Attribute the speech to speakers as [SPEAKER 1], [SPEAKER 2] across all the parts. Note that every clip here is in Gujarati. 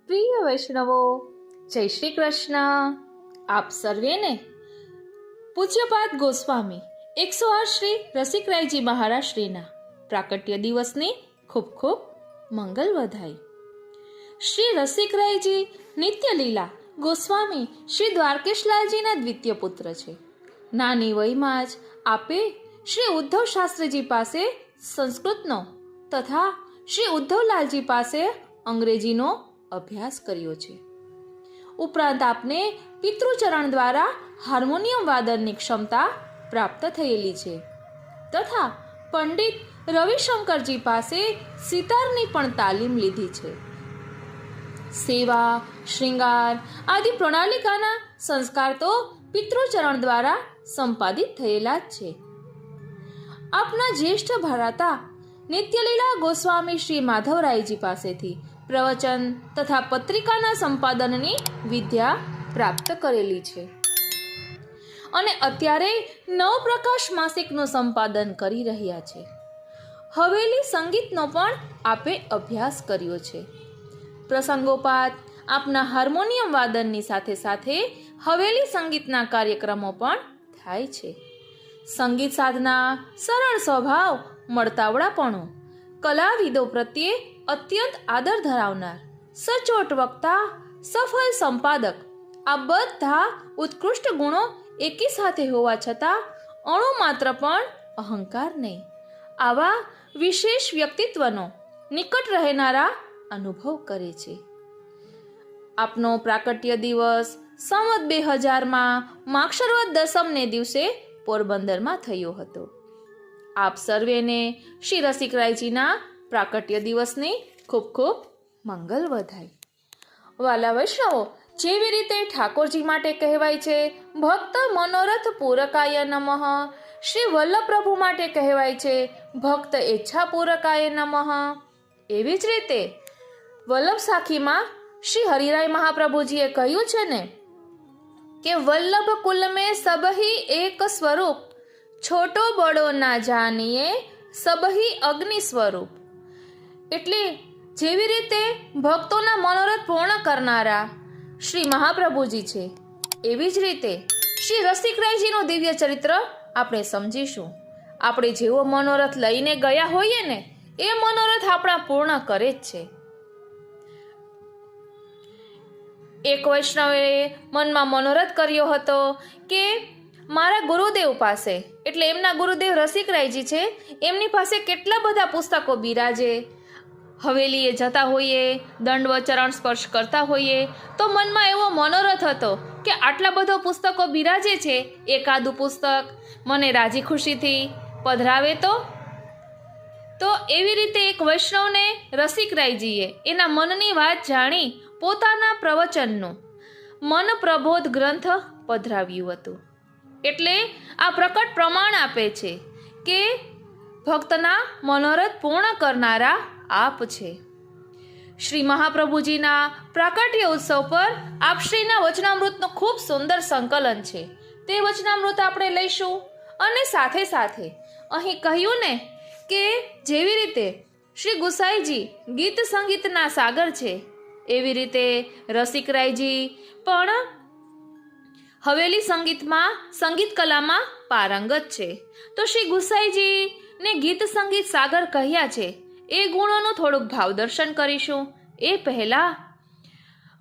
[SPEAKER 1] પ્રિય વૈષ્ણવો, જય શ્રી કૃષ્ણ. આપ સર્વેને પૂજ્યપાદ ગોસ્વામી 108 શ્રી રસિકરાયજી મહારાજ શ્રીના પ્રાકટ્ય દિવસની ખૂબ ખૂબ મંગલ વધાઈ. શ્રી રસિકરાયજી નિત્યલીલા ગોસ્વામી શ્રી દ્વારકેશલાલજીના દ્વિતીય પુત્ર છે. નાની વયમાં જ આપે શ્રી ઉદ્ધવ શાસ્ત્રીજી પાસે સંસ્કૃતનો તથા શ્રી ઉદ્ધવલાલજી પાસે અંગ્રેજીનો અભ્યાસ કર્યો છે. ઉપરાંત આપને પિતૃચરણ દ્વારા હાર્મોનિયમ વાદનની ક્ષમતા પ્રાપ્ત થયેલી છે તથા પંડિત રવિશંકરજી પાસે સિતારની પણ તાલીમ લીધી છે. સેવા, શૃંગાર આદિ પ્રણાલિકાના સંસ્કાર તો પિતૃચરણ દ્વારા સંપાદિત થયેલા જ છે. આપના જ્યેષ્ઠ ભ્રાતા નિત્યલીલા ગોસ્વામી શ્રી માધવરાયજી પાસેથી પ્રવચન તથા પત્રિકાના સંપાદનની વિદ્યા પ્રાપ્ત કરેલી છે અને અત્યારે નવપ્રકાશ માસિકનું સંપાદન કરી રહ્યા છે. હવેલી સંગીતનો પણ આપે અભ્યાસ કર્યો છે. પ્રસંગોપાત આપના હાર્મોનિયમ વાદનની સાથે સાથે હવેલી સંગીતના કાર્યક્રમો પણ થાય છે. સંગીત સાધના, સરળ સ્વભાવ, મળતાવડાપણું, કલાવિદો પ્રત્યે અત્યંત આદર ધરાવનાર, સચોટ વક્તા, સફળ સંપાદક, આ બધા ઉત્કૃષ્ટ ગુણો એકી સાથે હોવા છતાં અણુ માત્ર પણ અહંકાર નહીં, આવા વિશેષ વ્યક્તિત્વનો નિકટ રહેનારા અનુભવ કરે છે. આપનો પ્રાકટ્ય દિવસ સંવત 2000માં માક્ષરવદ દસમને દિવસે પોરબંદરમાં થયો હતો. આપ સર્વેને શ્રી રસિકરાયજીના પ્રાકટ્ય દિવસની ખૂબ ખૂબ મંગલ વધાઈ. વાલા વૈષ્ણવો, જેવી રીતે ઠાકોરજી માટે કહેવાય છે ભક્ત મનોરથ પૂરકાય નમઃ, શ્રી વલ્લભ પ્રભુ માટે કહેવાય છે ભક્ત ઈચ્છા પૂરકાય નમઃ, એવી જ રીતે વલ્લભ સાખીમાં શ્રી હરિરાય મહાપ્રભુજીએ કહ્યું છે ને કે વલ્લભ કુલ મેં સબહી એક સ્વરૂપ, છોટો બડો ના જાનીએ સબહી અગ્નિ સ્વરૂપ. એટલે જેવી રીતે ભક્તોના મનોરથ પૂર્ણ કરનારા શ્રી મહાપ્રભુજી છે, એવી જ રીતે શ્રી રસિકરાયજીનું દિવ્ય ચરિત્ર આપણે સમજીશું. આપણે જેવો મનોરથ લઈને ગયા હોઈએ ને એ મનોરથ આપણા પૂર્ણ કરે જ છે. એક વૈષ્ણવે મનમાં મનોરથ કર્યો હતો કે મારા ગુરુદેવ પાસે, એટલે એમના ગુરુદેવ રસિકરાયજી છે, એમની પાસે કેટલા બધા પુસ્તકો બિરાજે. હવેલીએ જતા હોઈએ, દંડવત ચરણ સ્પર્શ કરતા હોઈએ તો મનમાં એવો મનોરથ હતો કે આટલા બધા પુસ્તકો બિરાજે છે, એકાદું પુસ્તક મને રાજી ખુશીથી પધરાવે તો એવી રીતે એક વૈષ્ણવને રસિકરાયજીએ એના મનની વાત જાણી પોતાના પ્રવચનનું મન પ્રબોધ ગ્રંથ પધરાવ્યું હતું. એટલે આ પ્રકટ પ્રમાણ આપે છે કે ભક્તના મનોરથ પૂર્ણ કરનારા આપ છે. શ્રી મહાપ્રભુજીના પ્રાકટ્ય ઉત્સવ પર આપશ્રીના વચનામૃતનું ખૂબ સુંદર સંકલન છે. તે વચનામૃત આપણે લઈશું અને સાથે સાથે અહીં કહ્યું ને કે જેવી રીતે શ્રી ગુસાઈજી ગીત સંગીતના સાગર છે, એવી રીતે રસિકરાયજી પણ હવેલી સંગીતમાં, સંગીત કલામાં પારંગત છે. તો શ્રી ગુસાઈજીને ગીત સંગીત સાગર કહ્યા છે, એ ગુણોનું થોડુંક ભાવદર્શન કરીશું. એ પહેલા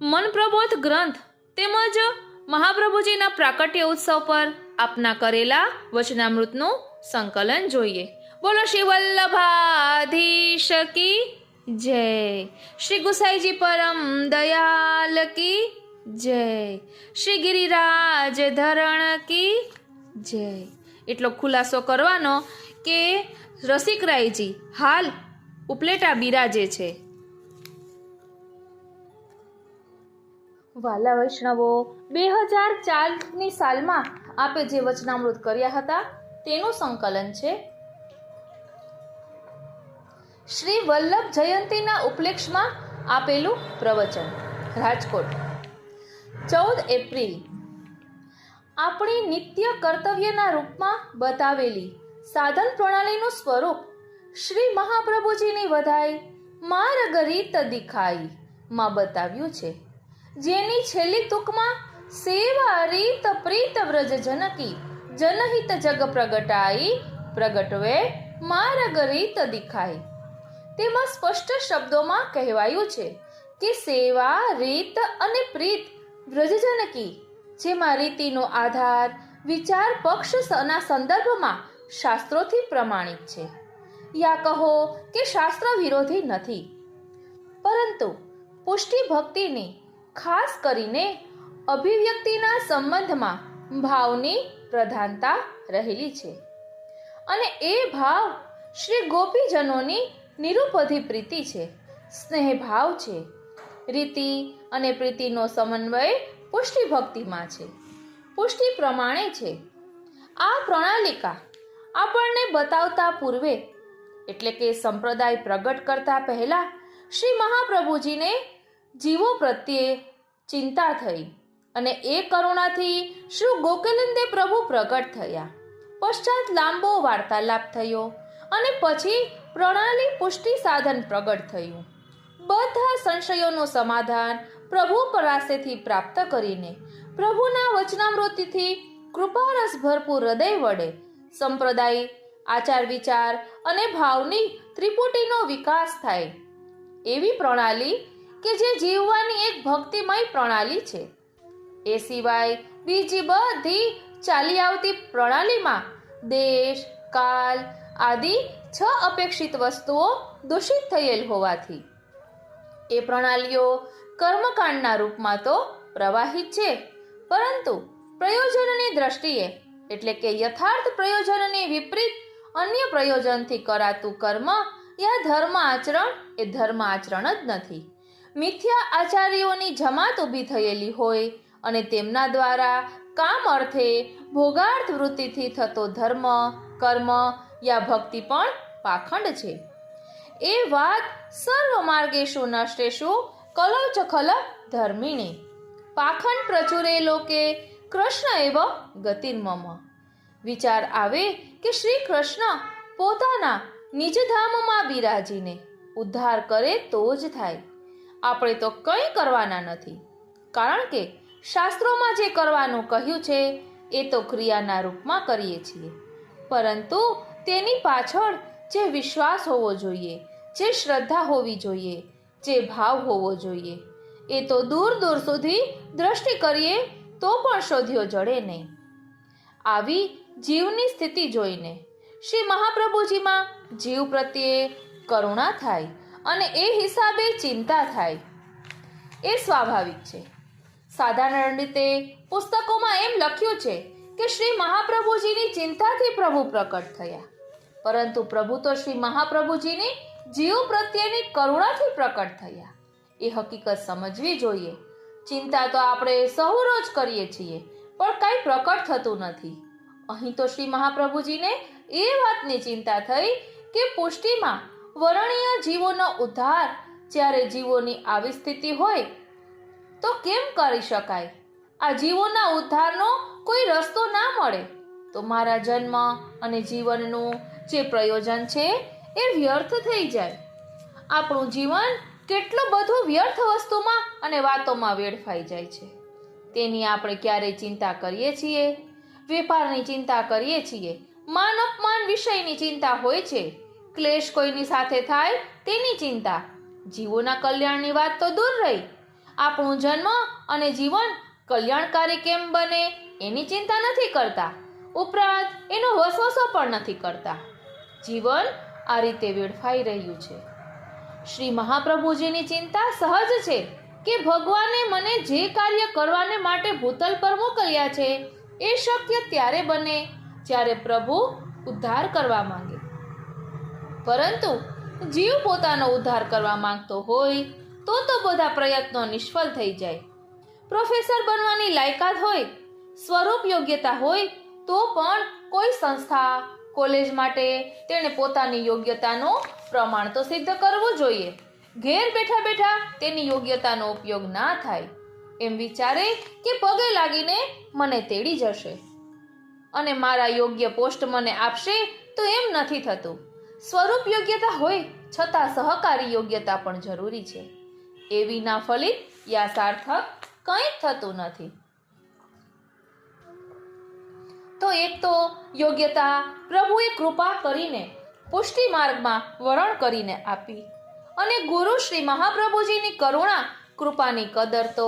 [SPEAKER 1] મનપ્રબોધ ગ્રંથ તેમજ મહાપ્રભુજીના પ્રાકટ્ય ઉત્સવ પર આપના કરેલા વચનામૃતનું સંકલન જોઈએ. બોલો શ્રી વલ્લભાધીશ કી જય, શ્રી ગુસાઈજી પરમ દયાલ કી જય, શ્રી ગિરિરાજ ધરણ કી જય. એટલો ખુલાસો કરવાનો કે રસિકરાયજી હાલ ઉપલેટા બિરાજે છે. વાલા વૈષ્ણવો, 2004ની સાલમાં આપે જે વચનામૃત કર્યા હતા તેનું સંકલન છે. શ્રી વલ્લભ જયંતીના ઉપલક્ષમાં આપેલું પ્રવચન, રાજકોટ, 14 એપ્રિલ. આપણી નિત્ય કર્તવ્યના રૂપમાં બતાવેલી સાધન પ્રણાલીનું સ્વરૂપ શ્રી મહાપ્રભુજીની વધાઈ માર્ગ રીત દિખાઈ, માં બતાવ્યું છે, જેની છેલ્લી તુકમાં સેવા રીત પ્રીત વ્રજ જનકી જનહિત જગ પ્રગટાઈ પ્રગટવે માર્ગ રીત દિખાઈ. તેમાં સ્પષ્ટ શબ્દોમાં કહેવાયું છે કે સેવા રીત અને પ્રીત વ્રજજનકી, જેમાં રીતિનો આધાર વિચાર પક્ષના સંદર્ભમાં શાસ્ત્રોથી પ્રમાણિત છે, યા કહો કે શાસ્ત્ર વિરોધી નથી, પરંતુ પુષ્ટિ ભક્તિની ખાસ કરીને અભિવ્યક્તિના સંબંધમાં ભાવની પ્રધાનતા રહેલી છે. અને એ ભાવ શ્રી ગોપીજનોની નિરુપધિ પ્રીતિ છે, સ્નેહ ભાવ છે. રીતિ અને પ્રીતિનો સમન્વય પુષ્ટિ ભક્તિમાં છે, પુષ્ટિ પ્રમાણે છે. આ પ્રણાલિકા આપણને બતાવતા પૂર્વે, એટલે કે સંપ્રદાય પ્રગટ કરતા પહેલા શ્રી મહાપ્રભુજીને જીવો પ્રત્યે ચિંતા થઈ, અને એ કરુણાથી શ્રી ગોકુલંદે પ્રભુ પ્રગટ થયા. પશ્ચાત લાંબો વાર્તાલાપ થયો અને પછી પ્રણાલી પુષ્ટિ સાધન પ્રગટ થયું. બધા સંશયોનું સમાધાન પ્રભુ પાસેથી પ્રાપ્ત કરીને પ્રભુના વચનામૃતિથી કૃપારસ ભરપૂર હૃદય વડે સંપ્રદાય, આચાર વિચાર અને ભાવની ત્રિપુટીનો વિકાસ થાય એવી પ્રણાલી કે જે જીવવાની એક ભક્તિમય પ્રણાલી છે. એ સિવાય બીજી બધી ચાલી આવતી પ્રણાલીમાં દેશ, કાલ આદિ 6 અપેક્ષિત વસ્તુઓ દૂષિત થયેલ હોવાથી એ પ્રણાલીઓ કર્મકાંડના રૂપમાં તો પ્રવાહિત છે, પરંતુ પ્રયોજનની દ્રષ્ટિએ, એટલે કે યથાર્થ પ્રયોજનની વિપરીત અન્ય પ્રયોજનથી કરાતું કર્મ યા ધર્મ આચરણ એ ધર્મ આચરણ જ નથી. મિથ્યા આચાર્યોની જમાત ઊભી થયેલી હોય અને તેમના દ્વારા કામ અર્થે ભોગાર્થ વૃત્તિથી થતો ધર્મ, કર્મ યા ભક્તિ પણ પાખંડ છે. એ વાત સર્વ માર્ગેષુ નષ્ટેષુ કલૌચ ખલ ધર્મિણી. પાખંડ પ્રચુરે લોકે કૃષ્ણ એવ ગતિર્મમ. વિચાર આવે કે શ્રી કૃષ્ણ પોતાના નિજધામમાં બિરાજીને ઉદ્ધાર કરે તો જ થાય. આપણે તો કંઈ કરવાના નથી, કારણ કે શાસ્ત્રોમાં જે કરવાનું કહ્યું છે એ તો ક્રિયાના રૂપમાં કરીએ છીએ, પરંતુ તેની પાછળ જે વિશ્વાસ હોવો જોઈએ, જે શ્રદ્ધા હોવી જોઈએ, જે ભાવ હોવો જોઈએ, એ તો દૂર દૂર સુધી દ્રષ્ટિ કરીએ તો પણ શોધ્યો જડે નહીં. આવી જીવની સ્થિતિ જોઈને શ્રી મહાપ્રભુજીમાં જીવ પ્રત્યે કરુણા થાય અને એ હિસાબે ચિંતા થાય. એ સ્વાભાવિક છે. સાધારણ રીતે પુસ્તકોમાં એમ લખ્યું છે કે શ્રી મહાપ્રભુજીની ચિંતાથી પ્રભુ પ્રકટ થયા, પરંતુ પ્રભુ તો શ્રી મહાપ્રભુજીની જીવ પ્રત્યેની કરુણાથી પ્રકટ થયા. એ હકીકત સમજવી જોઈએ. ચિંતા તો આપણે સહુ રોજ કરીએ છીએ, પણ કાંઈ પ્રકટ થતું નથી. અહીં તો શ્રી મહાપ્રભુજીને એ વાતની ચિંતા થઈ કે પુષ્ટિમાં વર્ણીય જીવોનો ઉદ્ધાર જ્યારે જીવોની આવી સ્થિતિ હોય તો કેમ કરી શકાય? આ જીવોના ઉદ્ધારનો કોઈ રસ્તો ના મળે તો મારા જન્મ અને જીવનનું જે પ્રયોજન છે એ વ્યર્થ થઈ જાય. આપણું જીવન કેટલું બધું વ્યર્થ વસ્તુમાં અને વાતોમાં વેડફાઈ જાય છે. તેની આપણે ક્યારેય ચિંતા કરીએ છીએ? વેપારની ચિંતા કરીએ છીએ, માન અપમાન વિષયની ચિંતા હોય છે, ક્લેશ કોઈની સાથે થાય તેની ચિંતા. જીવોના કલ્યાણની વાત તો દૂર રહી, આપણું જન્મ અને જીવન કલ્યાણકારી કેમ બને એની ચિંતા નથી કરતા, ઉપરાંત એનો વસવસો પણ નથી કરતા. જીવન આ રીતે વેડફાઈ રહ્યું છે. શ્રી મહાપ્રભુજીની ચિંતા સહજ છે કે ભગવાને મને જે કાર્ય કરવાને માટે ભૂતલ પર મોકલ્યા છે એ શક્ય ત્યારે બને જ્યારે પ્રભુ ઉદ્ધાર કરવા માંગે. પરંતુ જીવ પોતાનો ઉદ્ધાર કરવા માંગતો હોય તો બધા પ્રયત્નો નિષ્ફળ થઈ જાય. પ્રોફેસર બનવાની લાયકાત હોય, સ્વરૂપ યોગ્યતા હોય તો પણ કોઈ સંસ્થા, કોલેજ માટે તેણે પોતાની યોગ્યતાનો પ્રમાણ તો સિદ્ધ કરવું જોઈએ. ઘેર બેઠા બેઠા તેની યોગ્યતાનો ઉપયોગ ના થાય એમ વિચારે કે પગે લાગીને મને તેડી જશે અને મારા યોગ્ય પોસ્ટ મને આપશે, તો એમ નથી થતું. સ્વરૂપ યોગ્યતા હોય છતાં સહકારી યોગ્યતા પણ જરૂરી છે. એ વિના ફલિત યા સાર્થક કંઈ થતું નથી. તો એક તો યોગ્યતા પ્રભુએ કૃપા કરીને પુષ્ટિ માર્ગમાં વરણ કરીને આપી, અને ગુરુ શ્રી મહાપ્રભુજીની કરુણા કૃપાની કદર તો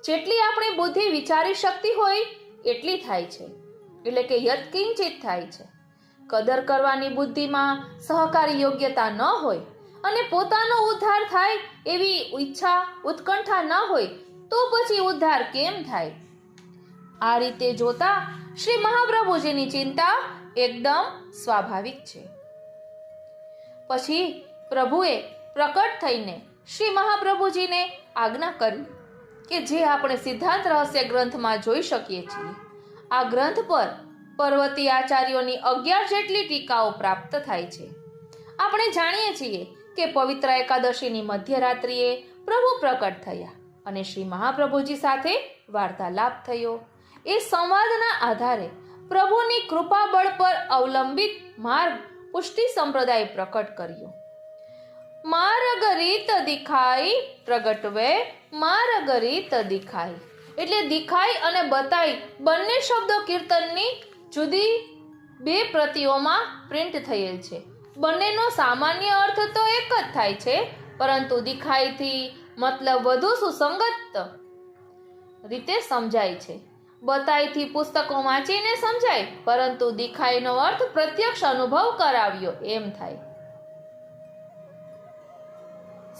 [SPEAKER 1] જેટલી આપણી બુદ્ધિ વિચારી શકતી હોય એટલી થાય છે, એટલે કે યત્કિંચિત થાય છે. કદર કરવાની બુદ્ધિમાં સહકારી યોગ્યતા ન હોય અને પોતાનો ઉદ્ધાર થાય એવી ઈચ્છા ઉત્કંઠા ન હોય તો પછી ઉદ્ધાર કેમ થાય? આ રીતે જોતા શ્રી મહાપ્રભુજીની ચિંતા એકદમ સ્વાભાવિક છે. પછી પ્રભુએ પ્રકટ થઈને શ્રી મહાપ્રભુજીને આજ્ઞા કરી કે જે આપણે સિદ્ધાંત રહસ્ય ગ્રંથમાં જોઈ શકીએ છીએ, આ ગ્રંથ પર પર્વતી આચાર્યોની 11 જેટલી ટીકાઓ પ્રાપ્ત થાય છે. આપણે જાણીએ છીએ કે પવિત્ર એકાદશીની મધ્યરાત્રિએ પ્રભુ પ્રકટ થયા અને શ્રી મહાપ્રભુજી સાથે વાર્તાલાપ થયો. એ સંવાદના આધારે પ્રભુની કૃપા બળ પર અવલંબિત માર્ગ પુષ્ટિ સંપ્રદાય પ્રકટ કર્યો. માર્ગ રીત દિખાઈ પ્રગટ વે માર્ગ રીત દિખાઈ, એટલે દિખાઈ અને બતાઈ બંને શબ્દો કીર્તનની જુદી 2 પ્રતિઓમાં પ્રિન્ટ થયેલ છે. બંનેનો સામાન્ય અર્થ તો એક જ થાય છે, પરંતુ દિખાઈથી મતલબ વધુ સુસંગત રીતે સમજાય છે. બતાઈથી પુસ્તકો વાંચીને સમજાય, પરંતુ દિખાઈનો અર્થ પ્રત્યક્ષ અનુભવ કરાવ્યો એમ થાય.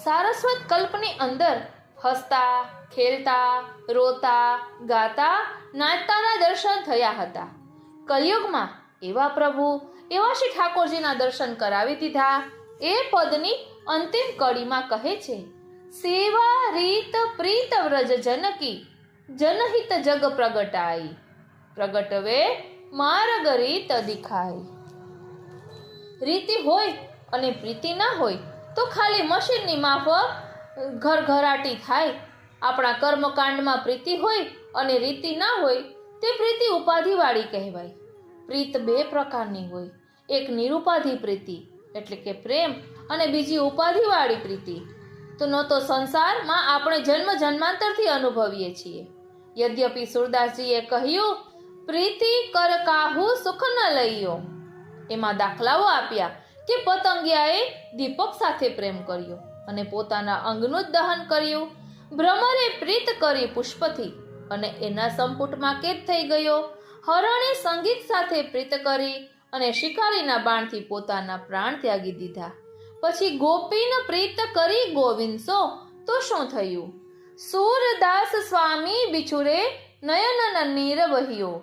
[SPEAKER 1] સારસ્વત કલ્પની અંદર હસતા, ખેલતા, રોતા, ગાતા, નાચતાના દર્શન થયા હતા. કલયુગમાં એવા પ્રભુ, એવા શ્રી ઠાકોરજીના દર્શન કરાવી દીધા. એ પદની અંતિમ કડીમાં કહે છે, સેવા રીત પ્રીત વ્રજ જનકી જનહિત જગ પ્રગટાઈ પ્રગટવે માર્ગ રીત દિખાઈ. રીતિ હોય અને પ્રીતિ ના હોય તો ખાલી મશીનની માફક ઘરઘરાટી થાય. આપણા કર્મકાંડમાં પ્રીતિ હોય અને રીતિ ના હોય તે પ્રીતિ ઉપાધિવાળી કહેવાય. પ્રીત 2 પ્રકારની હોય, એક નિરુપાધિ પ્રીતિ એટલે કે પ્રેમ, અને બીજી ઉપાધિવાળી પ્રીતિ તો સંસારમાં આપણે જન્મ જન્માંતરથી અનુભવીએ છીએ. યદ્યપિ સુરદાસજીએ કહ્યું, પ્રીતિ કર કાહુ સુખ ન લઈયો. એમાં દાખલાઓ આપ્યા કે પતંગિયાએ દીપક સાથે પ્રેમ કર્યો અને પોતાના અંગનું જ દહન કર્યું. ભ્રમરે પ્રીત કરી પુષ્પથી અને એના સંપુટમાં કેદ થઈ ગયો. હરણે સંગીત સાથે પ્રીત કરી અને શિકારીના બાણથી પોતાના પ્રાણ ત્યાગી દીધા. પછી ગોપીન પ્રીત કરી ગોવિંદસો તો શું થયું? સૂરદાસ સ્વામી બિછુરે નયનન નીર વહ્યો.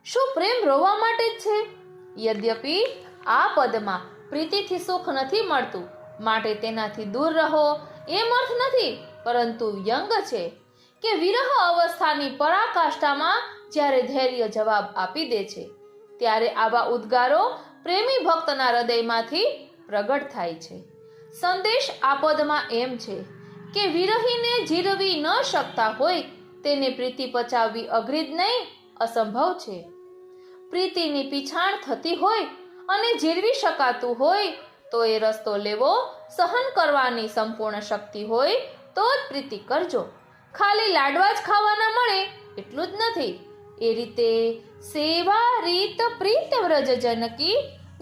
[SPEAKER 1] શું પ્રેમ રોવા માટે જ છે? યદ્યપિ આ પદમાં પ્રીતિથી સુખ નથી મળતું, માટે તેનાથી દૂર રહો એમ અર્થ નથી, પરંતુ વ્યંગ છે કે વિરહ અવસ્થાની પરાકાષ્ઠામાં જ્યારે ધૈર્ય જવાબ આપી દે છે ત્યારે આવા ઉદ્ગારો પ્રેમી ભક્તના હૃદયમાંથી પ્રગટ થાય છે. સંદેશ આ પદમાં એમ છે કે વિરહીને જીરવી ન શકતા હોય તેને પ્રીતિ પચાવવી અઘરી જ નહીં, અસંભવ છે. પ્રીતિની પીછાણ થતી હોય અને જીરવી શકાતું હોય તો એ રસ્તો લેવો, સહન કરવાની સંપૂર્ણ શક્તિ હોય તો જ પ્રીતિ કરજો. ખાલી લાડવા જ ખાવાના મળે એટલું જ નથી. એ રીતે સેવા રીત પ્રીત વ્રજ જનકી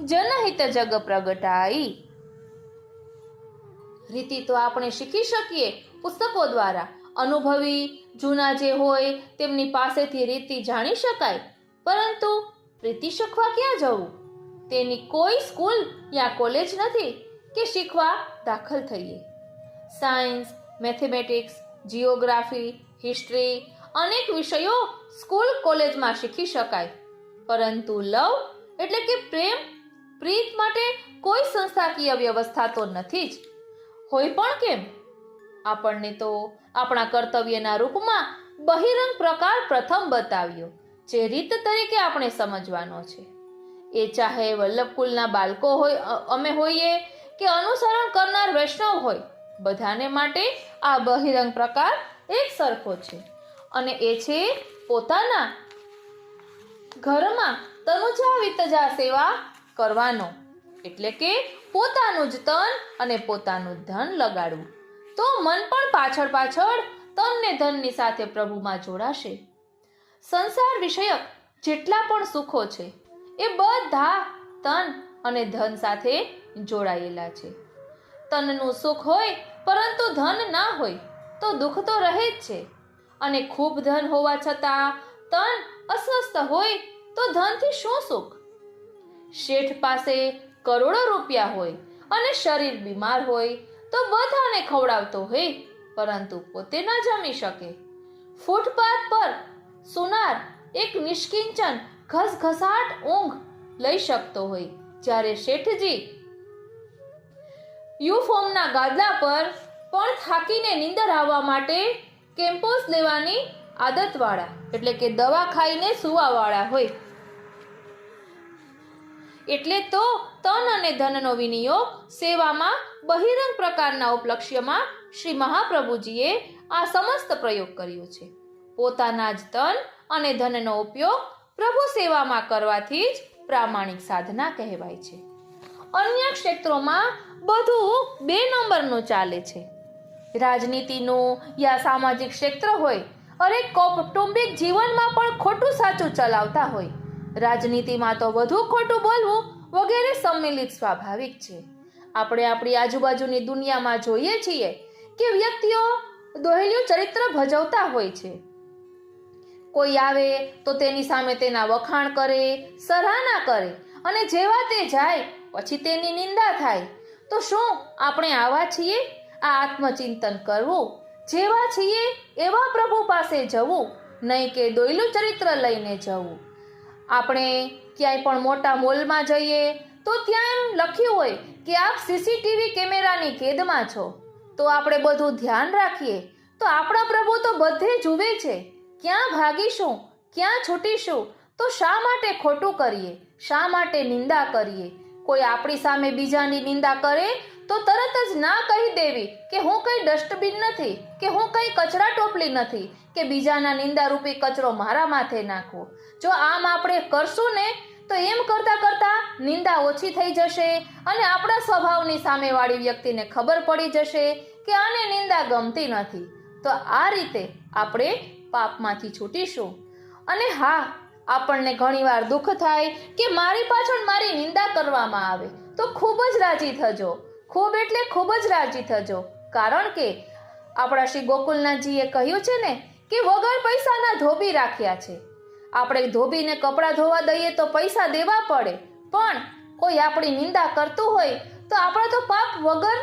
[SPEAKER 1] જનહિત જગ પ્રગટાઈ. રીતિ તો આપણે શીખી શકીએ પુસ્તકો દ્વારા, અનુભવી જૂના જે હોય તેમની પાસેથી રીતિ જાણી શકાય, પરંતુ પ્રીતિ શીખવા ક્યાં જવું? તેની કોઈ સ્કૂલ યા કોલેજ નથી કે શીખવા દાખલ થઈએ. સાયન્સ, મેથેમેટિક્સ, જિયોગ્રાફી, હિસ્ટ્રી, અનેક વિષયો સ્કૂલ કોલેજમાં શીખી શકાય, પરંતુ લવ એટલે કે પ્રેમ, પ્રીત માટે કોઈ સંસ્થાકીય વ્યવસ્થા તો નથી જ. હોય પણ કેમ? આપણને તો આપણા કર્તવ્યના રૂપમાં બહિરંગ પ્રકાર પ્રથમ બતાવ્યો, જે રીત તરીકે આપણે સમજવાનો છે. એ ચાહે વલ્લભકુલના બાળકો હોય અમે હોઈએ કે અનુસરણ કરનાર વૈષ્ણવ હોય, બધાને માટે આ બહિરંગ પ્રકાર એક સરખો છે, અને એ છે પોતાના ઘરમાં તનુજા વિતજા સેવા કરવાનો, એટલે કે પોતાનું જ તન અને પોતાનું ધન લગાડવું. તો મન પણ પાછળ પાછળ તન ને ધનની સાથે પ્રભુમાં જોડાશે. સંસાર વિષયક જેટલા પણ સુખો છે એ બધા તન અને ધન સાથે જોડાયેલા છે. તનનું સુખ હોય પરંતુ ધન ના હોય તો દુઃખ તો રહે જ છે. અને ખૂબ ધન હોવા છતાં તન અસ્વસ્થ હોય તો ધનથી શું સુખ? શેઠ પાસે કરોડો રૂપિયા હોય અને શરીર બીમાર હોય તો બધાને ખવડાવતો હોય પરંતુ પોતે ના જમી શકે. ફૂટપાથ પર સુનાર એક નિષ્કિંચન ઘસઘસાટ ઊંઘ લઈ શકતો હોય, જ્યારે શેઠજી યુફોર્મના ગાદલા પર પણ થાકીને નીંદર આવવા માટે કેમ્પોસ લેવાની આદતવાળા એટલે કે દવા ખાઈને સુવાવાળા હોય. એટલે તો તન અને ધનનો વિનિયોગ સેવામાં બહિરંગ પ્રકારના ઉપલક્ષ્યમાં શ્રી મહાપ્રભુજીએ આ સમસ્ત પ્રયોગ કર્યો છે. પોતાના જ તન અને ધનનો ઉપયોગ પ્રભુ સેવામાં કરવાથી જ પ્રામાણિક સાધના કહેવાય છે. અન્ય ક્ષેત્રોમાં બધું 2 નંબરનું ચાલે છે. રાજનીતિનું યા સામાજિક ક્ષેત્ર હોય, અરે કૌટુંબિક જીવનમાં પણ ખોટું સાચું ચલાવતા હોય. રાજનીતિમાં તો વધુ ખોટું બોલવું વગેરે સંમિલિત સ્વાભાવિક છે. આપણે આપણી આજુબાજુની દુનિયામાં જોઈએ છીએ કે વ્યક્તિઓ દોહેલું ચરિત્ર ભજવતા હોય છે. કોઈ આવે તો તેની સામે તેના વખાણ કરે, સરાહના કરે અને જેવા તે જાય પછી તેની નિંદા થાય. તો શું આપણે આવા છીએ? આ આત્મચિંતન કરવું, જેવા છીએ એવા પ્રભુ પાસે જવું, નહીં કે દોયલું ચરિત્ર લઈને જવું. આપણે ક્યાંય પણ મોટા મોલમાં જઈએ તો ત્યાં એમ લખ્યું હોય કે આપ સીસીટીવી કેમેરાની કેદમાં છો. તો આપણે બધું ધ્યાન રાખીએ તો આપણા પ્રભુ તો બધે જુએ છે. ક્યાં ભાગીશું, ક્યાં છૂટીશું? તો શા માટે ખોટું કરીએ? શા માટે નિંદા કરીએ? કોઈ આપણી સામે બીજાની નિંદા કરે તો તરત જ ના કહી દેવી કે હું કઈ ડસ્ટબિન નથી, કે હું કઈ કચરા ટોપલી નથી, કે બીજાના નિંદારૂપી કચરો મારા માથે નાખવો. જો આમ આપણે કરશું ને તો એમ કરતા કરતા નિંદા ઓછી થઈ જશે અને આપણા સ્વભાવની સામેવાળી વ્યક્તિને ખબર પડી જશે કે આને નિંદા ગમતી નથી. તો આ રીતે આપણે પાપમાંથી છૂટીશું. અને હા, આપણને ઘણીવાર દુઃખ થાય કે મારી પાછળ મારી નિંદા કરવામાં આવે તો ખૂબ જ રાજી થજો. ખૂબ એટલે ખૂબ જ રાજી થજો. કારણ કે આપણા શ્રી ગોકુલનાથજીએ કહ્યું છે ને કે વગર પૈસાના ધોબી રાખ્યા છે. આપણે ધોબીને કપડાં ધોવા દઈએ તો પૈસા દેવા પડે, પણ કોઈ આપણી નિંદા કરતું હોય તો આપણા તો પાપ વગર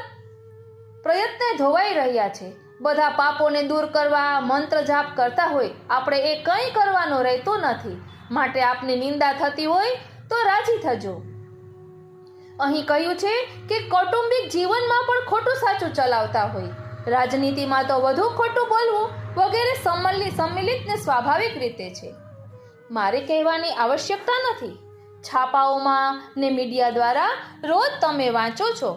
[SPEAKER 1] પ્રયત્ને ધોવાઈ રહ્યા છે. બધા પાપોને દૂર કરવા મંત્ર જાપ કરતા હોય, આપણે એ કંઈ કરવાનું રહેતું નથી. માટે આપની નિંદા થતી હોય તો રાજી થજો. અહીં કહ્યું છે કે કૌટુંબિક જીવનમાં પણ ખોટું સાચું ચલાવતા હોય, રાજનીતિમાં તો વધુ ખોટું બોલવું વગેરે સંમિલિત ને સ્વાભાવિક રીતે છે. મારે કહેવાની આવશ્યકતા નથી. છાપાઓમાં ને મીડિયા દ્વારા રોજ તમે વાંચો છો,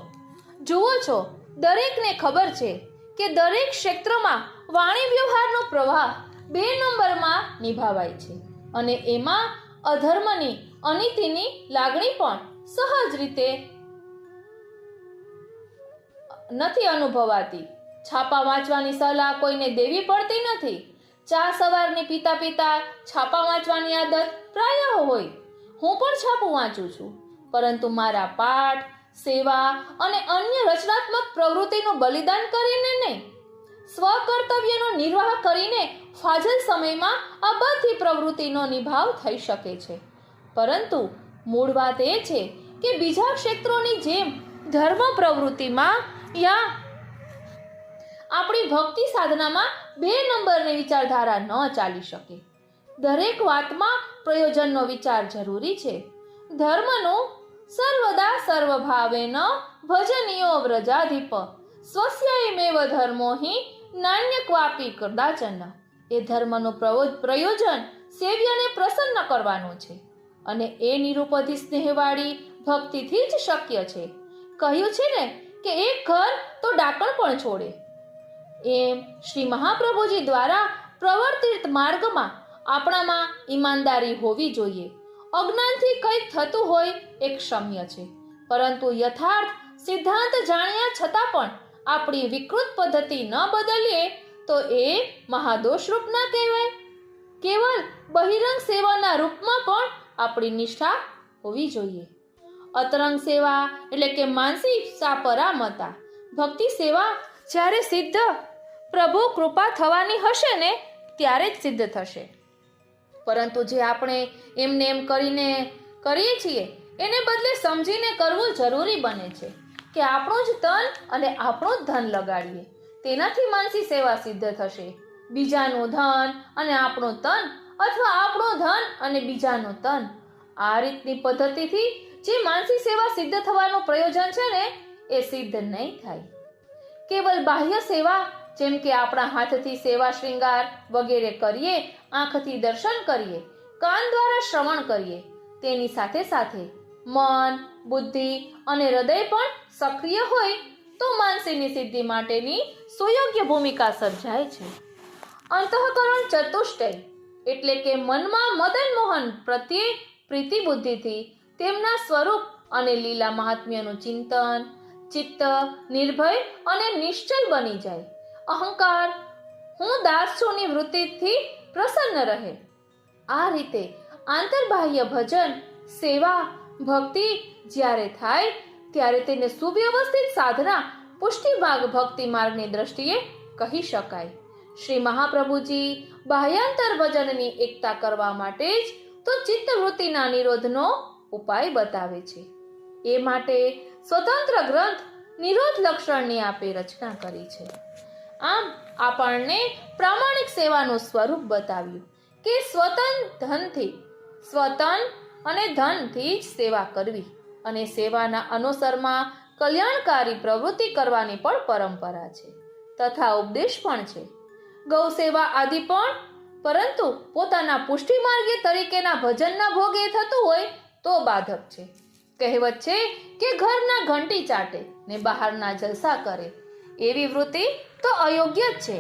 [SPEAKER 1] જુઓ છો. દરેકને ખબર છે કે દરેક ક્ષેત્રમાં વાણી વ્યવહારનો પ્રવાહ 2 નંબરમાં નિભાવાય છે અને એમાં અધર્મની, અનીતિની લાગણી પણ સહજ રીતે નથી અનુભવાતી. છાપા વાંચવાની સલાહ કોઈને દેવી પડતી નથી. ચા સવારની પીતા પીતા છાપા વાંચવાની આદત પ્રાયઃ હોય. હું પણ છાપું વાંચું છું, પરંતુ મારા પાઠ, સેવા અને અન્ય રચનાત્મક પ્રવૃત્તિનું બલિદાન કરીને નહીં, સ્વકર્તવ્યનો નિર્વાહ કરીને ફાજલ સમયમાં આ બધી પ્રવૃત્તિનો નિભાવ થઈ શકે છે. પરંતુ મૂળ વાત એ છે કે બીજા ક્ષેત્રોની જેમ ધર્મ પ્રવૃત્તિમાં યા આપણી ભક્તિ સાધનામાં 2 નંબરની વિચારધારા ન ચાલી શકે. દરેક વાતમાં પ્રયોજનનો વિચાર જરૂરી છે. ધર્મનું સર્વદા સર્વભાવેન ભજનીયો વ્રજાધિપ સ્વસ્યમેવ ધર્મો હિ નાન્ય ક્વાપી કદાચન. એ ધર્મનું પ્રયોજન સેવ્યને પ્રસન્ન કરવાનું છે અને એ નિરુપધિ સ્નેહવાળી ભક્તિથી જ શક્ય છે. કહ્યું છે ને કે એક ઘર તો ડાકણ પણ છોડે. એમ શ્રી મહાપ્રભુજી દ્વારા પ્રવર્તિત માર્ગમાં આપણામાં ઈમાનદારી હોવી જોઈએ. અજ્ઞાનથી કંઈક થતું હોય એ ક્ષમ્ય છે, પરંતુ યથાર્થ સિદ્ધાંત જાણ્યા છતાં પણ આપણી વિકૃત પદ્ધતિ ન બદલીએ તો એ મહાદોષરૂપ ના કહેવાય. કેવલ બહિરંગ સેવાના રૂપમાં પણ આપણી નિષ્ઠા હોવી જોઈએ. અતરંગ સેવા એટલે કે માનસી સાપરામતા ભક્તિ સેવા જ્યારે સિદ્ધ પ્રભુ કૃપા થવાની હશે ને ત્યારે જ સિદ્ધ થશે. પરંતુ જે આપણે એમને એમ કરીને કરીએ છીએ એને બદલે સમજીને કરવું જરૂરી બને છે કે આપણું જ તન અને આપણું જ ધન લગાડીએ, તેનાથી માનસી સેવા સિદ્ધ થશે. બીજાનું ધન અને આપણું તન અથવા આપણું ધન અને બીજાનું તન, આ રીતની પદ્ધતિથી જે માનસી સેવા સિદ્ધ થવાનું પ્રયોજન છે ને એ સિદ્ધ નહીં થાય. કેવલ બાહ્ય સેવા જેમ કે આપણા હાથથી સેવા શ્રૃંગાર વગેરે કરીએ, આંખથી દર્શન કરીએ, કાન દ્વારા શ્રવણ કરીએ, તેની સાથે સાથે મન, બુદ્ધિ અને હૃદય પણ સક્રિય હોય તો માનસીની સિદ્ધિ માટેની સુયોગ્ય ભૂમિકા સર્જાય છે. અંતઃકરણ ચતુષ્ટય એટલે કે મનમાં મદન મોહન પ્રત્યે પ્રીતિ બુદ્ધિથી તેમના સ્વરૂપ અને લીલા મહાત્મ્યનું ચિંતન, ચિત્ત નિર્ભય અને નિશ્ચલ બની જાય. અહંકાર હું દાસ છુંની વૃત્તિથી પ્રસન્ન રહે. આ રીતે આંતરબાહ્ય ભજન, સેવા, ભક્તિ જ્યારે થાય ત્યારે તેને સુવ્યવસ્થિત સાધના પુષ્ટિભાગ ભક્તિ માર્ગની દ્રષ્ટિએ કહી શકાય. શ્રી મહાપ્રભુજી બાહ્યાંતર ભજનની એકતા કરવા માટે જ તો ચિત્તવૃત્તિના નિરોધનો ઉપાય બતાવે છે. એ માટે સ્વતંત્ર ગ્રંથ નિરોધ લક્ષણની આપે રચના કરી છે. આમ આપણને પ્રામાણિક સેવાનું સ્વરૂપ બતાવ્યું કે સ્વતન અને ધનથી જ સેવા કરવી અને સેવાના અનુસરમાં કલ્યાણકારી પ્રવૃત્તિ કરવાની પણ પરંપરા છે તથા ઉપદેશ પણ છે. ગૌ સેવા આદિ પણ, પરંતુ પોતાના પુષ્ટિ માર્ગે તરીકેના ભજનના ભોગે થતું હોય તો બાધક છે. કહેવત છે કે ઘરના ઘંટી ચાટે ને બહારના જલસા કરે, એવી વૃત્તિ તો અયોગ્ય જ છે.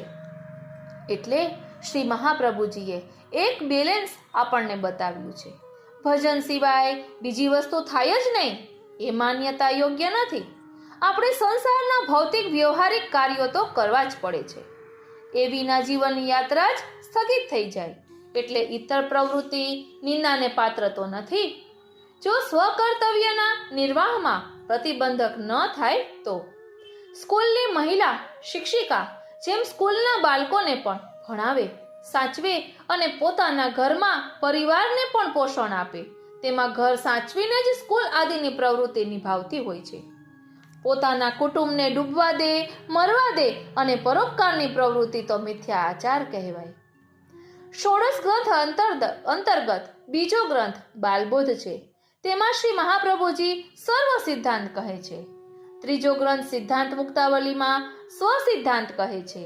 [SPEAKER 1] એટલે શ્રી મહાપ્રભુજીએ એક બેલેન્સ આપણને બતાવ્યું છે. ભજન સિવાય બીજી વસ્તુ થાય જ નહીં એ માન્યતા યોગ્ય નથી. આપણે સંસારના ભૌતિક વ્યવહારિક કાર્યો તો કરવા જ પડે છે. એ વિના જીવનની યાત્રા જ સ્થગિત થઈ જાય. એટલે ઇતર પ્રવૃત્તિ નિંદાને પાત્ર તો નથી. જો સ્વકર્તવ્યના નિર્વાહમાં પ્રતિબંધક ન થાય તો સ્કૂલની મહિલા શિક્ષિકા જેમ સ્કૂલના બાળકોને પણ ભણાવે, સાચવે અને પોતાના ઘરમાં પરિવારને પણ પોષણ આપે, તેમાં ઘર સાચવીને જ સ્કૂલ આદિની પ્રવૃત્તિ નિભાવતી હોય છે. પોતાના કુટુંબને ડૂબવા દે, મરવા દે અને પરોપકારની પ્રવૃત્તિ તો મિથ્યા આચાર કહેવાય. ષોડશ ગ્રંથ અંતર્ગત બીજો ગ્રંથ બાલબોધ છે. તેમાં શ્રી મહાપ્રભુજી સર્વ સિદ્ધાંત કહે છે. ત્રીજો ગ્રંથ સિદ્ધાંત મુક્તાવલીમાં સ્વ સિદ્ધાંત કહે છે.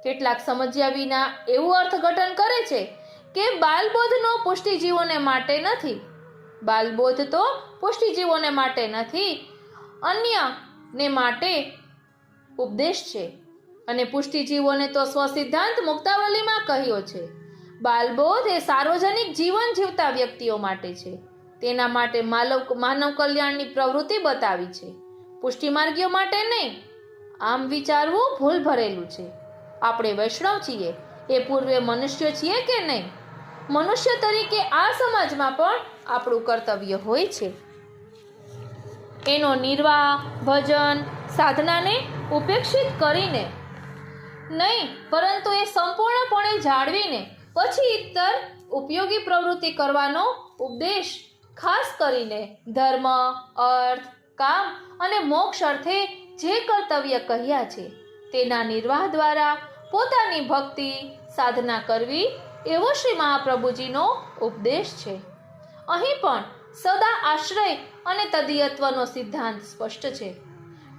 [SPEAKER 1] કેટલાક સમજ્યા વિના એવું અર્થઘટન કરે છે કે બાલબોધનો પુષ્ટિજીવોને માટે નથી. બાલબોધ તો પુષ્ટિજીવોને માટે નથી, અન્યને માટે ઉપદેશ છે અને પુષ્ટિજીવોને તો સ્વસિદ્ધાંત મુક્તાવલીમાં કહ્યો છે. બાલબોધ એ સાર્વજનિક જીવન જીવતા વ્યક્તિઓ માટે છે. તેના માટે માનવ કલ્યાણની પ્રવૃત્તિ બતાવી છે, પુષ્ટિમાર્ગીઓ માટે નહીં. આમ વિચારવું ભૂલ ભરેલું છે. આપણે વૈષ્ણવ છીએ એ પૂર્વે મનુષ્ય છીએ કે નહીં? મનુષ્ય તરીકે આ સમાજમાં પણ આપણું કર્તવ્ય હોય છે. એનો નિર્વાહ, ભજન, સાધનાને ઉપેક્ષિત કરીને નહીં, પરંતુ એ સંપૂર્ણપણે જાળવીને પછી ઇતર ઉપયોગી પ્રવૃત્તિ કરવાનો ઉપદેશ, ખાસ કરીને ધર્મ, અર્થ, કામ અને મોક્ષ અર્થે જે કર્તવ્ય કહ્યા છે તેના નિર્વાહ દ્વારા પોતાની ભક્તિ સાધના કરવી એવો શ્રી મહાપ્રભુજીનો ઉપદેશ છે. અહીં પણ સદા આશ્રય અને તદીયત્વનો સિદ્ધાંત સ્પષ્ટ છે.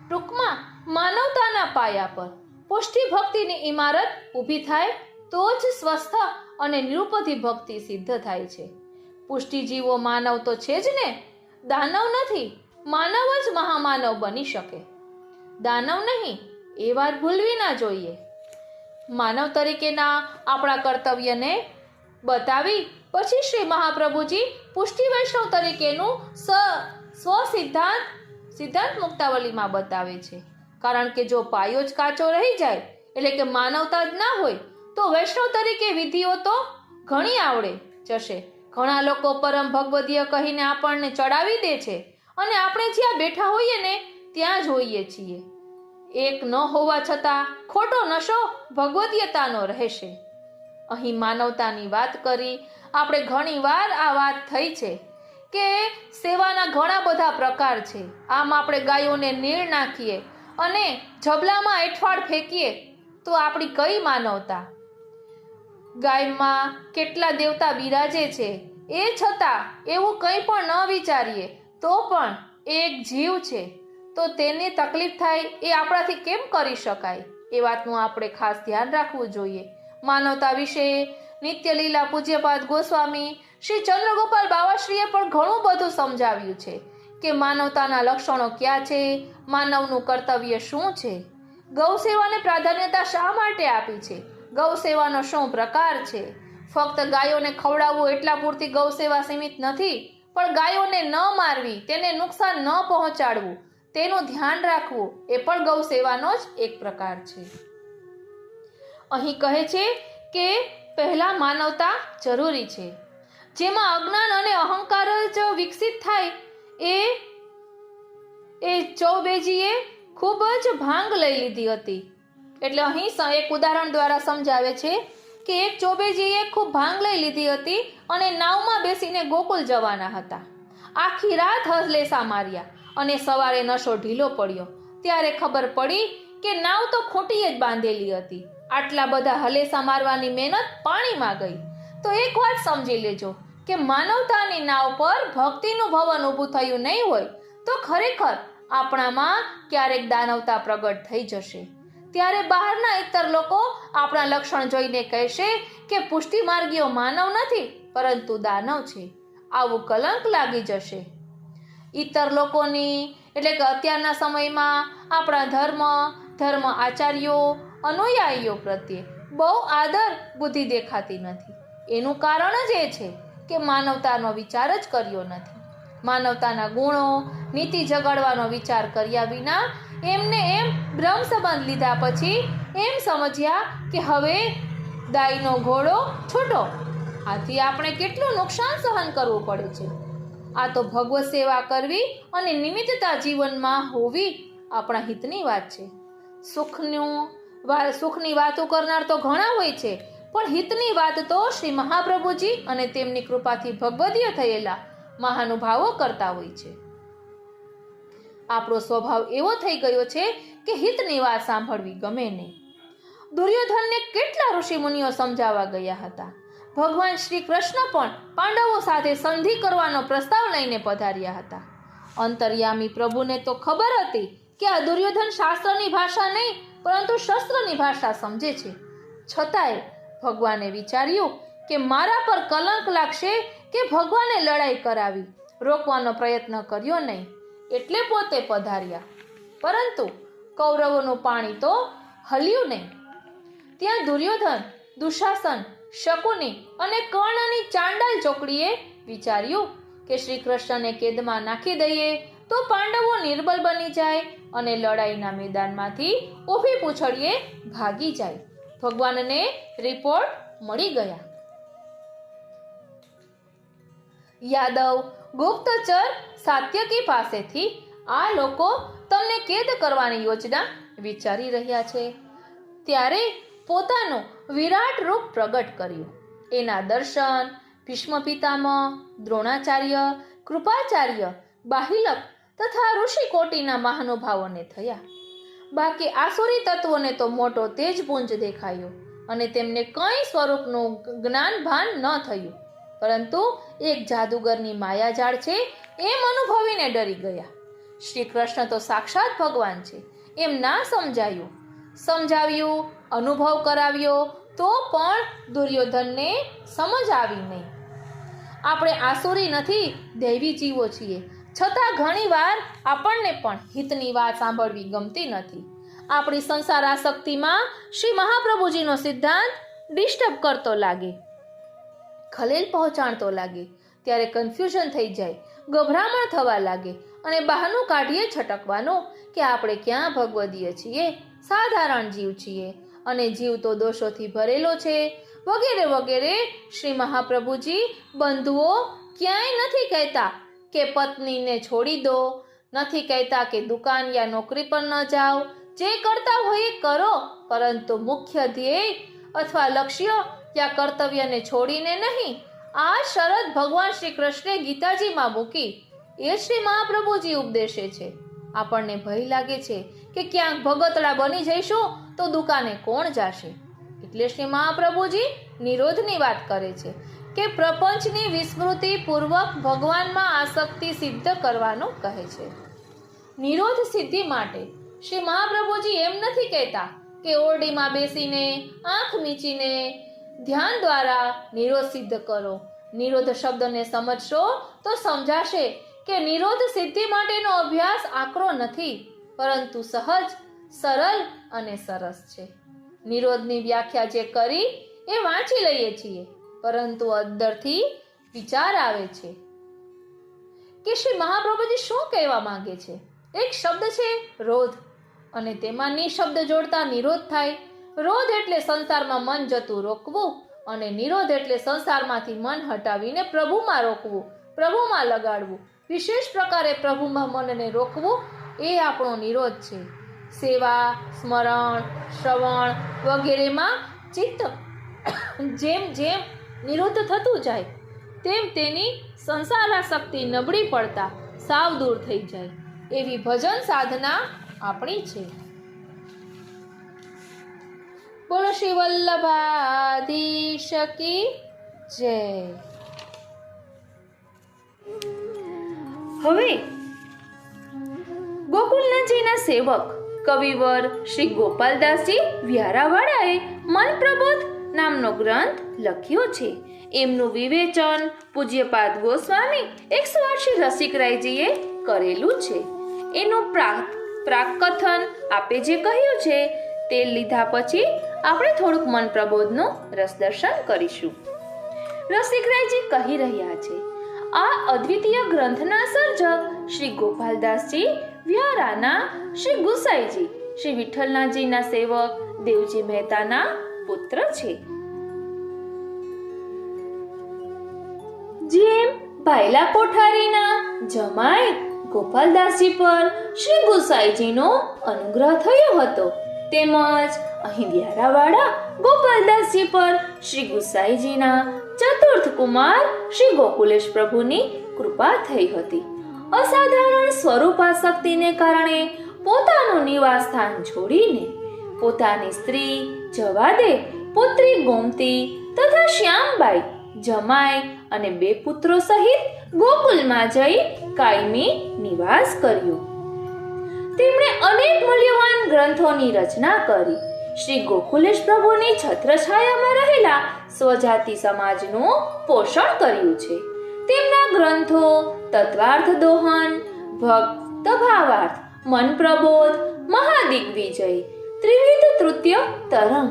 [SPEAKER 1] ટૂંકમાં માનવતાના પાયા પર પુષ્ટિ ભક્તિની ઇમારત ઊભી થાય તો જ સ્વસ્થ અને નિરુપધિ ભક્તિ સિદ્ધ થાય છે. પુષ્ટિજીવો માનવ તો છે જ ને, દાનવ નથી. માનવ જ મહામાનવ બની શકે, દાનવ નહીં, એ વાત ભૂલવી ના જોઈએ. માનવ તરીકેના આપણા કર્તવ્યને બતાવી પછી શ્રી મહાપ્રભુજી પુષ્ટિ વૈષ્ણવ તરીકેનું સિદ્ધાંત મુક્તાવલીમાં બતાવે છે. કારણ કે જો પાયો જ કાચો રહી જાય, એટલે કે માનવતા જ ના હોય, તો વૈષ્ણવ તરીકે વિધિઓ તો ઘણી આવડે જશે. ઘણા લોકો પરમ ભગવદીય કહીને આપણને ચડાવી દે છે અને આપણે જ્યાં બેઠા હોઈએ ને ત્યાં જ હોઈએ છીએ. એક ન હોવા છતાં ખોટો નશો ભગવદીયતાનો રહેશે. અહીં માનવતાની વાત કરી. આપણે ઘણી વાર આ વાત થઈ છે કે સેવાના ઘણા બધા પ્રકાર છે. આમ આપણે ગાયોને નીણ નાખીએ અને જબલામાં એઠવાડ ફેંકીએ તો આપણી કઈ માનવતા? ગાયમાં કેટલા દેવતા બિરાજે છે, એ છતાં એવું કંઈ પણ ન વિચારીએ તો પણ એક જીવ છે, તો તેને તકલીફ થાય એ આપણાથી કેમ કરી શકાય? એ વાતનું આપણે ખાસ ધ્યાન રાખવું જોઈએ. માનવતા વિશે નિત્ય લીલા પૂજ્યપાદ ગોસ્વામી શ્રી ચંદ્રગોપાલ બાવાશ્રીએ પણ ઘણું બધું સમજાવ્યું છે કે માનવતાના લક્ષણો ક્યાં છે, માનવનું કર્તવ્ય શું છે, ગૌ સેવાને પ્રાધાન્યતા શા માટે આપી છે, ગૌ સેવાનો શું પ્રકાર છે. ફક્ત ગાયોને ખવડાવવું એટલા પૂરતી ગૌ સેવા સીમિત નથી, પણ ગાયોને ન મારવી, તેને નુકસાન ન પહોંચાડવું, તેનું ધ્યાન રાખવું એ પણ ગૌ સેવાનો જ એક પ્રકાર છે. અહીં કહે છે કે પહેલા માનવતા જરૂરી છે. જેમાં અજ્ઞાન અને અહંકાર જ વિકસિત થાય એ ચૌબેજીએ ખૂબ જ ભાંગ લઈ લીધી હતી. એટલે અહીં એક ઉદાહરણ દ્વારા સમજાવે છે કે એક ચોબેજીએ ખૂબ ભાંગ લઈ લીધી હતી અને નાવમાં બેસીને ગોકુલ જવાના હતા. આખી રાત હલેસા માર્યા અને સવારે નશો ઢીલો પડ્યો ત્યારે ખબર પડી કે નાવ તો ખૂંટીએ જ બાંધેલી હતી. આટલા બધા હલેસા મારવાની મહેનત પાણીમાં ગઈ. તો એક વાત સમજી લેજો કે માનવતાની નાવ પર ભક્તિનું ભવન ઊભું થયું નહીં હોય તો ખરેખર આપણામાં ક્યારેક દાનવતા પ્રગટ થઈ જશે. ત્યારે બહારના ઇતર લોકો આપણા લક્ષણ જોઈને કહેશે કે પુષ્ટિ માર્ગીઓ માનવ નથી પરંતુ દાનવ છે. આવું કલંક લાગી જશે. ઇતર લોકોની એટલે કે અત્યારના સમયમાં આપણા ધર્મ આચાર્યો, અનુયાયીઓ પ્રત્યે બહુ આદર બુદ્ધિ દેખાતી નથી. એનું કારણ જ એ છે કે માનવતાનો વિચાર જ કર્યો નથી. માનવતાના ગુણો, નીતિ જગાડવાનો વિચાર કર્યા વિના એમને એમ બ્રહ્મ સંબંધ લીધા પછી એમ સમજ્યા કે હવે દાઈનો ઘોડો છૂટો. આથી આપણે કેટલું નુકસાન સહન કરવું પડે છે. આ તો ભગવત સેવા કરવી અને નિમિત્તતા જીવનમાં હોવી આપણા હિતની વાત છે. સુખની વાતો કરનાર તો ઘણા હોય છે, પણ હિતની વાત તો શ્રી મહાપ્રભુજી અને તેમની કૃપાથી ભગવદીય થયેલા મહાનુભાવો કરતા હોય છે. આપણો સ્વભાવ એવો થઈ ગયો છે કે હિતની વાત સાંભળવી ગમે નહીં. દુર્યોધનને કેટલા ઋષિ મુનિઓ સમજાવવા ગયા હતા. ભગવાન શ્રી કૃષ્ણ પણ પાંડવો સાથે સંધિ કરવાનો પ્રસ્તાવ લઈને પધાર્યા હતા. અંતર્યામી પ્રભુને તો ખબર હતી કે આ દુર્યોધન શાસ્ત્રની ભાષા નહીં પરંતુ શસ્ત્રની ભાષા સમજે છે. છતાંય ભગવાને વિચાર્યું કે મારા પર કલંક લાગશે કે ભગવાને લડાઈ કરાવી. રોકવાનો પ્રયત્ન કર્યો નહીં, એટલે પોતે પધાર્યા. પરંતુ કૌરવોનું પાણી તો હલ્યું નહીં. ત્યાં દુર્યોધન, દુશાસન, શકુની અને કર્ણની ચાંડાલ ચોકડીએ વિચાર્યું કે શ્રી કૃષ્ણને કેદમાં નાખી દઈએ તો પાંડવો નિર્બલ બની જાય અને લડાઈના મેદાનમાંથી ઊભી પૂંછડીએ ભાગી જાય. ભગવાનને રિપોર્ટ મળી ગયા. યાદવ, ગુપ્તચર, સાત્યકી પાસેથી આ લોકો તમને કેદ કરવાની યોજના વિચારી રહ્યા છે. ત્યારે પોતાનું વિરાટ રૂપ પ્રગટ કર્યું. એના દર્શન ભીષ્મ પિતામહ, દ્રોણાચાર્ય, કૃપાચાર્ય, બાહિલક તથા ઋષિ કોટીના મહાનુભાવોને થયા. બાકી આસુરી તત્વોને તો મોટો તેજપુંજ દેખાયો અને તેમને કંઈ સ્વરૂપનું જ્ઞાન ભાન ન થયું, પરંતુ એક જાદુગરની માયાજાળ છે એમ અનુભવીને ડરી ગયા. શ્રી કૃષ્ણ તો સાક્ષાત ભગવાન છે એમ ના સમજાવ્યું, અનુભવ કરાવ્યો તો પણ દુર્યોધનને સમજ આવી નહીં. આપણે આસુરી નથી, દૈવી જીવો છીએ, છતાં ઘણીવાર આપણને પણ હિતની વાત સાંભળવી ગમતી નથી. આપણી સંસાર આસક્તિમાં શ્રી મહાપ્રભુજીનો સિદ્ધાંત ડિસ્ટર્બ કરતો લાગે, ખલેલ પહોંચાડતો લાગે, ત્યારે કન્ફ્યુઝન થઈ જાય, ગભરામણ થવા લાગે અને બહાનું કાઢીએ છટકવાનું કે આપણે ક્યાં ભગવદીય છીએ, સાધારણ જીવ છીએ અને જીવ તો દોષોથી ભરેલો છે, વગેરે વગેરે. શ્રી મહાપ્રભુજી બંધુઓ ક્યાંય નથી કહેતા કે પત્નીને છોડી દો, નથી કહેતા કે દુકાન યા નોકરી પર ન જાઓ, જે કરતા હોય એ કરો, પરંતુ મુખ્ય ધ્યેય અથવા લક્ષ્ય યા કર્તવ્યને છોડીને નહીં. આ શરત ભગવાન શ્રી કૃષ્ણે ગીતાજીમાં મૂકી. એ શ્રી મહાપ્રભુજી ઉપદેશે છે. આપણને ભય લાગે છે કે ક્યાંક ભગતડા બની જઈશું તો દુકાને કોણ જાશે, એટલે શ્રી મહાપ્રભુજી નિરોધની વાત કરે છે કે પ્રપંચની વિસ્મૃતિ પૂર્વક ભગવાનમાં આસક્તિ સિદ્ધ કરવાનું કહે છે. નિરોધ સિદ્ધિ માટે શ્રી મહાપ્રભુજી એમ નથી કહેતા કે ઓરડીમાં બેસીને આંખ મીચીને ધ્યાન દ્વારા નિરોધ સિદ્ધ કરો. નિરોધ શબ્દને સમજશો તો સમજાશે કે નિરોધ સિદ્ધિ માટેનો અભ્યાસ આકરો નથી, પરંતુ સહજ, સરળ અને સરસ છે. નિરોધની વ્યાખ્યા જે કરી એ વાંચી લઈએ છીએ, પરંતુ અંદરથી વિચાર આવે છે કે શ્રી મહાપ્રભુજી શું કહેવા માંગે છે. એક શબ્દ છે રોધ, અને તેમાં નિશબ્દ જોડતા નિરોધ થાય. રોધ એટલે સંસારમાં મન જતું રોકવું, અને નિરોધ એટલે સંસારમાંથી મન હટાવીને પ્રભુમાં રોકવું, પ્રભુમાં લગાડવું. વિશેષ પ્રકારે પ્રભુમાં મનને રોકવું એ આપણો નિરોધ છે. સેવા, સ્મરણ, શ્રવણ વગેરેમાં ચિત્ત જેમ જેમ નિરુદ્ધ થતું જાય તેમ તેની સંસારાસક્તિ નબળી પડતા સાવ દૂર થઈ જાય એવી ભજન સાધના આપણી છે. બોલો શ્રી વલ્લભાધીશ કી જય. હવે ગોકુલનંદજીના સેવક કવિવર શ્રી ગોપાલદાસજી વ્યારાવાળાએ મન પ્રબોધ નામનો ગ્રંથ લખ્યો છે. એમનું વિવેચન પૂજ્યપાદ ગોસ્વામી 108 શ્રી રસિકરાયજીએ કરેલું છે. એનું પ્રાકકથન આપે જે કહ્યું છે તે લીધા પછી આપણે થોડુંક મન પ્રબોધનું રસદર્શન કરીશું. રસિકરાયજી કહી રહ્યા છે, આ અદ્વિતીય ગ્રંથના સર્જક શ્રી ગોપાલદાસજી વ્યારાના શ્રી ગુસાઈજી શ્રી વિઠ્ઠલનાથજીના સેવક દેવજી મહેતાના પુત્ર છે. જેમ ભાયલા કોઠારીના જમાઈ ગોપાલદાસજી પર શ્રી ગુસાઈજીનો અનુગ્રહ થયો હતો, તેમજ અહીં વ્યારાવાળા ગોપાલદાસજી પર શ્રી ગુસાઈજીના ચતુર્થ કુમાર શ્રી ગોકુલેશ પ્રભુની કૃપા થઈ હતી. અસાધારણ સ્વરૂપાસક્તિને કારણે પોતાનું નિવાસ સ્થાન છોડીને પોતાની સ્ત્રી જવાદે, પુત્રી ગોમતી તથા શ્યામબાઈ, જમાઈ અને 2 પુત્રો સહિત ગોકુલમાં જઈ કાયમી નિવાસ કર્યો. તેમણે અનેક મૂલ્યવાન ગ્રંથોની રચના કરી. શ્રી ગોકુલેશ પ્રભુની છત્રછાયામાં રહેલા સ્વજાતિ સમાજનું પોષણ કર્યું છે. તેમના ગ્રંથો તત્વાર્થ દોહન, ભક્ત ભાવાર્થ, મન પ્રબોધ, મહાદિગ્વિજય, ત્રિવિધ તૃતીય તરંગ,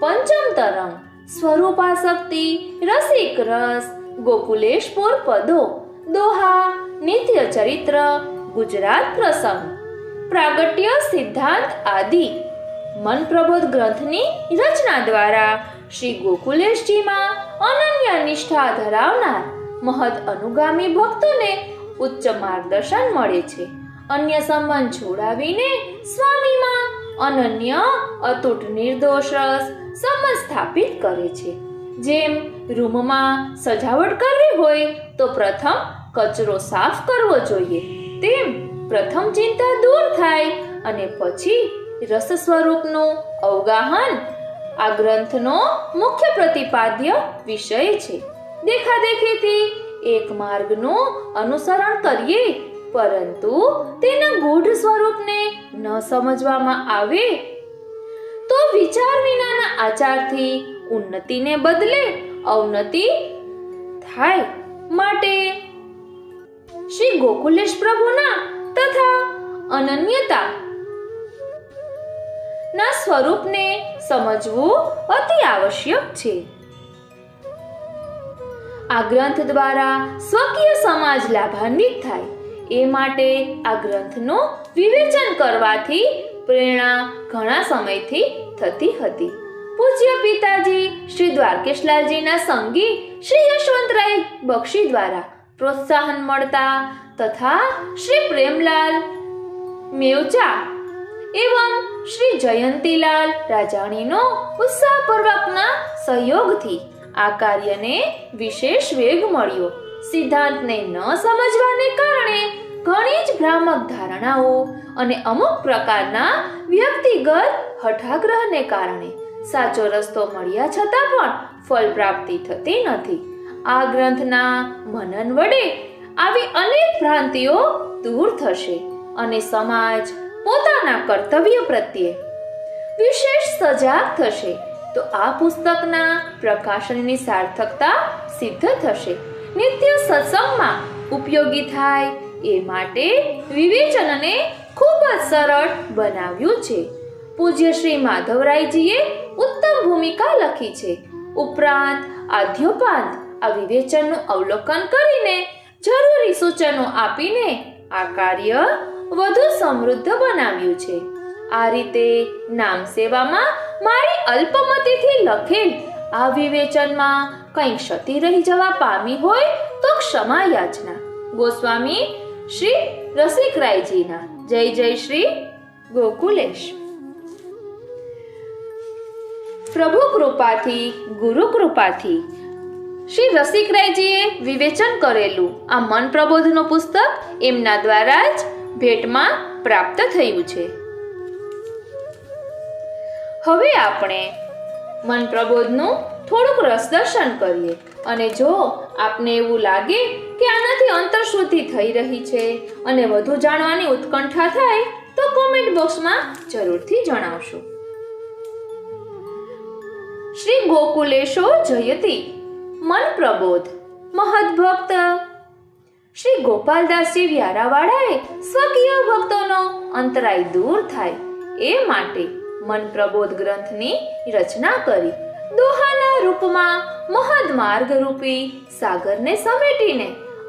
[SPEAKER 1] પંચમ તરંગ, સ્વરૂપાસક્તિ, રસિક રસ, ગોકુલેશપુર પદો, દોહા, નિત્ય ચરિત્ર, ગુજરાત પ્રસંગ, પ્રાગટ્ય સિદ્ધાંત આદિ. મન પ્રબોધ ગ્રંથની રચના દ્વારા શ્રી ગોકુલેશજીમાં અનન્ય નિષ્ઠા ધરાવનાર મહદ અનુગામી ભક્તોને ઉચ્ચ માર્ગદર્શન મળે છે. અન્ય સંબંધ છોડાવીને સ્વામીમાં અનન્ય અતૂટ નિર્દોષ રસ સંબંધ સ્થાપિત કરે છે. જેમ રૂમમાં સજાવટ કરવી હોય તો પ્રથમ કચરો સાફ કરવો જોઈએ, તેમ પ્રથમ ચિંતા દૂર થાય અને પછી રસ સ્વરૂપનું અવગાહન આ ગ્રંથનો મુખ્ય પ્રતિપાદ્ય વિષય છે. દેખાદેખીથી એક માર્ગનું અનુસરણ કરીએ, પરંતુ તેના ગૂઢ સ્વરૂપને ન સમજવામાં આવે તો વિચાર વિનાના આચારથી ઉન્નતિને બદલે અવનતિ થાય. માટે શ્રી ગોકુલેશ પ્રભુના તથા અનન્યતા ના સ્વરૂપને સમજવું અતિ આવશ્યક છે. આ ગ્રંથ દ્વારા સ્વકીય સમાજ લાભાન્વિત થાય એ માટે આ ગ્રંથનું વિવેચન કરવાથી પ્રેરણા ઘણા સમયથી થતી હતી. પૂજ્ય પિતાજી શ્રી દ્વારકેશલાલજીના સંગી શ્રી યશવંતરાય બક્ષી દ્વારા પ્રોત્સાહન મળતા તથા શ્રી પ્રેમલાલ મેવચા એવં શ્રી જયંતીલાલ રાજાણીનો ઉત્સાહપૂર્વકના સહયોગથી આ કાર્યને વિશેષ વેગ મળ્યો. સિદ્ધાંતને ન સમજવાને કારણે ઘણી જ ભ્રામક ધારણાઓ અને અમુક પ્રકારના વ્યક્તિગત હઠાગ્રહને કારણે સાચો રસ્તો મળ્યા છતાં પણ ફળ પ્રાપ્તિ થતી નથી. આ ગ્રંથના મનન વડે આવી અનેક ભ્રાંતિઓ દૂર થશે અને સમાજ પોતાના કર્તવ્ય પ્રત્યે વિશેષ સજાગ થશે. તો આ પુસ્તકના પ્રકાશનની સાર્થકતા સિદ્ધ થશે. નિત્ય સત્સંગમાં ઉપયોગી થાય એ માટે વિવેચનને ખૂબ જ સરળ બનાવ્યું છે. પૂજ્ય શ્રી માધવરાયજીએ ઉત્તમ ભૂમિકા લખી છે. ઉપરાંત આદ્યોપાંત આ વિવેચનનું અવલોકન કરીને જરૂરી સૂચનો આપીને આ કાર્ય વધુ સમૃદ્ધ બનાવ્યું છે. આ રીતે નામ સેવામાં મારી અલ્પમતીથી લખેલ આ વિવેચનમાં કંઈ ક્ષતિ રહી જવા પામી હોય તો ક્ષમા યાચના. ગોસ્વામી શ્રી રસિકરાયજીના. જય જય શ્રી ગોકુલેશ. પ્રભુ કૃપાથી ગુરુ કૃપાથી શ્રી રસિકરાયજીએ વિવેચન કરેલું આ મન પ્રબોધનું પુસ્તક એમના દ્વારા જ ભેટમાં પ્રાપ્ત થયું છે. હવે આપણે મન પ્રબોધનું થોડુંક રસદર્શન કરીએ અને જો આપને એવું લાગે કે આનાથી અંતરશુદ્ધિ થઈ રહી છે અને વધુ જાણવાની ઉત્કંઠા થાય તો કોમેન્ટ બોક્સમાં જરૂરથી જણાવશો. શ્રી ગોકુલેશો જયતી મન પ્રબોધ મહદભક્ત શ્રી ગોપાલદાસજી વ્યારાવાળાએ સ્વકીય ભક્તોનો અંતરાય દૂર થાય એ માટે મન પ્રબોધ ગ્રંથની રચના કરી. દોહાના રૂપમાં મહદ માર્ગ રૂપી સાગરને સમેટીને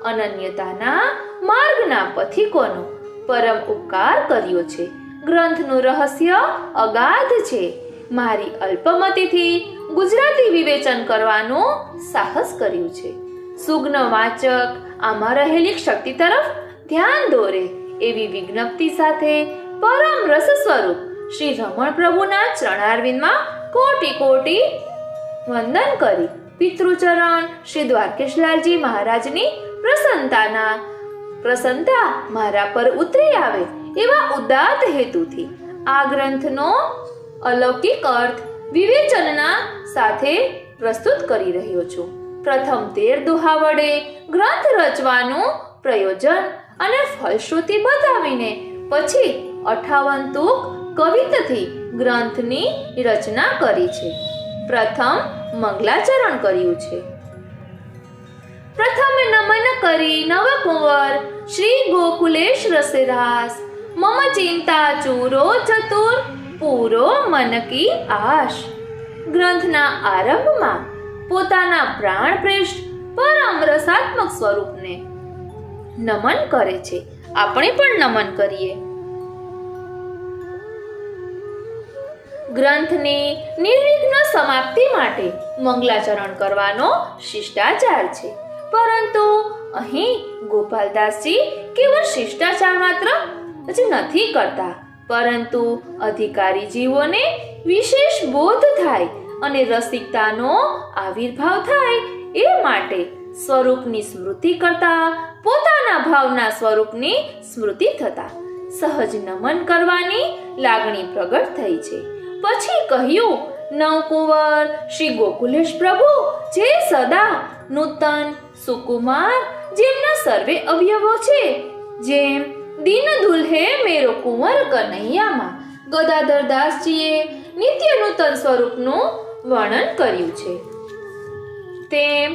[SPEAKER 1] અનન્યતાના માર્ગના પથિકોનો પરમ ઉપકાર કર્યો છે. ગ્રંથનું રહસ્ય અગાધ છે. મારી અલ્પમતીથી ગુજરાતી વિવેચન કરવાનું સાહસ કર્યું છે. સુગ્ન વાચક આમાં રહેલી શક્તિ તરફ ધ્યાન દોરે એવી વિજ્ઞપ્તિ સાથે પરમ રસ સ્વરૂપ શ્રી રમણ પ્રભુના ચરણારવિંદમાં કોટી કોટી વંદન કરી પિતૃચરણ શ્રી દ્વારકેશલાલજી મહારાજની પ્રસન્નતા મારા પર ઉતરી આવે એવા ઉદાત્ત હેતુથી આ ગ્રંથનો અલૌકિક અર્થ વિવેચનના સાથે પ્રસ્તુત કરી રહ્યો છું. પ્રથમ 13 દોહા વડે ગ્રંથ રચવાનું પ્રયોજન અને ફલશ્રુતિ બતાવીને પછી 58 તૂક કવિતથી ગ્રંથની રચના કરી છે. પ્રથમ મંગલાચરણ કર્યું છે. પ્રથમે નમન કરી નવકુંવર શ્રી ગોકુલેશ રસરાસ મમ ચિંતા ચૂરો ચતુર પૂરો મન કી આશ. ગ્રંથના આરંભમાં પોતાના પ્રાણ પ્રેષ્ઠ પરમ રસાત્મક સ્વરૂપને નમન કરે છે. આપણે પણ નમન કરીએ. ગ્રંથની નિર્વિઘ્ન સમાપ્તિ માટે મંગલાચરણ કરવાનો શિષ્ટાચાર છે. પરંતુ અહીં ગોપાલદાસજી કેવળ શિષ્ટાચાર માત્ર જ નથી કરતા, પરંતુ અધિકારી જીવોને વિશેષ બોધ થાય અને રસિકતાનો આવિર્ભાવ થાય એ માટે સ્વરૂપની સ્મૃતિ કરતા પોતાના ભાવના સ્વરૂપની સ્મૃતિ થતા સહજ નમન કરવાની લાગણી પ્રગટ થઈ છે. પછી કહ્યું, નવકુંવર શ્રી ગોકુલેશ પ્રભુ જે સદા નૂતન સુકુમાર જેમના સર્વે અવયવો છે, જેમ દીન દુલ્હે મેરો કુંવર કનૈયામાં ગદાધર દાસજીએ નિત્ય નૂતન સ્વરૂપનું વર્ણન કર્યું છે, તેમ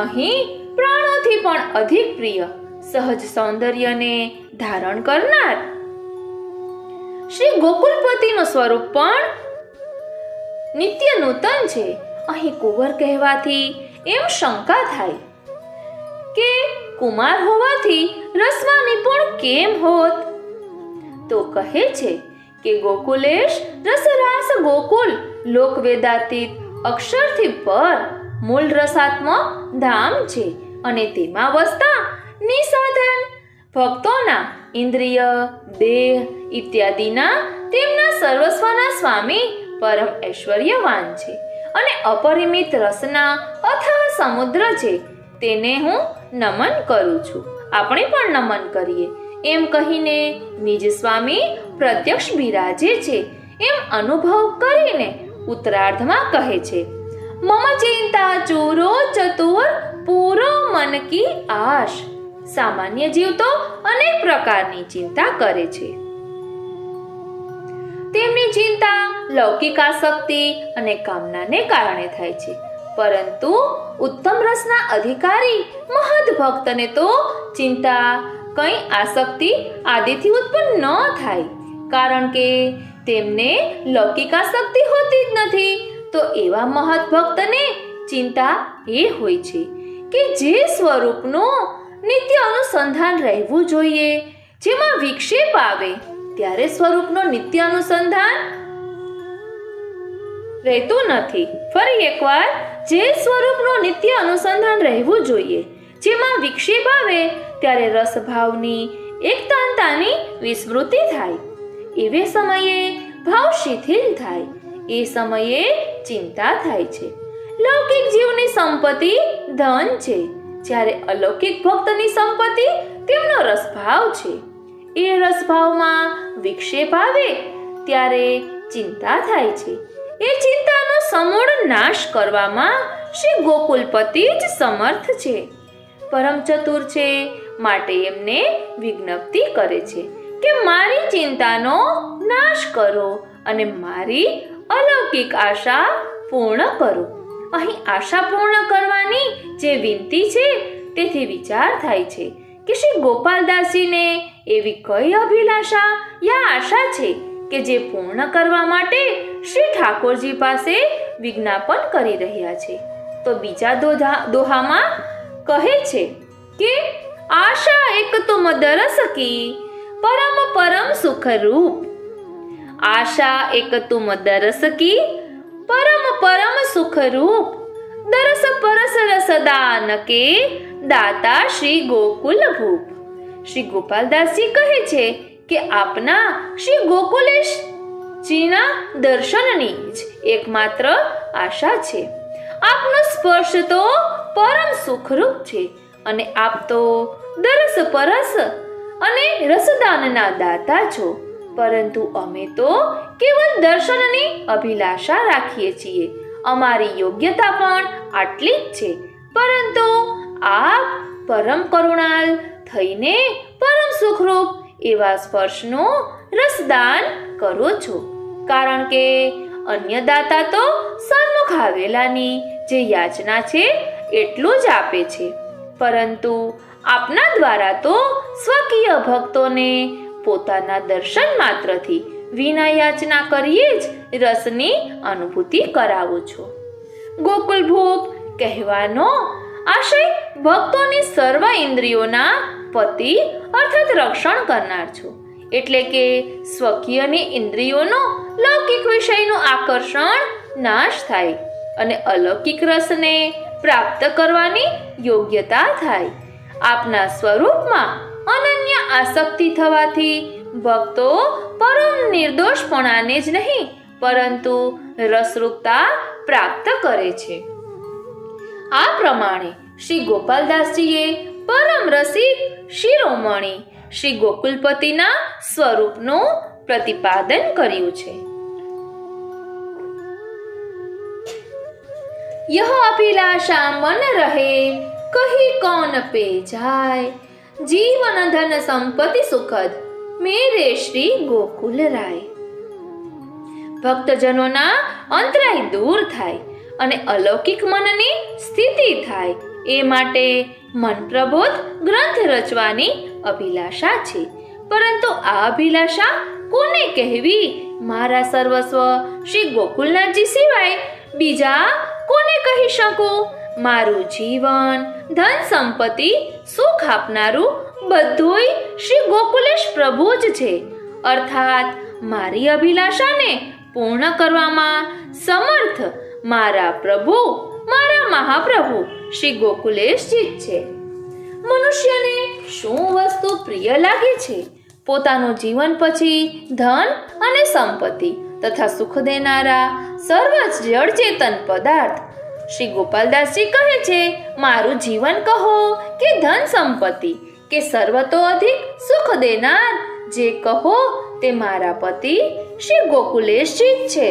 [SPEAKER 1] અહીં પ્રાણોથી પણ અધિક પ્રિય સહજ સૌંદર્યને ધારણ કરનાર શ્રી ગોકુલપતિનું સ્વરૂપ પણ નિત્ય નૂતન છે. અહીં કુંવર કહેવાથી એમ શંકા થાય કે
[SPEAKER 2] કુમાર હોવાથી રસમાં નિપુણ કેમ હોત? તો કહે છે કે ગોકુલેશ રસરાસ ગોકુલ લોકવેદાતીત અક્ષરથી પર મૂળ રસાત્મક ધામ છે અને તેમાં વસતા નિસાધન ભક્તોના ઇન્દ્રિય દેહ ઇત્યાદિના તેમના સર્વસ્વના સ્વામી પરમ ઐશ્વર્યવાન છે અને અપરિમિત રસના અથાહ સમુદ્ર છે, તેને હું નમન કરું છું. આપણે પણ નમન કરીએ. એમ કહીને નિજ સ્વામી પ્રત્યક્ષ બિરાજે છે એમ અનુભવ કરીને ઉત્તરાર્ધમાં કહે છે, મમ ચિંતા ચૂરો ચતુર પૂરો મન કી આશ. સામાન્ય જીવ તો અનેક પ્રકારની ચિંતા કરે છે. તેમની ચિંતા લૌકિક આસક્તિ અને કામનાને કારણે થાય છે, પરંતુ ઉત્તમ રસના અધિકારી મહદ ભક્તને તો ચિંતા કંઈ આસક્તિ આદિથી ઉત્પન્ન ન થાય, કારણ કે તેમને લૌકિક આસક્તિ હોતી જ નથી. તો એવા મહદ ભક્તને ચિંતા એ હોય છે કે જે સ્વરૂપનું નિત્ય અનુસંધાન રહેવું જોઈએ, જેમાં વિક્ષેપ આવે ત્યારે સ્વરૂપનો નિત્ય અનુસંધાન રહેતું નથી. ફરી એકવાર, જે સ્વરૂપનું નિત્ય અનુસંધાન રહેવું જોઈએ, જેમાં વિક્ષેપ આવે ત્યારે રસભાવની એકતાંતાની વિસ્મૃતિ થાય. એવે સમયે ભાવ શિથિલ થાય, એ સમયે ચિંતા થાય છે. લૌકિક જીવની સંપત્તિ ધન છે, જ્યારે અલૌકિક ભક્તની સંપત્તિ તેમનો રસભાવ છે. એ રસભાવમાં વિક્ષેપ આવે ત્યારે ચિંતા થાય છે. એ ચિંતાનો સમૂળ નાશ કરવામાં શ્રી ગોકુલપતિ જ સમર્થ છે. પરમ ચતુર છે, માટે એમને વિજ્ઞપ્તિ કરે છે કે મારી ચિંતાનો નાશ કરો અને મારી અલૌકિક આશા પૂર્ણ કરો. અહીં આશા પૂર્ણ કરવાની જે વિનંતી છે, તેથી વિચાર થાય છે કે શ્રી ગોપાલદાસજીને એવી કઈ અભિલાષા યા આશા છે કે જે પૂર્ણ કરવા માટે શ્રી ઠાકોરજી પાસે વિજ્ઞાપન કરી રહ્યા છે. તો બીજા દોહામાં કહે છે કે આશા એક તુમ દરસ કી પરમ પરમ સુખ રૂપ. આશા એક તુમ દરસ કી પરમ પરમ સુખ રૂપ. દરસ પરસ રસદાન કે દાતા શ્રી ગોકુલ ભૂપ. શ્રી ગોપાલદાસજી કહે છે કે આપના શ્રી ગોકુલેશજીના દર્શનની જ એકમાત્ર આશા છે. આપનો સ્પર્શ તો પરમ સુખરૂપ છે અને આપ તો દરસ પરસ અને રસદાનના દાતા છો, પરંતુ અમે તો કેવલ દર્શનની અભિલાષા રાખીએ છીએ. અમારી યોગ્યતા પણ આટલી જ છે, પરંતુ આપ પરમ કરુણાલ થઈને પરમ સુખરૂપ એવા સ્પર્શનું રસદાન કરો છો, કારણ કે અન્ય દાતા તો સન્મુખ આવેલાની જે યાચના છે એટલું જ આપે છે, પરંતુ આપના દ્વારા તો સ્વકીય ભક્તોને પોતાના દર્શન માત્રથી વિના યાચના કરીએ જ રસની અનુભૂતિ કરાવો છો. ગોકુલ ભૂપ કહેવાનો આશય ભક્તોની સર્વ ઇન્દ્રિયોના પતિ અર્થાત રક્ષણ કરનાર છો. એટલે કે સ્વકીયની ઇન્દ્રિયોનો લૌકિક વિષયનું આકર્ષણ નાશ થાય અને અલૌકિક રસને પ્રાપ્ત કરવાની યોગ્યતા થાય. આપના સ્વરૂપમાં અનન્ય આસક્તિ થવાથી ભક્તો પરમ નિર્દોષપણાને જ નહીં, પરંતુ રસરૂપતા પ્રાપ્ત કરે છે. આ પ્રમાણે શ્રી ગોપાલદાસજીએ પરમ રસિક શિરોમણી શ્રી ગોકુલપતિના સ્વરૂપનું પ્રતિપાદન કર્યું છે. यह अभिलाषा मन रहे कही कौन पे जाय, जीवन धन संपत्ति सुखद मेरे श्री गोकुल राय. ભક્તજનોના અંતરાય દૂર થાય અને અલૌકિક મનની સ્થિતિ થાય એ માટે મન પ્રબોધ ગ્રંથ રચવાની અભિલાષા છે. પરંતુ આ અભિલાષા કોને કહેવી? મારા સર્વસ્વ શ્રી ગોકુલનાથજી સિવાય બીજા કોને કહી શકું? મારું જીવન, ધન સંપત્તિ, સુખ આપનારું બધુંય શ્રી ગોકુલેશ પ્રભુ જ છે. અર્થાત મારી અભિલાષાને પૂર્ણ કરવામાં સમર્થ મારા પ્રભુ, મારા મહાપ્રભુ શ્રી ગોકુલેશજી જ છે. મનુષ્યને શું વસ્તુ પ્રિય લાગે છે? પોતાનું જીવન પછી ધન અને સંપત્તિ તથા સુખ દેનારા સર્વ જળ ચેતન પદાર્થ. શ્રી ગોપાલદાસજી કહે છે, મારું જીવન કહો કે ધન સંપત્તિ કે સર્વતો અધિક સુખ દેનાર જે કહો તે મારા પતિ શ્રી ગોકુલેશજી જ છે.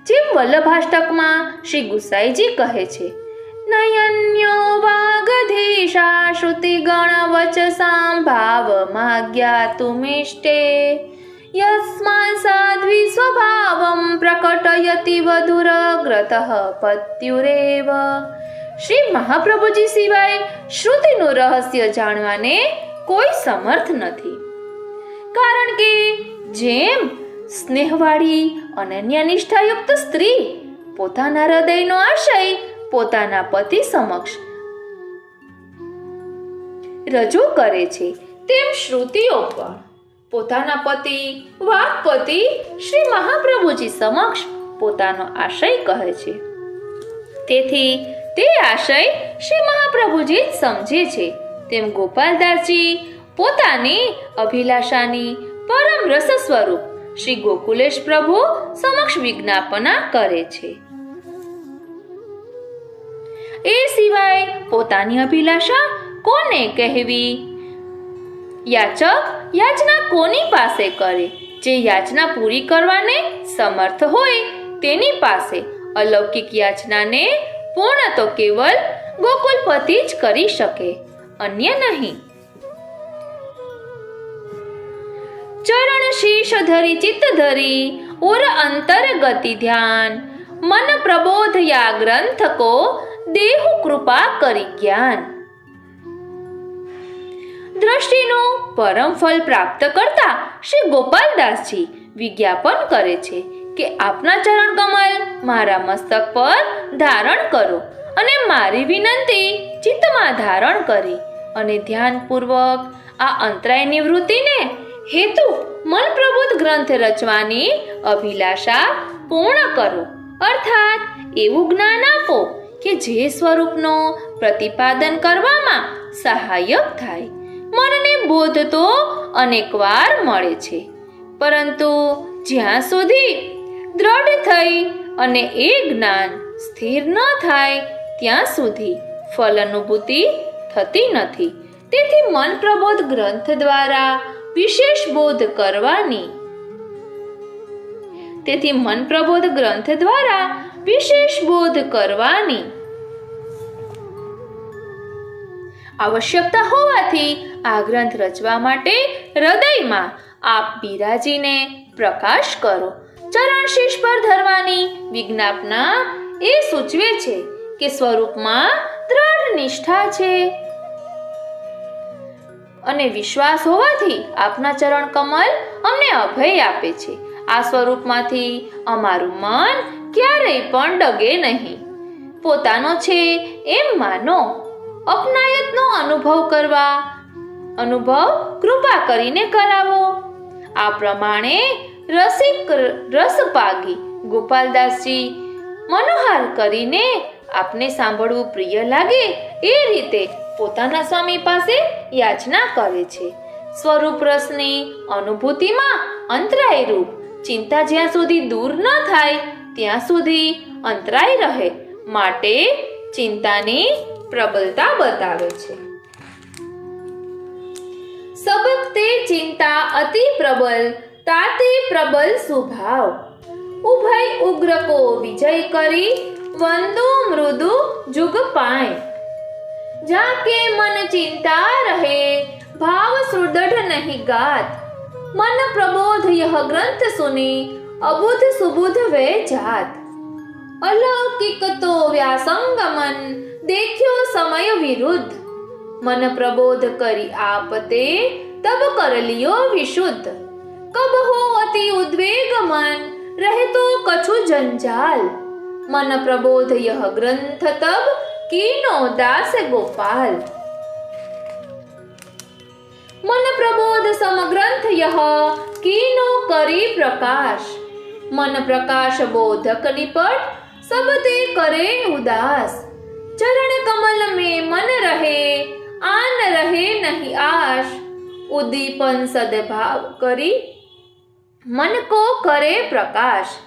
[SPEAKER 2] જેમ વલ્લભાષ્ટકમાં શ્રી ગુસાઈજી કહે છે, નયન્યો વાગધીશા શ્રુતિ ગણ વચસાં ભાવ માજ્ઞાતુમિષ્ટે યસ્માન સાધ્વી સ્વભાવમ પ્રકટયતિ વધુરગ્રતઃ પત્યુરેવ. શ્રી મહાપ્રભુજી સિવાય શ્રુતિનું રહસ્ય જાણવાને કોઈ સમર્થ નથી. કારણ કે જેમ સ્નેહવાળી અનન્ય નિષ્ઠાયુક્ત સ્ત્રી પોતાના હૃદયનો આશય પોતાના પતિ સમક્ષ રજૂ કરે છે, તેમ શ્રુતિઓ પણ પોતાના પતિ વાક્પતિ શ્રી મહાપ્રભુજી સમક્ષ પોતાનો આશય કહે છે. તેથી તે આશય શ્રી મહાપ્રભુજી જ સમજે છે. તેમ ગોપાલદાસજી પોતાની અભિલાષાની પરમ રસ સ્વરૂપ શ્રી ગોકુલેશ પ્રભુ સમક્ષ વિજ્ઞાપના કરે છે. એ સિવાય પોતાની અભિલાષા કોને કહેવી? યાચક યાચના કોની પાસે કરે? જે યાચના પૂરી કરવાને સમર્થ હોય તેની પાસે. અલૌકિક યાચનાને પૂર્ણ તો કેવલ ગોકુલપતિ જ કરી શકે, અન્ય નહીં. ચરણ શીશ ધરી ચિત્ત ધરી ઉર અંતર ગતિ ધ્યાન મન પ્રબોધયા ગ્રંથ કો દેહુ કૃપા કરી જ્ઞાન. દ્રષ્ટિનું પરમ ફળ પ્રાપ્ત કરતા શ્રી ગોપાલદાસજી વિજ્ઞાપન કરે છે કે આપના ચરણ કમલ મારા મસ્તક પર ધારણ કરો અને મારી વિનંતી ચિત્તમાં ધારણ કરી અને ધ્યાનપૂર્વક આ અંતરાય નિવૃત્તિને હેતુ મન પ્રબોધ ગ્રંથ રચવાની અભિલાષા પૂર્ણ કરો. અર્થાત એવું જ્ઞાન આપો કે જે સ્વરૂપનો પ્રતિપાદન કરવામાં સહાયક થાય. મનને બોધ તો અનેકવાર મળે છે, પરંતુ જ્યાં સુધી દ્રઢ થઈ અને એ જ્ઞાન સ્થિર ન થાય ત્યાં સુધી ફલ અનુભૂતિ થતી નથી. તેથી મન પ્રબોધ ગ્રંથ દ્વારા વિશેષ બોધ કરવાની આવશ્યકતા હોવાથી આ ગ્રંથ રચવા માટે હૃદયમાં આપ બિરાજીને પ્રકાશ કરો. ચરણ શીશ પર ધરવાની વિજ્ઞાપના એ સૂચવે છે કે સ્વરૂપમાં દ્રઢ નિષ્ઠા છે અને વિશ્વાસ હોવાથી આપના ચરણ કમલ અમને અભય આપે છે. આ સ્વરૂપમાંથી અમારું મન ક્યારેય પણ ડગે નહીં. પોતાનો છે એમ માનો. અપનાયતનો અનુભવ કૃપા કરીને કરાવો. આ પ્રમાણે રસપાગી ગોપાલદાસજી મનોહાર કરીને આપને સાંભળવું પ્રિય લાગે એ રીતે પોતાના સ્વામી પાસે યાચના કરે છે. સ્વરૂપ રસની અનુભૂતિમાં અંતરાય રૂપ ચિંતા જ્યાં સુધી દૂર ન થાય ત્યાં સુધી અંતરાય રહે માટે ચિંતાની પ્રબલતા બતાવે છે. સબકતે ચિંતા અતિ પ્રબલ તાતે પ્રબલ સ્વભાવ ઉભય ઉગ્ર કો વિજય કરી વંદો મૃદુ જુગ પાય. જાકે મન ચિંતા રહે ભાવ સુદૃઢ નહીં ગાત મન પ્રબોધ यह ग्रंथ सुनी अबुध सुबुध वे जात. अलौकिक तो व्यासंगमन देख्यो समय विरुद्ध मन प्रबोध करी आपते तब कर लियो विशुद्ध. कब हो अति उद्वेग मन रहे तो कछु जंजाल मन प्रबोध यह ग्रंथ तब कीनो दास गोपाल। मन प्रबोध समग्रंथ यह कीनो करी प्रकाश। मन प्रकाश बोधक निपट सब ते करे उदास। चरण कमल में मन रहे आन रहे नहीं आश। उद्दीपन सद्भाव करी मन को करे प्रकाश।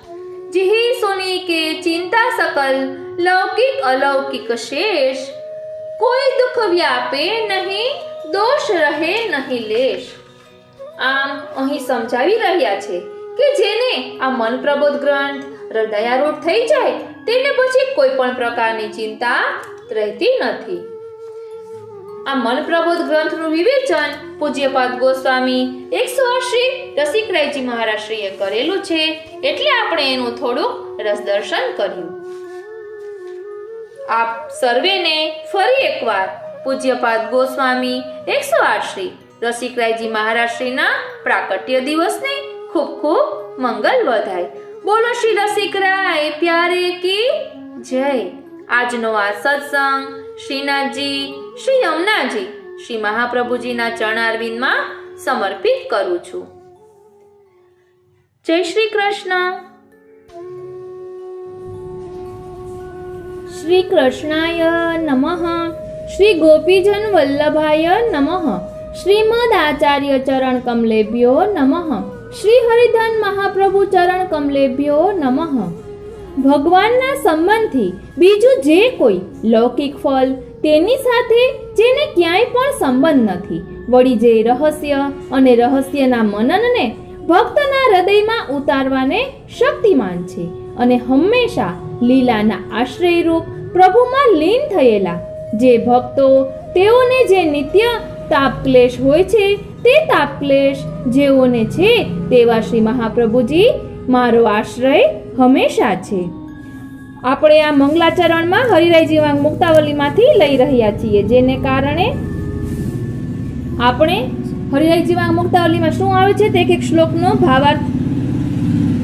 [SPEAKER 2] जिहि सुनी के चिंता सकल लौकिक अलौकिक शेष। कोई दुख व्यापे नहीं दोष રહે નહીં લેશ। આમ અહીં સમજાવી રહ્યા છે કે જેને આ મન પ્રબોધ ગ્રંથ હૃદયારૂઢ થઈ જાય તેને પછી કોઈ પણ પ્રકારની ચિંતા રહેતી નથી। આ મન પ્રબોધ ગ્રંથનું વિવેચન પૂજ્યપાદ ગોસ્વામી 108 શ્રી રસિકરાયજી મહારાજશ્રીએ કરેલું છે, એટલે આપણે એનું થોડું રસદર્શન કર્યું। આપ સર્વેને ફરી એકવાર પૂજ્યપાદ ગોસ્વામી 108 શ્રી રસિકરાયજી મહારાજશ્રીના પ્રાકટ્ય દિવસની ખૂબ ખૂબ મંગલ વધાય। બોલો શ્રી રસિકરાય પ્યારે કી જય। આજનો આ સત્સંગ શ્રીનાથજી, શ્રી યમુનાજી, શ્રી મહાપ્રભુજીના ચરણારવિંદમાં સમર્પિત કરું છું। જય શ્રી કૃષ્ણ। શ્રી કૃષ્ણાય નમઃ। श्री गोपीजन वल्लभाय नमः। श्रीमद आचार्य चरण कमलेभ्यो नमः। श्री हरिधन महाप्रभु चरण कमलेभ्यो नमः। भगवानना संबंधथी बीजू जे कोई लौकिक फल तेनी साथे जेने क्यांय पण संबंध नथी, वળી जे रहस्य अने रहस्यना मननने भक्तना हृदयमां उतारवाने शक्तिमान छे अने हमेशा लीलाना आश्रयरूप प्रभुमां लीन थयेला जे भक्तो तेओने जे नित्य ताप क्लेश होय छे ते ताप क्लेश जेओने छे तेवा श्री महाप्रभुजी मारो आश्रय हमेशा छे। આપણે આ મંગલાચરણમાં હરિરાયજીવાંગ મુક્તાવલીમાંથી લઈ રહ્યા છીએ, જેને કારણે આપણે હરિરાયજીવાંગ મુક્તાવલીમાં શું આવે છે તે એક શ્લોકનો ભાવાર્થ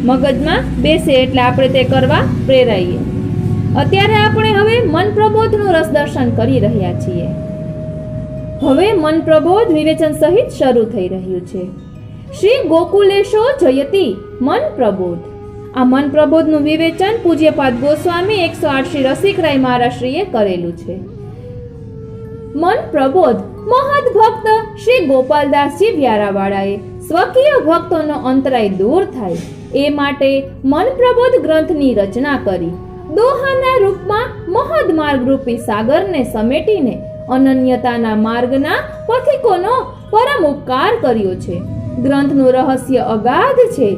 [SPEAKER 2] મગજમાં બેસે એટલે આપણે તે કરવા પ્રેરાઈએ। અત્યારે આપણે હવે મન પ્રબોધનું રસદર્શન કરી રહ્યા છીએ। હવે મન પ્રબોધ વિવેચન સહિત શરૂ થઈ રહ્યું છે। શ્રી ગોકુલેશો જયતિ મન પ્રબોધ। આ મન પ્રબોધનું વિવેચન પૂજ્યપાદ ગોસ્વામી 108 શ્રી રસિકરાય મહારાજશ્રીએ કરેલું છે। મન પ્રબોધ મહદ ભક્ત શ્રી ગોપાલદાસજી વ્યારાવાળાએ સ્વકીય ભક્તોનો અંતરાય દૂર થાય એ માટે મન પ્રબોધ ગ્રંથની રચના કરી। દોહાના રૂપમાં મહદ માર્ગ રૂપી સાગરને સમેટીને અનન્યતાના માર્ગના પથિકોનો પરમ ઉપકાર કર્યો છે। ગ્રંથનું રહસ્ય અગાધ છે।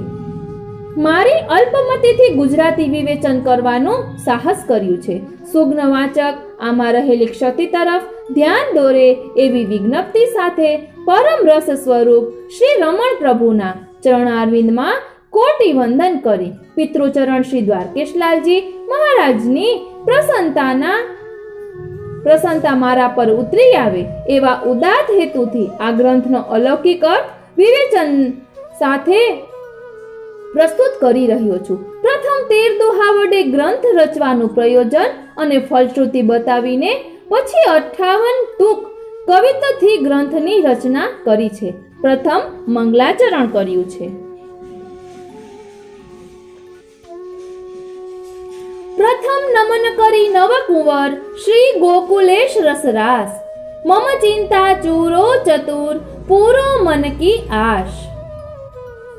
[SPEAKER 2] મારી અલ્પમતીથી ગુજરાતી વિવેચન કરવાનું સાહસ કર્યું છે। સુગ્ન વાચક આમાં રહેલી ક્ષતિ તરફ ધ્યાન દોરે એવી વિજ્ઞપ્તિ સાથે પરમ રસ સ્વરૂપ શ્રી રમણ પ્રભુના ચરણારવિંદમાં કોટી વંદન કરી પિતૃચરણ શ્રી દ્વારકેશલાલજી મહારાજની પ્રસન્નતા મારા પર ઉતરી આવે એવા ઉદાત હેતુથી આ ગ્રંથનો અલૌકિક અર્થ વિવેચન સાથે પ્રસ્તુત કરી રહ્યો છું। પ્રથમ 13 દોહા વડે ગ્રંથ રચવાનું પ્રયોજન અને ફલશ્રુતિ બતાવીને પછી 58 ટૂંક કવિતાથી ગ્રંથની રચના કરી છે। પ્રથમ મંગલાચરણ કર્યું છે। प्रथम नमन करी नव कुंवर श्री गोकुलेश रसरास। मम चिंता चूरो चतुर पूरो मन की आश।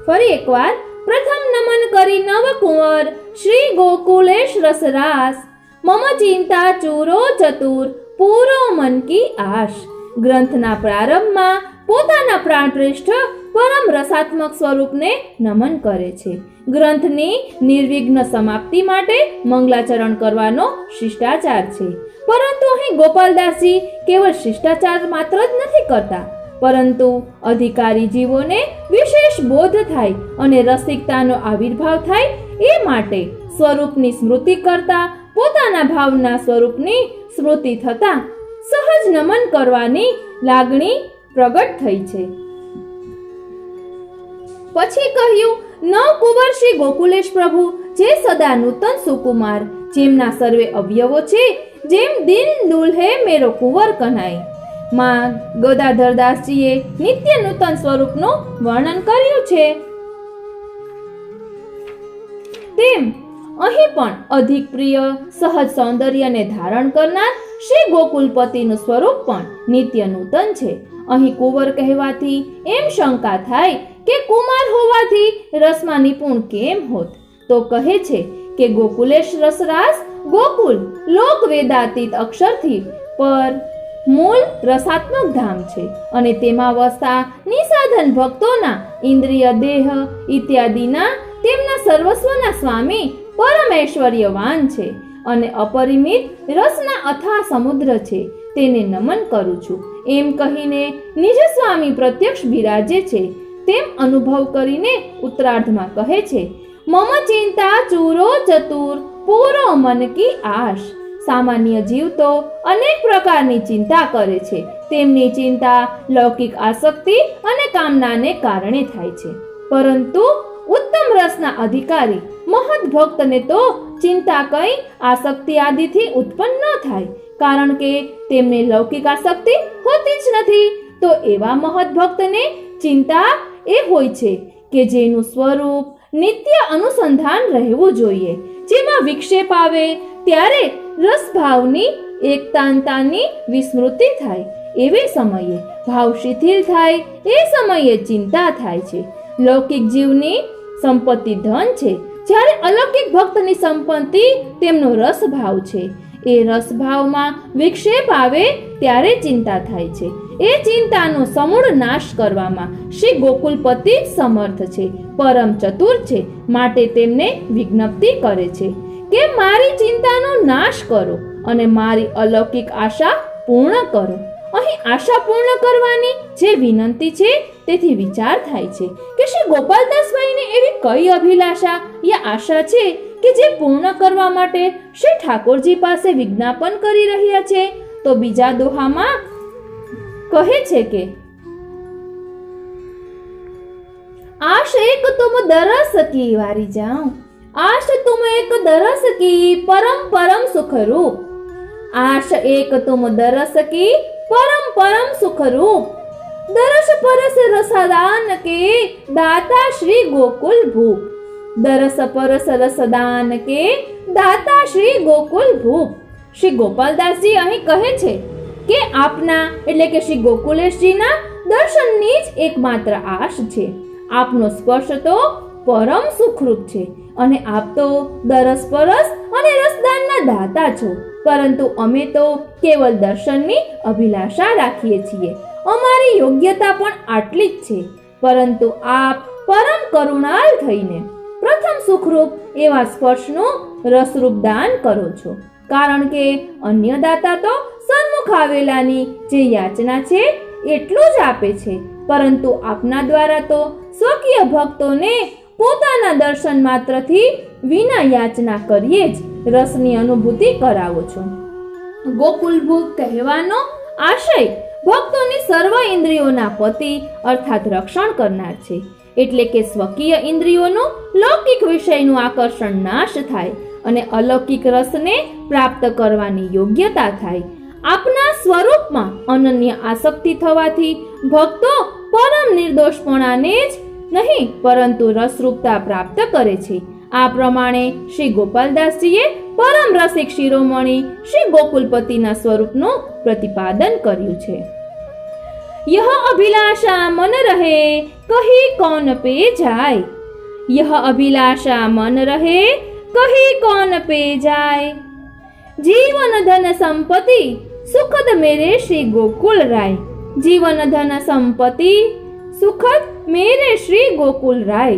[SPEAKER 2] फरी एक बार प्रथम नमन करी नव कुंवर श्री गोकुलेश रसरास। मम चिंता चूरो चतुर पूरो मन की आश। ग्रंथना प्रारंभમાં પોતાના પ્રાણપ્રેષ્ઠ પરમ રસાત્મક સ્વરૂપને નમન કરે છે। ગ્રંથની નિર્વિઘ્ન સમાપ્તિ માટે મંગલાચરણ કરવાનો શિષ્ટાચાર છે। પરંતુ અહીં ગોપાલદાસજી કેવળ શિષ્ટાચાર માત્ર જ નથી કરતા, પરંતુ અધિકારી જીવોને વિશેષ બોધ થાય અને રસિકતાનો આવિર્ભાવ થાય એ માટે સ્વરૂપની સ્મૃતિ કરતા પોતાના ભાવના સ્વરૂપની સ્મૃતિ થતા સહજ નમન કરવાની લાગણી પ્રગટ થઈ છે। પછી કહ્યું, નવ કુંવર શ્રી ગોકુલેશ પ્રભુ જે સદા નૂતન સુકુમાર, જેમના સર્વે અવયવો છે, જેમ દિન દુલ્હે મેરો કુંવર કનાઈ. માં ગદાધરદાસજીએ નિત્ય નૂતન સ્વરૂપનું વર્ણન કર્યું છે. તેમ અહીં પણ અધિક પ્રિય સહજ સૌંદર્યને ધારણ કરનાર શ્રી ગોકુલપતિનું સ્વરૂપ પણ નિત્ય નૂતન છે. અહીં કુંવર કહેવાથી એમ શંકા થાય કે કુમાર હોવાથી રસમાં નિપુણ કેમ હોત? તો કહે છે કે ગોકુલેશ રસરાસ ગોકુલ લોક વેદાતીત અક્ષરથી પર મૂળ રસાત્મક ધામ છે અને તેમાં વસતા નિસાધન ભક્તોના ઇન્દ્રિય દેહ ઇત્યાદિના તેમના સર્વસ્વના સ્વામી પરમૈશ્વર્યવાન છે અને અપરિમિત રસના અથાહ સમુદ્ર છે. તેને નમન કરું છું. એમ કહીને નિજ સ્વામી પ્રત્યક્ષ બિરાજે છે તેમ અનુભવ કરીને ઉત્તરાર્ધમાં કહે છે, મમ ચિંતા ચૂરો ચતુર પૂરો મન કી આશ. સામાન્ય જીવ તો અનેક પ્રકારની ચિંતા કરે છે. તેમની ચિંતા લૌકિક આસક્તિ અને કામનાને કારણે થાય છે, પરંતુ ઉત્તમ રસના અધિકારી મહદ ભક્તને તો ચિંતા કઈ આસક્તિ આદિથી ઉત્પન્ન ન થાય, કારણ કે તેમને લૌકિક આસક્તિ હોતી જ નથી. તો એવા મહદ ભક્તને ચિંતા એ હોય છે કે જેનું સ્વરૂપ નિત્ય અનુસંધાન રહેવું જોઈએ, જેમાં વિક્ષેપ આવે ત્યારે રસભાવની એકતાંતાની વિસ્મૃતિ થાય. એવે સમયે ભાવ શિથિલ થાય, એ સમયે ચિંતા થાય છે. લૌકિક જીવની સંપત્તિ ધન છે, જ્યારે અલૌકિક ભક્તની સંપત્તિ તેમનો રસભાવ છે. એ રસભાવમાં વિક્ષેપ આવે ત્યારે ચિંતા થાય છે. એ ચિંતાનો સમૂળ નાશ કરવામાં શ્રી ગોકુલપતિ સમર્થ છે, પરમ ચતુર છે, માટે તેમને વિજ્ઞપ્તિ કરે છે કે મારી ચિંતાનો નાશ કરો અને મારી અલૌકિક આશા પૂર્ણ કરો. અહીં આશા પૂર્ણ કરવાની જે વિનંતી છે તેથી વિચાર થાય છે કે શ્રી ગોપાલદાસભાઈને એવી કઈ અભિલાષા યા આશા છે કે જે પૂર્ણ કરવા માટે શ્રી ઠાકોરજી પાસે વિજ્ઞાપન કરી રહ્યા છે. તો બીજા દોહામાં કહે છે કે આશ એક તુમ દરસ કી વારી જાઉં, આશ તુમ એક દરસ કી પરમ પરમ સુખ રૂપ. આશ એક તુમ દરસ કી परम परम सुख रूप, दरस परस रसदान के दाता श्री गोकुल भूप. दरस परस रसदान के दाता श्री गोकुल भूप. શ્રી ગોપાલદાસજી અહીં કહે છે કે આપના એટલે કે શ્રી ગોકુલેશજીના દર્શનની જ એકમાત્ર આશ છે. આપનો સ્પર્શ તો પરમ સુખરૂપ છે અને આપ તો દરસ પરસ અને રસદાનના દાતા છો, પરંતુ અમે તો કેવલ દર્શનની અભિલાષા રાખીએ છીએ. અમારી યોગ્યતા પણ આટલી જ છે, પરંતુ આપ પરમ કરુણાળ થઈને પ્રથમ સુખરૂપ એવા સ્પર્શનું રસરૂપ દાન કરો છો, કારણ કે અન્ય દાતા તો સન્મુખ આવેલાની જે યાચના છે એટલું જ આપે છે, પરંતુ આપના દ્વારા તો સ્વકીય ભક્તોને પોતાના દર્શન માત્રથી વિના યાચના કરીએ જ રસની અનુભૂતિ કરાવો છો. ગોકુલભૂપ કહેવાનો આશય ભક્તોની સર્વ ઇન્દ્રિયોના પતિ અર્થાત રક્ષણ કરનાર છે, એટલે કે સ્વકીય ઇન્દ્રિયોનું લૌકિક વિષયનું આકર્ષણ નાશ થાય અને અલૌકિક રસને પ્રાપ્ત કરવાની યોગ્યતા થાય. આપના સ્વરૂપમાં અનન્ય આસક્તિ થવાથી ભક્તો પરમ નિર્દોષપણાને જ નહીં પરંતુ રસરૂપતા પ્રાપ્ત કરે છે. આ પ્રમાણે શ્રી ગોપાલદાસજીએ પરમ રસિક શિરોમણી શ્રી ગોકુલપતિના સ્વરૂપનું પ્રતિપાદન કર્યું છે. यह अभिलाषा मन रहे कहीं कौन पे जाए, यह अभिलाषा मन रहे कहीं कौन पे जाए. जीवन धन संपत्ति सुखद मेरे श्री गोकुल राय, जीवन धन संपत्ति सुखद मेरे श्री गोकुल राय.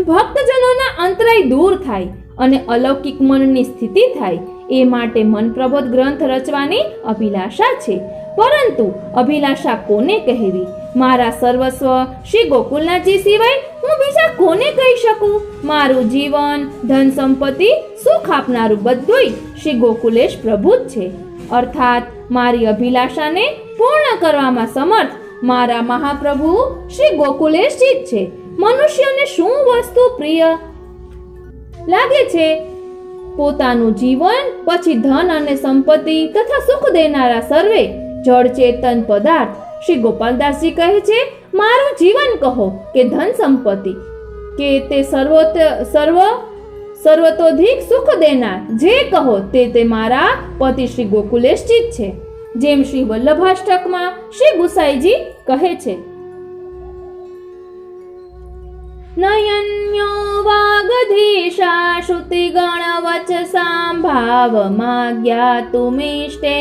[SPEAKER 2] ભક્તજનોના અંતરાય દૂર થાય અને અલૌકિક મનની સ્થિતિ થાય એ માટે મન પ્રબોધ ગ્રંથ રચવાની અભિલાષા છે. પરંતુ અભિલાષા કોને કહેવી? મારા સર્વસ્વ શ્રી ગોકુલનાથજી સિવાય હું બીજા કોને કહી શકું? મારું જીવન, ધન સંપત્તિ, સુખ આપનારું બધુંય શ્રી ગોકુલેશ પ્રભુ જ છે. અર્થાત મારી અભિલાષાને પૂર્ણ કરવામાં સમર્થ મારા મહાપ્રભુ શ્રી ગોકુલેશજી જ છે. મનુષ્યને શું વસ્તુ પ્રિય લાગે છે પોતાનું જીવન પછી ધન અને સંપત્તિ તથા સુખ દેનારા સર્વે જળ ચેતન પદાર્થ. શ્રી ગોપાલદાસજી કહે છે, મારું જીવન કહો કે ધન સંપત્તિ કે તે સર્વતોધિક સુખ દેનાર જે કહો તે મારા પતિ શ્રી ગોકુલેશજી જ છે. જેમ શ્રી વલ્લભાષ્ટકમાં શ્રી ગુસાઈજી કહે છે, નયન્યો વાગધીશા શ્રુતિ ગણ વચસાં ભાવમાજ્ઞા તુમિષ્ટે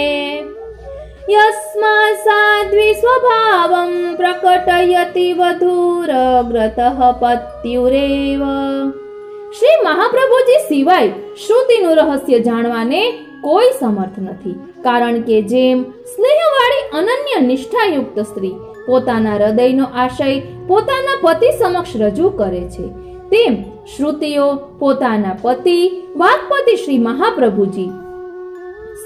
[SPEAKER 2] યસ્મા સાધ્વી સ્વભાવં પ્રકટયતિ વધુરગ્રતઃ પત્યુરેવ. શ્રી મહાપ્રભુજી સિવાય શ્રુતિનું રહસ્ય જાણવાને કોઈ સમર્થ નથી, કારણ કે જેમ સ્નેહવાળી અનન્ય નિષ્ઠાયુક્ત સ્ત્રી પોતાના હૃદયનો આશય પોતાના પતિ સમક્ષ રજૂ કરે છે, તેમ શ્રુતિઓ પોતાના પતિ વાક્પતિ શ્રી મહાપ્રભુજી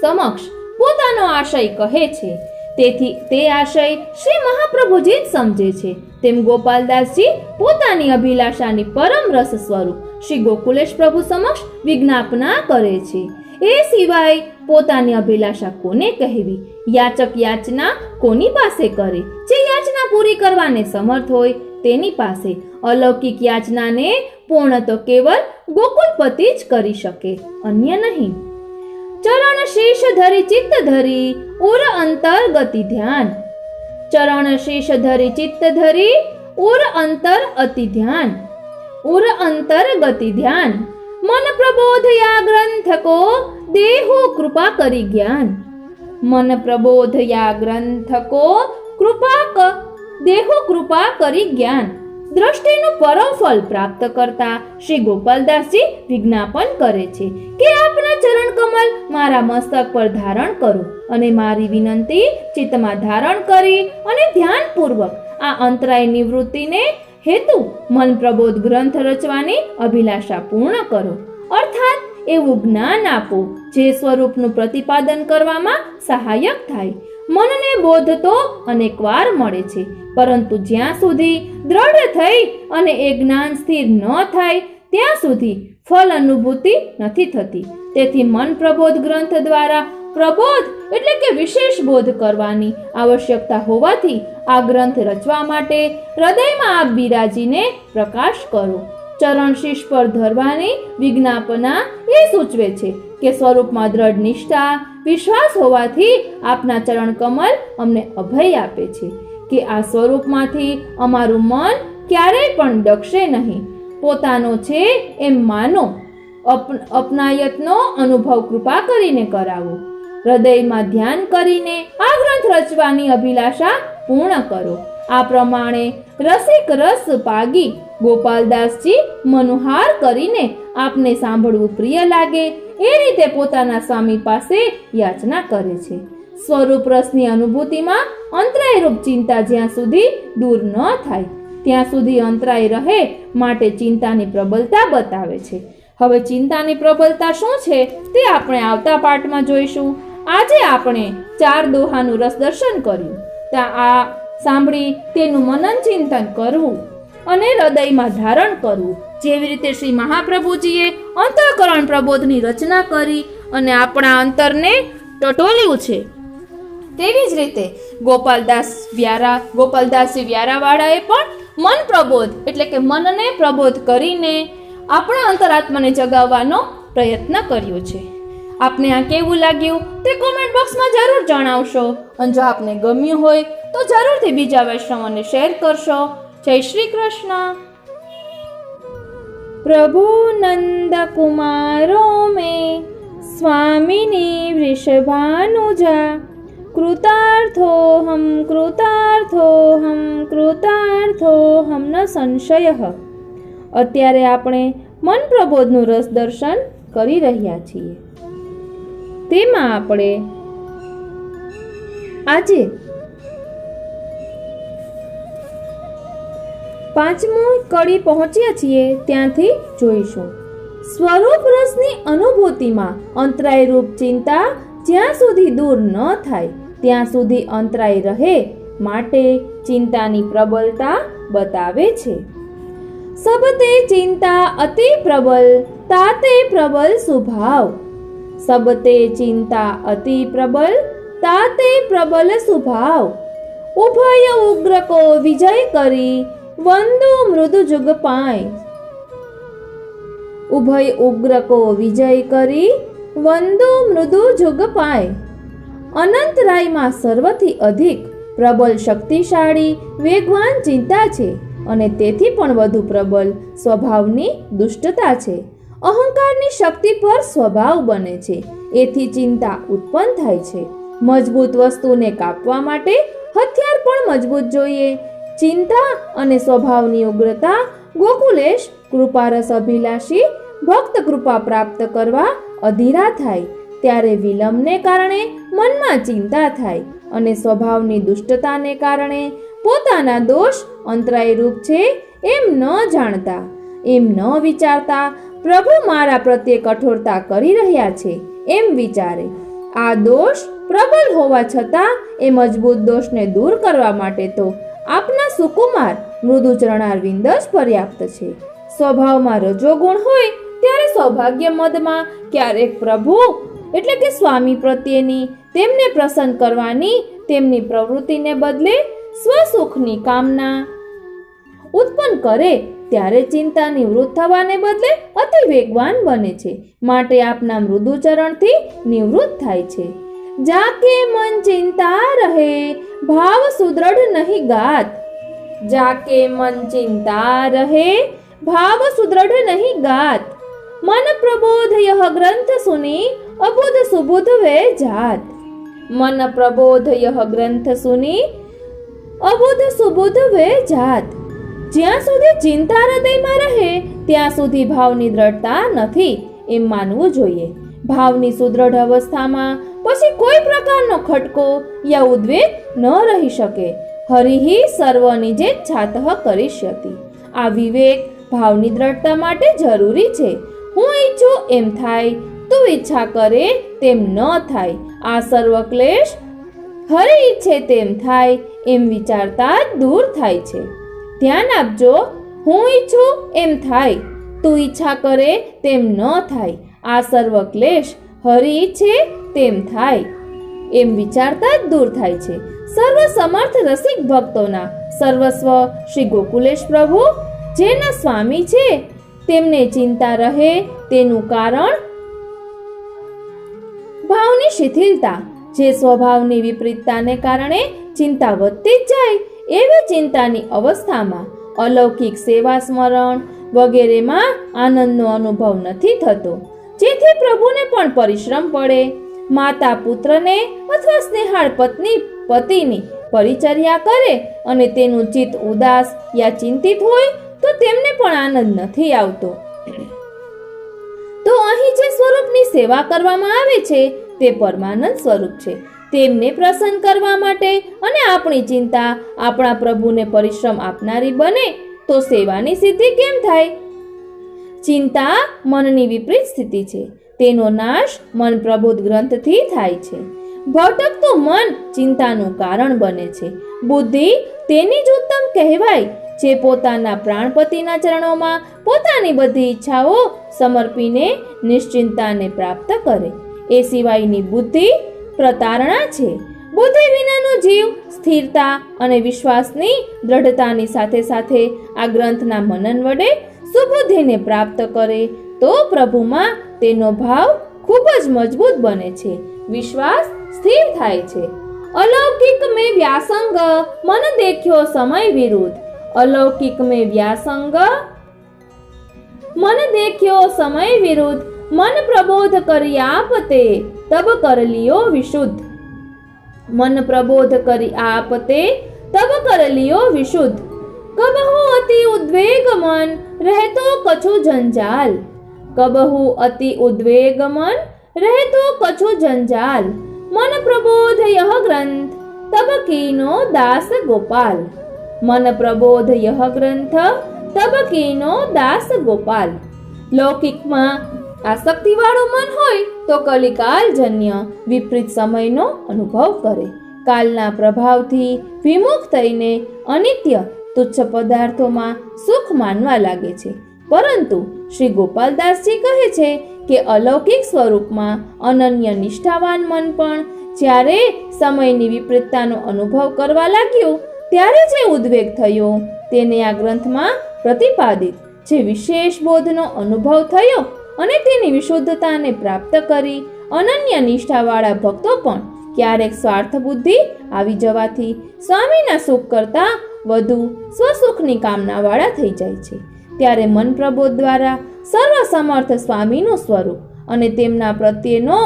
[SPEAKER 2] સમક્ષ પોતાનો આશય કહે છે. તેથી તે આશય શ્રી મહાપ્રભુજી જ સમજે છે. તેમ ગોપાલદાસજી પોતાની અભિલાષાની પરમ રસ સ્વરૂપ શ્રી ગોકુલેશ પ્રભુ સમક્ષ વિજ્ઞાપના કરે છે. એ સિવાય પોતાની અભિલાષા કોને કહેવી? યાચક યાચના કોની પાસે કરે? જે યાચના પૂરી કરવાને સમર્થ હોય તેની પાસે. અલૌકિક યાચનાને પૂર્ણ તો કેવલ ગોકુલપતિ જ કરી શકે, અન્ય નહીં. ચરણ શીશ ધરી ચિત્ત ધરી ઉર અંતર ગતિ ધ્યાન. ચરણ શીશ ધરી ચિત્ત ધરી ઉર અંતર અતિ ધ્યાન. ઉર અંતર ગતિ ધ્યાન. મન પ્રબોધયા ગ્રંથ કો દેહુ કૃપા કરી જ્ઞાન. મન પ્રબોધયા ગ્રંથ કો દેહુ કૃપા કરી જ્ઞાન. દ્રષ્ટિનું પરમ ફળ પ્રાપ્ત કરતા શ્રી ગોપાલદાસજી વિજ્ઞાપન કરે છે કે આપના ચરણ કમલ મારા મસ્તક પર ધારણ કરો અને મારી વિનંતી ચિત્તમાં ધારણ કરી અને ધ્યાનપૂર્વક આ અંતરાય નિવૃત્તિને હેતુ મન પ્રબોધ ગ્રંથ રચવાની અભિલાષા પૂર્ણ કરો. અર્થાત એવું જ્ઞાન આપો જે સ્વરૂપનું પ્રતિપાદન કરવામાં સહાયક થાય. મનને બોધ તો અનેકવાર મળે છે, પરંતુ જ્યાં સુધી દ્રઢ થઈ અને એ જ્ઞાન સ્થિર ન થાય ત્યાં સુધી ફલ અનુભૂતિ નથી થતી. તેથી મન પ્રબોધ ગ્રંથ દ્વારા પ્રબોધ એટલે કે વિશેષ બોધ કરવાની આવશ્યકતા હોવાથી આ ગ્રંથ રચવા માટે હૃદયમાં આપ બિરાજીને પ્રકાશ કરો. ચરણ શીશ પર ધરવાની વિજ્ઞાપના એ સૂચવે છે કે સ્વરૂપમાં દ્રઢ નિષ્ઠા વિશ્વાસ હોવાથી આપના ચરણ કમલ અમને અભય આપે છે કે આ સ્વરૂપમાંથી અમારું મન ક્યારેય પણ ડગશે નહીં. પોતાનો છે એમ માનો. અપનાયતનો અનુભવ કૃપા કરીને કરાવો. હૃદયમાં ધ્યાન કરીને આ ગ્રંથ રચવાની અભિલાષા પૂર્ણ કરો. આ પ્રમાણે રસિક રસ પાગી ગોપાલદાસજી મનોહાર કરીને આપને સાંભળવું પ્રિય લાગે એ રીતે પોતાના સ્વામી પાસે યાચના કરે છે. સ્વરૂપ રસની અનુભૂતિમાં અંતરાયરૂપ ચિંતા જ્યાં સુધી દૂર ન થાય ત્યાં સુધી અંતરાય રહે માટે ચિંતાની પ્રબળતા બતાવે છે. હવે ચિંતાની પ્રબળતા શું છે તે આપણે આવતા પાઠમાં જોઈશું. આજે આપણે 4 દોહાનું રસ દર્શન કર્યું. ત્યાં આ સાંભળી તેનું મનન ચિંતન કરવું અને હૃદયમાં ધારણ કરવું. જેવી રીતે શ્રી મહાપ્રભુજીએ અંતઃકરણ પ્રબોધની રચના કરી અને આપણા અંતરને ટટોલ્યું છે, તેવી જ રીતે ગોપાલદાસજી વ્યારાવાળાએ પણ મન પ્રબોધ એટલે કે મનને પ્રબોધ કરીને આપણા અંતરાત્માને જગાવવાનો પ્રયત્ન કર્યો છે. આપને આ કેવું લાગ્યું તે કોમેન્ટ બોક્સમાં જરૂર જણાવશો અને જો આપને ગમ્યું હોય તો જરૂરથી બીજા વૈષ્ણવોને શેર કરશો. જય શ્રી કૃષ્ણ. પ્રભુ નંદ કુમારો મેં સ્વામિની વૃષભાનુજા કૃતાર્થોહમ કૃતાર્થોહમ કૃતાર્થોહમ ન સંશય. અત્યારે આપણે મન પ્રબોધનું રસ દર્શન કરી રહ્યા છીએ. તેમાં આપણે આજે 5મી કડી પહોંચ્યા છીએ ત્યાંથી જોઈશું. સ્વરૂપ રસની અનુભૂતિમાં અંતરાય રૂપ ચિંતા જ્યાં સુધી દૂર ન થાય ત્યાં સુધી અંતરાય રહે માટે ચિંતાની પ્રબળતા બતાવે છે. સબતે ચિંતા અતિ પ્રબલ તાતે પ્રબલ સુભાવ. સબતે ચિંતા અતિ પ્રબલ તાતે પ્રબલ સુભાવ. ઉભય ઉગ્ર કો વિજય કરી વંદુ મૃદુ જુગ પાય. ઉભય ઉગ્ર કો વિજય કરી વંદુ મૃદુ જુગ પાય. અનંતરાયમાં સર્વથી અધિક પ્રબલ શક્તિશાળી વેગવાન ચિંતા છે અને તેથી પણ વધુ પ્રબલ સ્વભાવની દુષ્ટતા છે. અહંકારની શક્તિ પર સ્વભાવ બને છે, એથી ચિંતા ઉત્પન્ન થાય છે. મજબૂત વસ્તુને કાપવા માટે હથિયાર પણ મજબૂત જોઈએ. ચિંતા અને સ્વભાવની ઉગ્રતા ગોકુલેશ કૃપારસ અભિલાષી ભક્ત કૃપા પ્રાપ્ત કરવા અધીરા થાય ત્યારે વિલંબને કારણે મનમાં ચિંતા થાય અને સ્વભાવની દુષ્ટતાને કારણે પોતાના દોષ અંતરાય રૂપ છે એમ ન જાણતા, એમ ન વિચારતા પ્રભુ મારા પ્રત્યે કઠોરતા કરી રહ્યા છે એમ વિચારે. આ દોષ પ્રબલ હોવા છતાં એ મજબૂત દોષને દૂર કરવા માટે તો આપના સુકુમાર મૃદુ ચરણારવિંદ જ પર્યાપ્ત છે. સ્વભાવમાં રજોગુણ હોય ત્યારે સૌભાગ્ય મદમાં ક્યારેક પ્રભુ એટલે કે સ્વામી પ્રત્યેની તેમને પ્રસન્ન કરવાની તેમની પ્રવૃત્તિને બદલે સ્વસુખની કામના ઉત્પન્ન કરે ત્યારે ચિંતા નિવૃત્ત થવાને બદલે અતિ વેગવાન બને છે. માટે આપના મૃદુ ચરણથી નિવૃત્ત થાય છે. જાકે મન ચિંતા રહે ભાવ સુદ્રઢ નહીં ગાત. જાકે મન ચિંતા રહે ભાવ સુદ્રઢ નહીં ગાત. મન પ્રબોધ યહ ગ્રંથ સુની અબુધ સુબુધ વે જાત. મન પ્રબોધ યહ ગ્રંથ સુની અબુધ સુબુધ વે જાત. જ્યાં સુધી ચિંતા હૃદયમાં રહે ત્યાં સુધી ભાવની દ્રઢતા નથી એમ માનવું જોઈએ. ભાવની સુદ્રઢ અવસ્થામાં પછી કોઈ પ્રકારનો ખટકો યા ઉદ્વેગ ન રહી શકે. હરિહિ સર્વની જે છાતઃ કરીષ્યતિ. આ વિવેક ભાવની દ્રઢતા માટે જરૂરી છે. હું ઈચ્છું એમ થાય, તું ઈચ્છા કરે તેમ ન થાય. આ સર્વ ક્લેશ હરિ ઈચ્છે તેમ થાય એમ વિચારતા દૂર થાય છે. ધ્યાન આપજો, હું ઈચ્છું એમ થાય, તું ઈચ્છા કરે તેમ ન થાય. આ સર્વ ક્લેશ હરિ ઈચ્છે તેમ થાય એમ વિચારતા જ દૂર થાય છે. સર્વ સમર્થ રસિક ભક્તોના સર્વસ્વ શ્રી ગોકુલેશ પ્રભુ જેના સ્વામી છે તેમને ચિંતા રહે તેનું કારણ ભાવની શિથિલતા. જે સ્વભાવની વિપરીતતાને કારણે ચિંતા વધતી જ જાય એવી ચિંતાની અવસ્થામાં અલૌકિક સેવા સ્મરણ વગેરેમાં આનંદનો અનુભવ નથી થતો, જેથી પ્રભુને પણ પરિશ્રમ પડે. માતા પુત્રને અથવા સ્નેહાળ પત્ની પતિની પરિચર્યા કરે અને તેનું ચિત્ત ઉદાસ યા ચિંતિત હોય તો તેમને પણ આનંદ નથી આવતો. તો અહીં જે સ્વરૂપની સેવા કરવામાં આવે છે તે પરમાનંદ સ્વરૂપ છે. તેમને પ્રસન્ન કરવા માટે અને આપણી ચિંતા આપણા પ્રભુને પરિશ્રમ આપનારી બને તો સેવાની સિદ્ધિ કેમ થાય? ચિંતા મનની વિપરીત સ્થિતિ છે. તેનો નાશ મન પ્રબોધ ગ્રંથથી થાય છે. ભટકતું મન ચિંતાનું કારણ બને છે. બુદ્ધિ તેની જ ઉત્તમ કહેવાય જે પોતાના પ્રાણપતિના ચરણોમાં પોતાની બધી ઈચ્છાઓ સમર્પીને નિશ્ચિંતાને પ્રાપ્ત કરે. એ સિવાયની બુદ્ધિ પ્રતારણા છે. બુદ્ધિ વિનાનો જીવ સ્થિરતા અને વિશ્વાસની દ્રઢતાની સાથે સાથે આ ગ્રંથના મનન વડે સુબુદ્ધિને પ્રાપ્ત કરે તો પ્રભુમાં તેનો ભાવ ખૂબ જ મજબૂત બને છે, વિશ્વાસ સ્થિર થાય છે. અલૌકિક મેં વ્યાસંગ મન દેખ્યો સમય વિરુદ્ધ. અલૌકિક મેં વ્યાસંગ મન દેખ્યો સમય વિરુદ્ધ. મન પ્રબોધ કરી આપતે તબ કર લિયો વિશુદ્ધ. મન પ્રબોધ કરી આપતે તબ કર લિયો વિશુદ્ધ. કબહુ અતિ ઉદ્વેગ મન રહેતો કछु જંજાલ. કબહુ અતિ ઉદ્વેગ મન રહેતો કछु જંજાલ. મન પ્રબોધ યહ ગ્રંથ તબ કીનો દાસ ગોપાલ. મન પ્રબોધ યહ ગ્રંથ તબ કીનો દાસ ગોપાલ. લૌકિકમાં આસક્તિવાળું મન હોય તો કલિકાલજન્ય વિપરીત સમયનો અનુભવ કરે. કાલના પ્રભાવથી વિમુખ થઈને અનિત્ય તુચ્છ પદાર્થોમાં સુખ માનવા લાગે છે. પરંતુ શ્રી ગોપાલદાસજી કહે છે કે અલૌકિક સ્વરૂપમાં અનન્ય નિષ્ઠાવાન મન પણ જ્યારે સમયની વિપરીતતાનો અનુભવ કરવા લાગ્યું ત્યારે જે ઉદ્વેગ થયો તેને આ ગ્રંથમાં પ્રતિપાદિત જે વિશેષ બોધનો અનુભવ થયો અને તેની વિશુદ્ધતાને પ્રાપ્ત કરી અનન્ય નિષ્ઠાવાળા ભક્તો પણ ક્યારેક સ્વાર્થ બુદ્ધિ આવી જવાથી સ્વામીના સુખ કરતાં વધુ સ્વસુખની કામનાવાળા થઈ જાય છે. ત્યારે મન પ્રબોધ દ્વારા સર્વસમર્થ સ્વામીનું સ્વરૂપ અને તેમના પ્રત્યેનો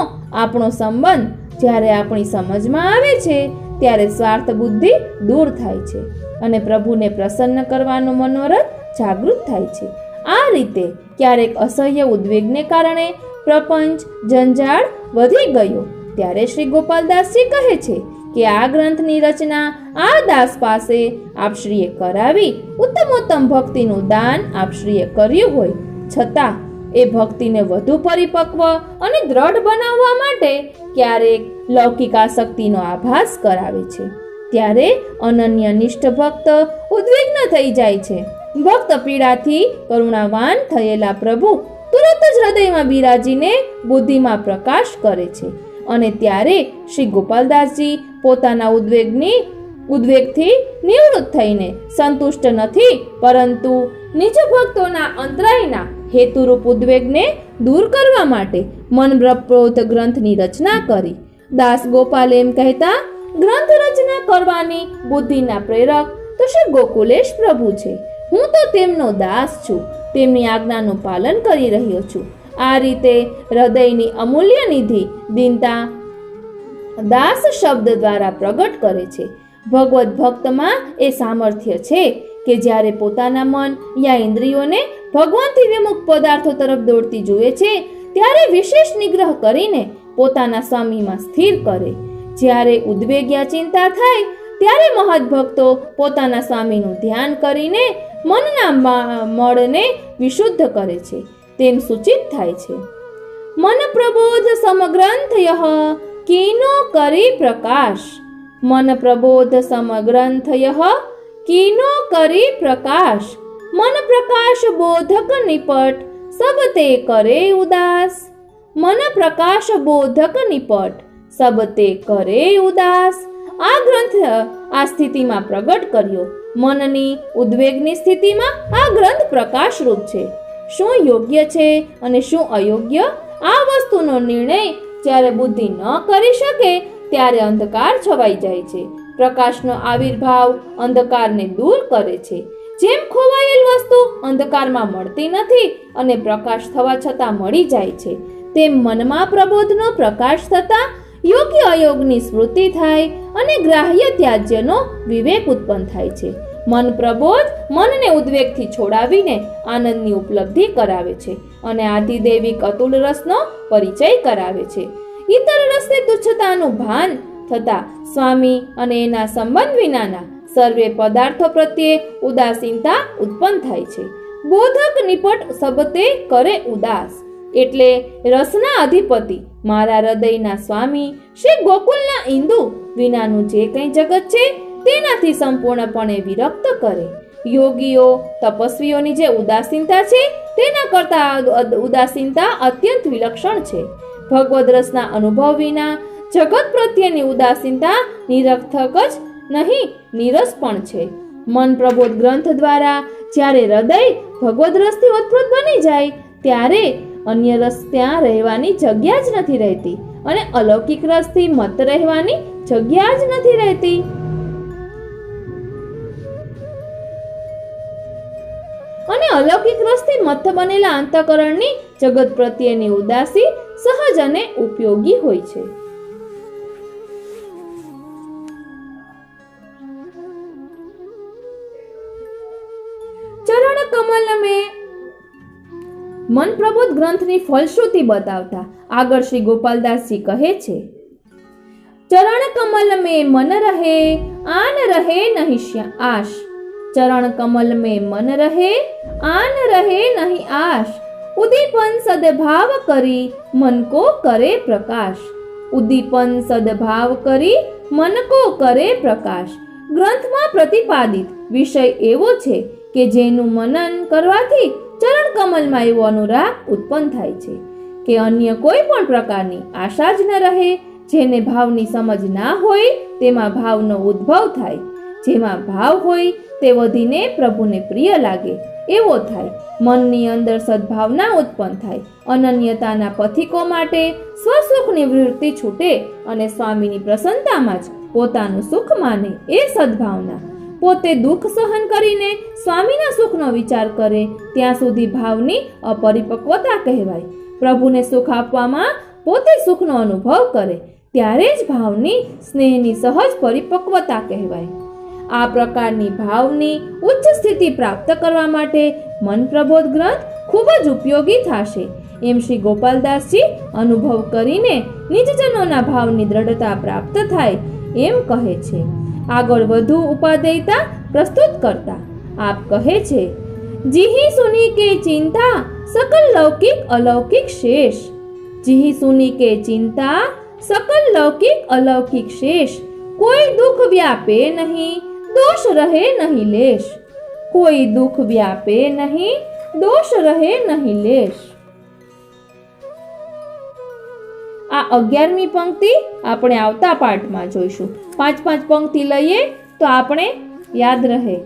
[SPEAKER 2] આપણો સંબંધ જ્યારે આપણી સમજમાં આવે છે ત્યારે સ્વાર્થ બુદ્ધિ દૂર થાય છે અને પ્રભુને પ્રસન્ન કરવાનો મનોરથ જાગૃત થાય છે. આ રીતે ક્યારેક અસહ્ય ઉદ્વેગને કારણે પ્રપંચ જંજાળ વધી ગયો ત્યારે શ્રી ગોપાલદાસજી કહે છે કે આ ગ્રંથની રચના આ દાસ પાસે આપશ્રીએ કરાવી ઉત્તમોત્તમ ભક્તિનું દાન આપશ્રીએ કર્યું હોય છતાં એ ભક્તિને વધુ પરિપક્વ અને દ્રઢ બનાવવા માટે ક્યારેક લૌકિક આસક્તિનો આભાસ કરાવે છે. ત્યારે અનન્ય નિષ્ઠ ભક્ત ઉદ્વિગ્ન થઈ જાય છે. ભક્ત પીડાથી કરુણાવાન થયેલા પ્રભુ તુરત જ હૃદયમાં બિરાજીને બુદ્ધિમાં પ્રકાશ કરે છે અને ત્યારે શ્રી ગોપાલદાસજી પોતાના ઉદ્વેગથી નિવૃત્ત થઈને સંતુષ્ટ નથી પરંતુ નિજ ભક્તોના અંતરાયના હેતુરૂપ ઉદ્વેગને દૂર કરવા માટે મન પ્રબોધ ગ્રંથની રચના કરી. દાસ ગોપાલ એમ કહેતા ગ્રંથ રચના કરવાની બુદ્ધિના પ્રેરક તો શ્રી ગોકુલેશ પ્રભુ છે. હું તો તેમનો દાસ છું, તેમની આજ્ઞાનું પાલન કરી રહ્યો છું. આ રીતે હૃદયની અમૂલ્ય નિધિ દીનતા દાસ શબ્દ દ્વારા પ્રગટ કરે છે. ભગવત ભક્તમાં એ સામર્થ્ય છે કે જ્યારે પોતાના મન યા ઇન્દ્રિયોને ભગવાનથી વિમુખ પદાર્થો તરફ દોડતી જુએ છે ત્યારે વિશેષ નિગ્રહ કરીને પોતાના સ્વામીમાં સ્થિર કરે. જ્યારે ઉદ્વેગ યા ચિંતા થાય ત્યારે મહદ ભક્તો પોતાના સ્વામીનું ધ્યાન કરીને મનના મળને વિશુદ્ધ કરે છે તેમ સૂચિત થાય છે. મન પ્રબોધ સમગ્રંથયઃ કીનો કરી પ્રકાશ. મન પ્રબોધ સમગ્રંથયઃ કીનો કરી પ્રકાશ. મન પ્રકાશ બોધક નિપટ સબ તે કરે ઉદાસ. મન પ્રકાશ બોધક નિપટ સબ તે કરે ઉદાસ. આ ગ્રંથ આ સ્થિતિમાં પ્રગટ કર્યો. મનની ઉદ્વેગની સ્થિતિમાં આ ગ્રંથ પ્રકાશરૂપ છે. શું યોગ્ય છે અને શું અયોગ્ય આ વસ્તુનો નિર્ણય જ્યારે બુદ્ધિ ન કરી શકે ત્યારે અંધકાર છવાઈ જાય છે. પ્રકાશનો આવિર્ભાવ અંધકારને દૂર કરે છે. જેમ ખોવાયેલ વસ્તુ અંધકારમાં મળતી નથી અને પ્રકાશ થવા છતાં મળી જાય છે તેમ મનમાં પ્રબોધનો પ્રકાશ થતાં યોગ્ય અયોગની સ્મૃતિ થાય અને ગ્રાહ્ય ત્યાજ્યનો વિવેક ઉત્પન્ન થાય છે. મન પ્રબોધ મનને ઉદ્વેગથી છોડાવીને આનંદની ઉપલબ્ધિ કરાવે છે અને આધિદૈવિક અતુલ રસનો પરિચય કરાવે છે. ઇતર રસની તુચ્છતાનું ભાન થતા સ્વામી અને એના સંબંધ વિનાના સર્વે પદાર્થો પ્રત્યે ઉદાસીનતા ઉત્પન્ન થાય છે. બોધક નિપટ સબતે કરે ઉદાસ એટલે રસના અધિપતિ મારા હૃદયના સ્વામી શ્રી ગોકુલના ઇન્દુ વિનાનું જે કંઈ જગત છે તેનાથી સંપૂર્ણપણે વિરક્ત કરે. યોગીઓ તપસ્વીઓની જે ઉદાસીનતા છે તેના કરતા ઉદાસીનતા અત્યંત વિલક્ષણ છે. ભગવદ રસના અનુભવ વિના જગત પ્રત્યેની ઉદાસીનતા નિરર્થક જ નહીં નીરસ પણ છે. મન પ્રબોધ ગ્રંથ દ્વારા જ્યારે હૃદય ભગવદ રસથી ઓતપ્રોત બની જાય ત્યારે અન્ય રસ ત્યાં રહેવાની જગ્યા જ નથી રહેતી અને અલૌકિક રસથી મત રહેવાની જગ્યા જ નથી રહેતી. અને અલૌકિક રસથી મત બનેલા અંતઃકરણની જગત પ્રત્યેની ઉદાસી સહજ અને ઉપયોગી હોય છે. ચરણ કમલ મેં મન પ્રબોધ ગ્રંથની ફલશ્રુતિ બતાવતા આગળ શ્રી ગોપાલદાસજી કહે છે, ચરણ કમલ મેં મન રહે આન રહે નહીં આશ. ચરણ કમલ મેં મન રહે આન રહે નહીં આશ. ઉદીપન સદભાવ કરી મન કો કરે પ્રકાશ. ઉદ્દીપન સદભાવ કરી મન કો કરે પ્રકાશ. ગ્રંથમાં પ્રતિપાદિત વિષય એવો છે કે જેનું મનન કરવાથી ચરણ કમલમાં એવો અનુરાગ ઉત્પન્ન થાય છે કે અન્ય કોઈ પણ પ્રકારની આશા જ ન રહે. જેને ભાવની સમજ ના હોય તેમાં ભાવનો ઉદ્ભવ થાય. જેમાં ભાવ હોય તે વધીને પ્રભુને પ્રિય લાગે એવો થાય. મનની અંદર સદભાવના ઉત્પન્ન થાય. અનન્યતાના પથિકો માટે સ્વસુખની વૃત્તિ છૂટે અને સ્વામીની પ્રસન્નતામાં જ પોતાનું સુખ માને એ સદભાવના. પોતે દુઃખ સહન કરીને સ્વામીના સુખનો વિચાર કરે ત્યાં સુધી ભાવની અપરિપક્વતા કહેવાય. પ્રભુને સુખ આપવામાં પોતે સુખનો અનુભવ કરે ત્યારે જ ભાવની સ્નેહની સહજ પરિપક્વતા કહેવાય. આ પ્રકારની ભાવની ઉચ્ચ સ્થિતિ પ્રાપ્ત કરવા માટે મન પ્રબોધ ગ્રંથ ખૂબ જ ઉપયોગી થશે એમ શ્રી ગોપાલદાસજી અનુભવ કરીને નિજજનોના ભાવની દ્રઢતા પ્રાપ્ત થાય એમ કહે છે. આગળ વધુ ઉપાદેયતા પ્રસ્તુત કરતા આપ કહે છે, જીહી સુની કે ચિંતા सकल लौकिक अलौकिक शेष. जिहि सुनी के चिंता सकल लौकिक अलौकिक शेष. कोई दुख व्यापे नहीं दोष रहे नहीं लेश. कोई दुख व्यापे नहीं दोष रहे नहीं लेश. આ 11મી પંક્તિ આપણે આવતા પાઠમાં જોઈશું. 5 પંક્તિ લઈએ તો આપણે યાદ રહે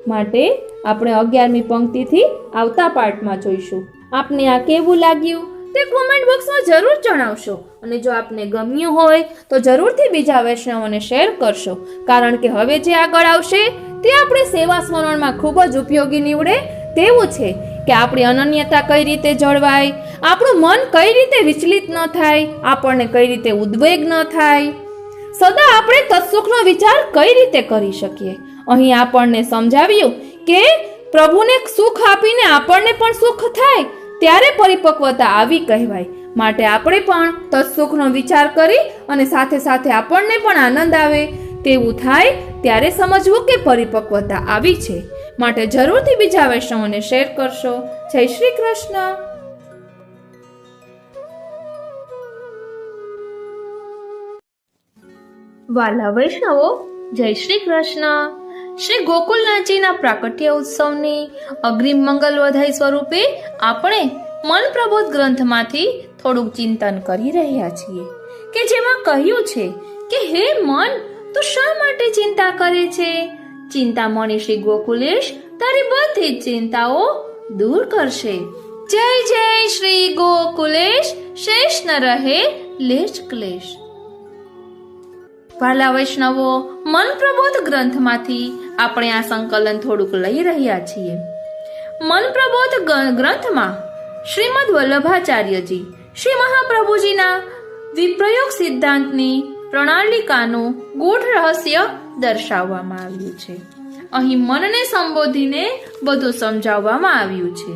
[SPEAKER 2] માટે આપણે 11મી પંક્તિથી આવતા પાઠમાં જોઈશું. આપને આ કેવું લાગ્યું તે કોમેન્ટ બોક્સમાં જરૂર જણાવશો અને જો આપને ગમ્યું હોય તો જરૂરથી બીજા વૈષ્ણવોને શેર કરશો, કારણ કે હવે જે આગળ આવશે તે આપણે સેવા સ્મરણમાં ખૂબ જ ઉપયોગી નીવડે તેવું છે કે આપણી અનન્યતા કઈ રીતે જળવાય, આપણું મન કઈ રીતે વિચલિત ન થાય, આપણને કઈ રીતે ઉદ્વેગ ન થાય, સદા આપણે તત્સુખનો વિચાર કઈ રીતે કરી શકીએ. અહીં આપણને સમજાવ્યું કે પ્રભુને સુખ આપીને આપણને પણ સુખ થાય ત્યારે પરિપક્વતા આવી કહેવાય. માટે આપણે પણ તત્સુખનો વિચાર કરી અને સાથે સાથે આપણને પણ આનંદ આવે તેવું થાય ત્યારે સમજવું કે પરિપક્વતા આવી છે. માટે જરૂરથી બીજા વૈષ્ણવોને શેર કરશો. જય શ્રી કૃષ્ણ.
[SPEAKER 1] વાલા વૈષ્ણવો, જય શ્રી કૃષ્ણ. શ્રી ગોકુલનાથજીના પ્રાકટ્ય ઉત્સવની અગ્રિમ મંગલ વધાઈ સ્વરૂપે આપણે મન પ્રબોધ ગ્રંથમાંથી થોડુંક ચિંતન કરી રહ્યા છીએ કે જેમાં કહ્યું છે કે હે મન, તું શા માટે ચિંતા કરે છે? ચિંતામણી શ્રી ગોકુલેશ તારી બધી જ ચિંતાઓ દૂર કરશે. જય જય શ્રી ગોકુલેશ, શેષ ન રહે લેશ ક્લેશ. વાલા વૈષ્ણવો, મન પ્રબોધ ગ્રંથમાંથી આપણે આ સંકલન થોડુંક લઈ રહ્યા છીએ. મન પ્રબોધ ગ્રંથમાં શ્રીમદ વલ્લભાચાર્યજી શ્રી મહાપ્રભુજીના વિપ્રયોગ સિદ્ધાંતની પ્રણાલિકાનું ગૂઢ રહસ્ય દર્શાવવામાં આવ્યું છે. અહીં મનને સંબોધીને બધું સમજાવવામાં આવ્યું છે.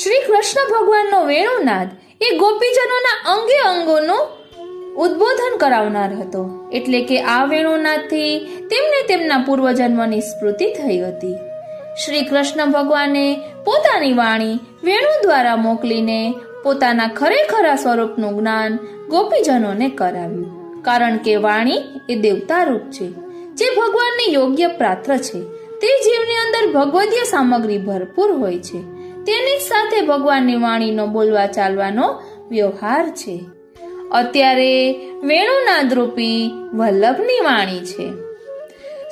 [SPEAKER 1] શ્રી કૃષ્ણ ભગવાનનો વેણુનાદ એ ગોપીજનોના અંગે અંગોનું ઉદ્બોધન કરાવનાર હતો. એટલે કે આ વેણુનાદથી તેમને તેમના પૂર્વજન્મની સ્મૃતિ થઈ હતી. શ્રી કૃષ્ણ ભગવાને પોતાની વાણી વેણુ દ્વારા મોકલીને પોતાના ખરેખરા સ્વરૂપનું જ્ઞાન ગોપીજનોને કરાવ્યું. કારણ કે વાણી એ દેવતા રૂપ છે, જે ભગવાનની યોગ્ય પાત્ર છે. તે જીવની અંદર ભગવદીય સામગ્રી ભરપૂર હોય છે. તેની સાથે ભગવાનની વાણીનો બોલવા ચાલવાનો વ્યવહાર છે. અત્યારે વેણુનાદ રૂપી વલ્લભની વાણી છે.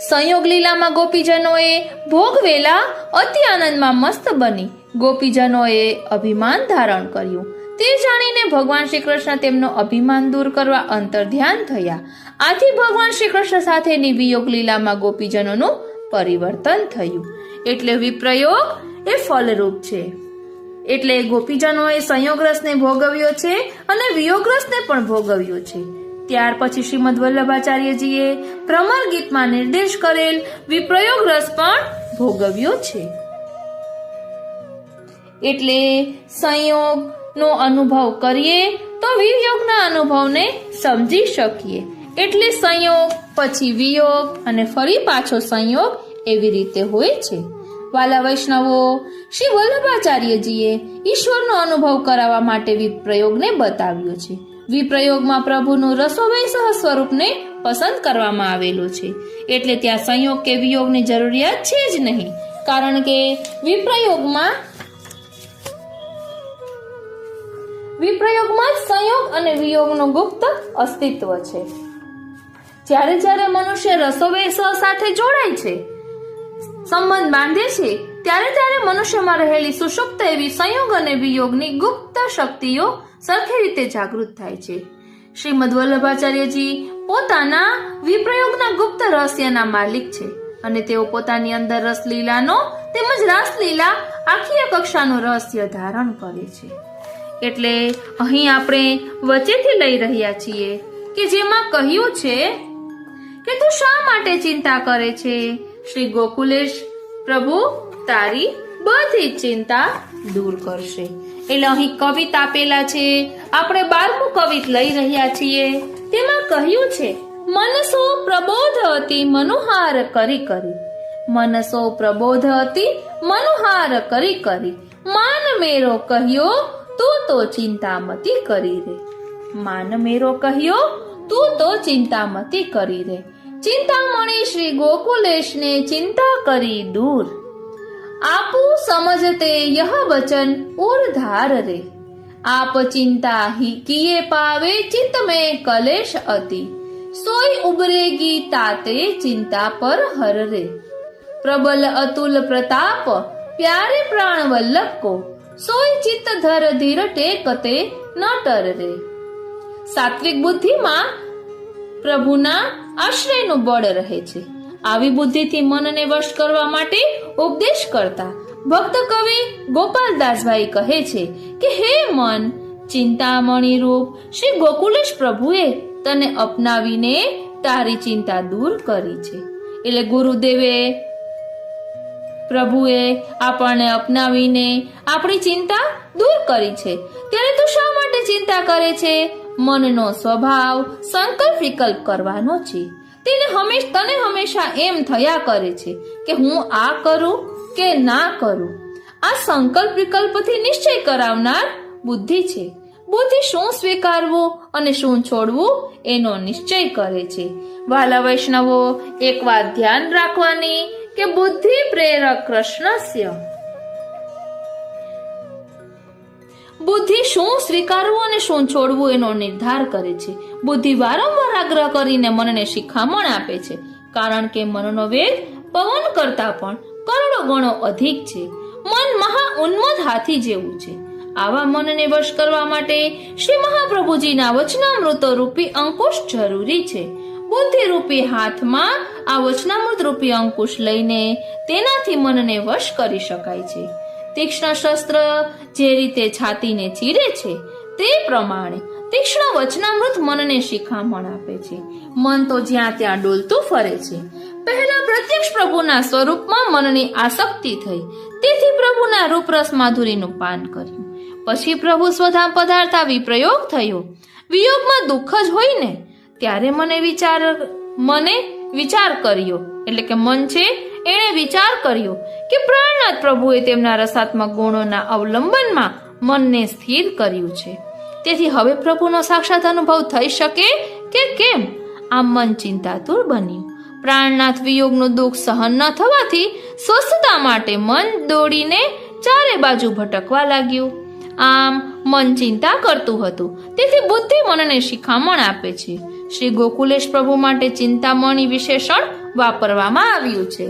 [SPEAKER 1] સંયોગ લીલામાં ગોપીજનોએ ભોગવેલા અતિ આનંદમાં મસ્ત બની ગોપીજનોએ અભિમાન ધારણ કર્યું. તે જાણીને ભગવાન શ્રી કૃષ્ણ તેમનો અભિમાન દૂર કરવા અંતર ધ્યાન થયા. આથી ભગવાન શ્રી કૃષ્ણ સાથેની વિયોગ લીલામાં ગોપીજનોનું પરિવર્તન થયું. એટલે વિપ્રયોગ એ ફલરૂપ છે. એટલે ગોપીજનોએ સંયોગરસને ભોગવ્યો છે અને વિયોગરસને પણ ભોગવ્યો છે. ત્યાર પછી શ્રીમદ વલ્લભાચાર્યજીએ ભ્રમર ગીતમાં નિર્દેશ કરેલ વિપ્રયોગ રસ પણ ભોગવ્યો છે. એટલે સંયોગનો અનુભવ કરીએ તો વિયોગના અનુભવને સમજી શકીએ. એટલે સંયોગ પછી વિયોગ અને ફરી પાછો સંયોગ એવી રીતે હોય છે. વાલા વૈષ્ણવો, શ્રી વલ્લભાચાર્યજીએ ઈશ્વરનો અનુભવ કરાવવા માટે વિપ્રયોગને બતાવ્યો છે. વિપ્રયોગમાં પ્રભુનું રસોવૈસહ સ્વરૂપને પસંદ કરવામાં આવેલું છે, એટલે ત્યાં સંયોગ કે વિયોગની જરૂરિયાત છે જ નહીં, કારણ કે વિપ્રયોગમાં જ સંયોગ અને વિયોગનું ગુપ્ત અસ્તિત્વ છે. જ્યારે જ્યારે મનુષ્ય રસોવૈસહ સાથે જોડાય છે, સંબંધ બાંધે છે, ત્યારે ત્યારે મનુષ્યમાં રહેલી સુષુપ્ત એવી સંયોગ અને વિયોગની ગુપ્ત શક્તિઓ સરખી રીતે જાગૃત થાય છે. શ્રીમદ વલ્લભાચાર્યજી પોતાના વિપ્રયોગના ગુપ્ત રહસ્યના માલિક છે અને તેઓ પોતાની અંદર રસલીલાનો તેમજ રાસલીલા આખી કક્ષાનું રહસ્ય ધારણ કરે છે. એટલે અહીં આપણે વચ્ચેથી લઈ રહ્યા છીએ કે જેમાં કહ્યું છે કે તું શા માટે ચિંતા કરે છે? શ્રી ગોકુલેશ પ્રભુ તારી બધી ચિંતા દૂર કરશે. એટલે અહીં કવિત આપેલા છે, આપણે 12મું કવિત લઈ રહ્યા છીએ. તેમાં કહ્યું છે, મનસો પ્રબોધ અતિ મનોહાર કરી કરી, મનસો પ્રબોધ અતિ મનોહાર કરી કરી, માન મેરો કહ્યો તું તો ચિંતા મતી કરી રે. માન મેરો કહ્યો તું તો ચિંતા મતી કરી રે. ચિંતામણી શ્રી ગોકુલેશને ચિંતા કરી દૂર, આપू समझते यह वचन और धार रे. आप चिंता ही किए पावे चित्त में कलेश अति, सोई उबरेगी ताते चिंता पर हर रे. प्रबल अतुल प्रताप प्यारे प्राण वल्लभ को, सोई चित्त धर धीर टेकते न टर रे. સાત્વિક બુદ્ધિમાં પ્રભુના આશ્રયનું બળ રહે છે. આવી બુદ્ધિથી મનને વશ કરવા માટે ઉપદેશ કરતા ભક્ત કવિ ગોપાલદાસભાઈ કહે છે કે હે મન, ચિંતામણી રૂપ શ્રી ગોકુલેશ પ્રભુએ તને અપનાવીને તારી ચિંતા દૂર કરી છે. એટલે ગુરુદેવે પ્રભુએ આપણને અપનાવીને આપણી ચિંતા દૂર કરી છે. ત્યારે તું શા માટે ચિંતા કરે છે? મનનો સ્વભાવ સંકલ્પ વિકલ્પ કરવાનો છે. તને હંમેશા એમ થયા કરે છે કે હું આ કરું કે ના કરું. આ સંકલ્પ વિકલ્પથી નિશ્ચય કરાવનાર બુદ્ધિ છે. બુદ્ધિ શું સ્વીકારવું અને શું છોડવું એનો નિશ્ચય કરે છે. વાલા વૈષ્ણવો, એક વાત ધ્યાન રાખવાની કે બુદ્ધિ પ્રેરક કૃષ્ણસ્ય. બુદ્ધિ શું સ્વીકારવું અને શું છોડવું એનો નિર્ધાર કરે છે. બુદ્ધિ વારંવાર આગ્રહ કરીને મનને શિખામણ આપે છે, કારણ કે મનનો વેગ પવન કરતા પણ કરોડો ગણો અધિક છે. મન મહા ઉન્મત્ત હાથી જેવું છે. આવા મનને વશ કરવા માટે શ્રી મહાપ્રભુજીના વચનામૃતો રૂપી અંકુશ જરૂરી છે. બુદ્ધિ રૂપી હાથમાં આ વચનામૃત રૂપી અંકુશ લઈને તેનાથી મનને વશ કરી શકાય છે. તીક્ષ્ણ શસ્ત્ર જે રીતે છાતીને ચીરે છે તે પ્રમાણે તીક્ષ્ણ વચનામૃત મનને શિખામણ આપે છે. મન તો જ્યાં ત્યાં ડોલતું ફરે છે. પહેલા પ્રત્યક્ષ પ્રભુના સ્વરૂપમાં મનની આસક્તિ થઈ, તેથી પ્રભુના રૂપરસ માધુરીનું પાન કર્યું. પછી પ્રભુ સ્વધામ પધારતા વિપ્રયોગ થયો. વિયોગમાં દુઃખ જ હોય ને, ત્યારે મને વિચાર કર્યો, એટલે કે મન છે એણે વિચાર કર્યો કે પ્રાણનાથ પ્રભુએ તેમના રસાત્મક ગુણોના અવલંબનમાં મનને સ્થિર કર્યું છે. તેથી હવે પ્રભુનો સાક્ષાત અનુભવ થઈ શકે કે કેમ? આમ મન ચિંતાતુર બન્યું. પ્રાણનાથ વિયોગનું દુઃખ સહન ન થવાથી સ્વસ્થતા માટે મન દોડીને ચારે બાજુ ભટકવા લાગ્યું. આમ મન ચિંતા કરતું હતું, તેથી બુદ્ધિ મનને શિખામણ આપે છે. શ્રી ગોકુલેશ પ્રભુ માટે ચિંતામણી વિશેષણ વાપરવામાં આવ્યું છે.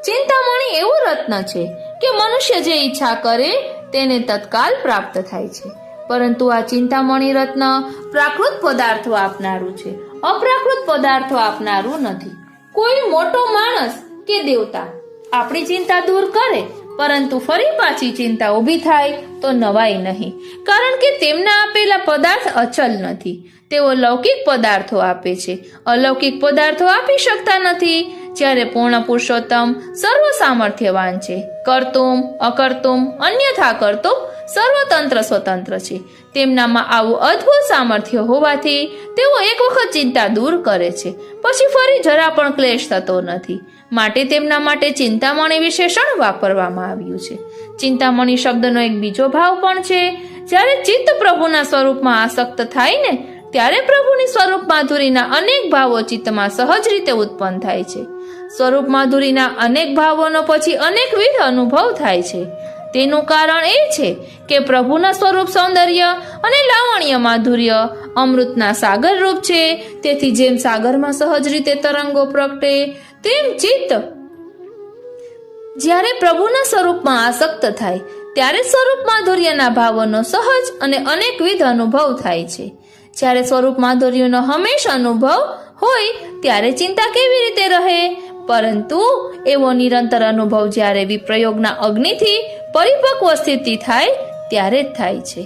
[SPEAKER 1] ચિંતામણી એવું રત્ન છે કે મનુષ્ય જે ઈચ્છા કરે તેને તત્કાલ પ્રાપ્ત થાય છે. પરંતુ આ ચિંતામણી રત્ન પ્રાકૃત પદાર્થો આપનારું છે, અપ્રાકૃત પદાર્થો આપનારું નથી. કોઈ મોટો માણસ કે દેવતા આપણી ચિંતા દૂર કરે, પરંતુ ફરી પાછી ચિંતા ઊભી થાય તો નવાય નહીં, કારણ કે તેમના આપેલા પદાર્થ અચલ નથી. તેઓ લૌકિક પદાર્થો આપે છે, અલૌકિક પદાર્થો આપી શકતા નથી. જ્યારે પૂર્ણ પુરુષોત્તમ સર્વ સામર્થ્યવાન છે, કર્તુમ અકર્તુમ અન્યથા કર્તુમ સર્વતંત્ર સ્વતંત્ર છે,
[SPEAKER 2] તેમનામાં આવું અદ્ભુત સામર્થ્ય હોવાથી તેઓ એક વખત ચિંતા દૂર કરે છે, પછી ફરી જરા પણ ક્લેશ થતો નથી. માટે તેમના માટે ચિંતામણી વિશેષણ વાપરવામાં આવ્યું છે. ચિંતામણી શબ્દનો એક બીજો ભાવ પણ છે. જ્યારે ચિત્ત પ્રભુના સ્વરૂપમાં આસક્ત થાય ને ત્યારે પ્રભુની સ્વરૂપ માધુરીના અનેક ભાવો ચિત્તમાં સહજ રીતે ઉત્પન્ન થાય છે. સ્વરૂપ માધુરીના અનેક ભાવોનો પછી અનેકવિધ અનુભવ થાય છે. તેનું કારણ એ છે કે પ્રભુના સ્વરૂપ સૌંદર્ય અને લાવણ્ય માધુર્ય અમૃતના સાગર રૂપ છે. તેથી જેમ સાગરમાં સહજ રીતે તરંગો પ્રગટે તેમ ચિત્ત જ્યારે પ્રભુના સ્વરૂપમાં આસક્ત થાય ત્યારે સ્વરૂપ માધુર્યના ભાવોનો સહજ અને અનેકવિધ અનુભવ થાય છે. જ્યારે સ્વરૂપ માધુર્યનો હંમેશા અનુભવ હોય ત્યારે ચિંતા કેવી રીતે રહે? પરંતુ એવો નિરંતર અનુભવ જ્યારે વિપ્રયોગના અગ્નિથી પરિપક્વ સ્થિતિ થાય ત્યારે જ થાય છે,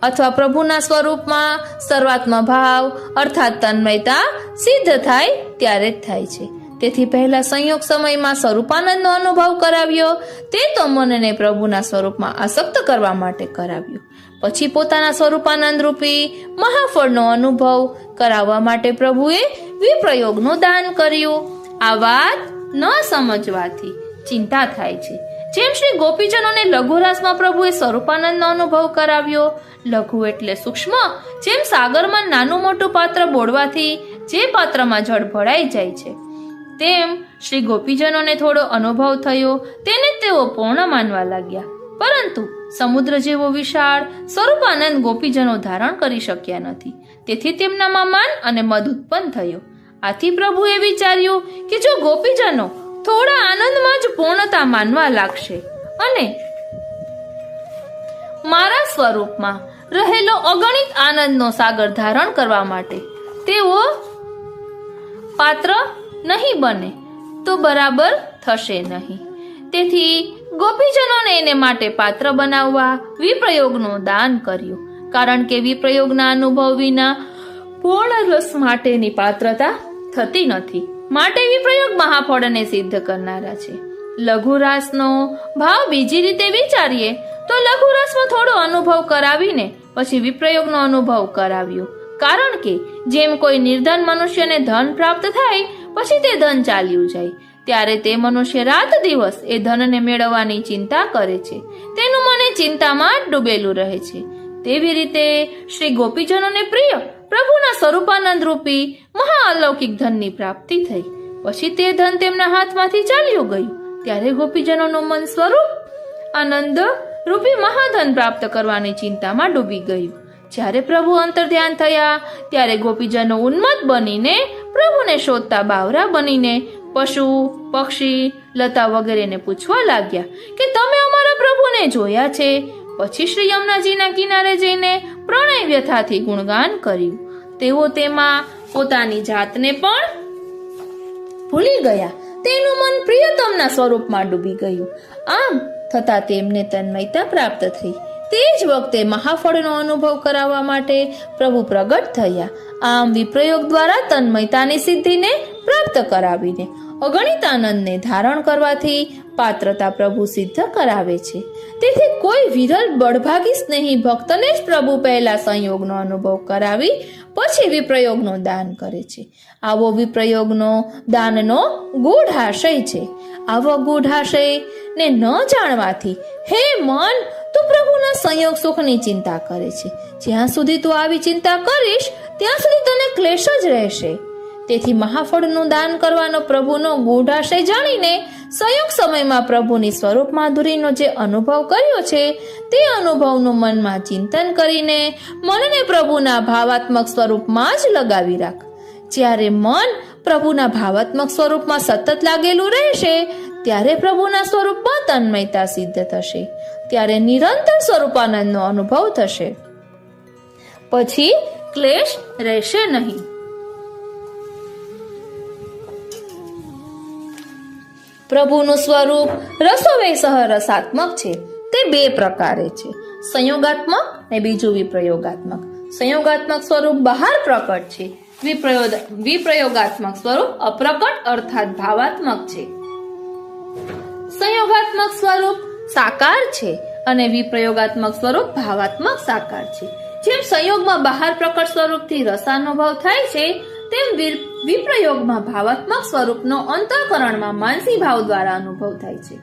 [SPEAKER 2] અથવા પ્રભુના સ્વરૂપમાં સર્વાત્મ ભાવ અર્થાત તન્મયતા સિદ્ધ થાય ત્યારે જ થાય છે. તેથી પહેલા સંયોગ સમયમાં સ્વરૂપાનંદનો અનુભવ કરાવ્યો, તે તો મનને પ્રભુના સ્વરૂપમાં આસક્ત કરવા માટે કરાવ્યું. પછી પોતાના સ્વરૂપાનંદ રૂપી મહાફળનો અનુભવ કરાવવા માટે પ્રભુએ વિપ્રયોગનું દાન કર્યું. આ વાત ન સમજવાથી ચિંતા થાય છે. જેમ શ્રી ગોપીજનોને લઘુરાસમાં પ્રભુએ સ્વરૂપાનંદનો અનુભવ કરાવ્યો. લઘુ એટલે સૂક્ષ્મ. જેમ સાગરમાં નાનું મોટું પાત્ર બોળવાથી જે પાત્રમાં જળ ભરાઈ જાય છે, તેમ શ્રી ગોપીજનોને થોડો અનુભવ થયો, તેને તેઓ પૂર્ણ માનવા લાગ્યા. પરંતુ સમુદ્ર જેવો વિશાળ સ્વરૂપાનંદ ગોપીજનો ધારણ કરી શક્યા નથી. તેથી તેમનામાં માન અને મદ ઉત્પન્ન થયો. આથી પ્રભુએ વિચાર્યું કે જો ગોપીજનો થોડા આનંદમાં જ પૂર્ણતા માનવા લાગશે અને મારા સ્વરૂપમાં રહેલો અગણિત આનંદનો સાગર ધારણ કરવા માટે તેઓ પાત્ર નહીં બને તો બરાબર થશે નહીં. તેથી ગોપીજનોને એને માટે પાત્ર બનાવવા વિપ્રયોગનું દાન કર્યું. કારણ કે વિપ્રયોગના અનુભવ વિના પૂર્ણ રસ માટેની પાત્રતા થતી નથી. માટે વિપ્રયોગ મહાફળને સિદ્ધ કરનારા છે. લઘુરાસનો ભાવ બીજી રીતે વિચારીએ તો લઘુરાસમાં થોડો અનુભવ કરાવીને પછી વિપ્રયોગનો અનુભવ કરાવ્યો. કારણ કે જેમ કોઈ નિર્ધન મનુષ્યને ધન પ્રાપ્ત થાય પછી તે ધન ચાલ્યું જાય, ત્યારે તે મનુષ્ય રાત દિવસ એ ધનને મેળવવાની ચિંતા કરે છે. તેનું મને ચિંતામાં જ ડૂબેલું રહે છે. તેવી રીતે શ્રી ગોપીજનોને પ્રિય પ્રભુના સ્વરૂપાનંદ રૂપી મહાઅલૌકિક ધનની પ્રાપ્તિ થઈ. પછી તે ધન તેમના હાથમાંથી ચાલ્યું ગયું. ત્યારે ગોપીજનોનું મન સ્વરૂપ આનંદ રૂપી મહાધન પ્રાપ્ત કરવાની ચિંતામાં ડૂબી ગયું. જ્યારે પ્રભુ અંતર્ધ્યાન થયા ત્યારે ગોપીજનો ઉન્મત્ત બનીને પ્રભુને શોધતા બાવરા બનીને પશુ પક્ષી લતા વગેરેને પૂછવા લાગ્યા કે તમે અમારા પ્રભુને જોયા છે? પછી શ્રી યમુનાજીના કિનારે જઈને પ્રણય વ્યથાથી ગુણગાન કર્યું. તેઓ તેમાં પોતાની જાતને પણ ભૂલી ગયા. તેનું મન પ્રિયતમના સ્વરૂપમાં ડૂબી ગયું. આમ થતા તેમને તન્મયતા પ્રાપ્ત થઈ. તે જ વખતે મહાફળનો અનુભવ કરાવવા માટે પ્રભુ પ્રગટ થયા. આમ વિપ્રયોગ દ્વારા તન્મયતાની સિદ્ધિને પ્રાપ્ત કરાવીને અગણિત આનંદને ધારણ કરવાથી પાત્રતા પ્રભુ સિદ્ધ કરાવે છે. તેથી કોઈ વિરલ બળભાગી સ્નેહી ભક્તને જ પ્રભુ પહેલા સંયોગનો અનુભવ કરાવી પછી વિપ્રયોગનું દાન કરે છે. આવો વિપ્રયોગનો દાનનો ગૂઢાશય છે. આવો ગૂઢાશયને ન જાણવાથી હે મન તું પ્રભુના સંયોગ સુખની ચિંતા કરે છે. જ્યાં સુધી તું આવી ચિંતા કરીશ ત્યાં સુધી તને ક્લેશ જ રહેશે. તેથી મહાફળનું દાન કરવાનો પ્રભુનો ગૂઢાશય જાણીને સંયોગ સમયમાં પ્રભુની સ્વરૂપ માધુરીનો જે અનુભવ કર્યો છે તે અનુભવનું મનમાં ચિંતન કરીને મનને પ્રભુના ભાવાત્મક સ્વરૂપમાં જ લગાવી રાખ. જ્યારે મન પ્રભુના ભાવાત્મક સ્વરૂપમાં સતત લાગેલું રહેશે ત્યારે પ્રભુના સ્વરૂપમાં તન્મયતા સિદ્ધ થશે. ત્યારે નિરંતર સ્વરૂપાનંદનો અનુભવ થશે. પછી ક્લેશ રહેશે નહીં. પ્રભુનું સ્વરૂપ રસોવૈસહ રસાત્મક છે. તે બે પ્રકારે છે, સંયોગાત્મક અને બીજું વિપ્રયોગાત્મક. સંયોગાત્મક સ્વરૂપ બહાર પ્રકટ છે. વિપ્રયોગાત્મક સ્વરૂપ અપ્રકટ અર્થાત ભાવાત્મક છે. સંયોગાત્મક સ્વરૂપ સાકાર છે અને વિપ્રયોગાત્મક સ્વરૂપ ભાવાત્મક સાકાર છે.
[SPEAKER 1] જેમ સંયોગમાં બહાર પ્રકટ સ્વરૂપથી રસાનુભવ થાય છે, તેમ વિપ્રયોગમાં ભાવાત્મક સ્વરૂપનો અંતઃકરણમાં માનસી ભાવ દ્વારા અનુભવ થાય છે.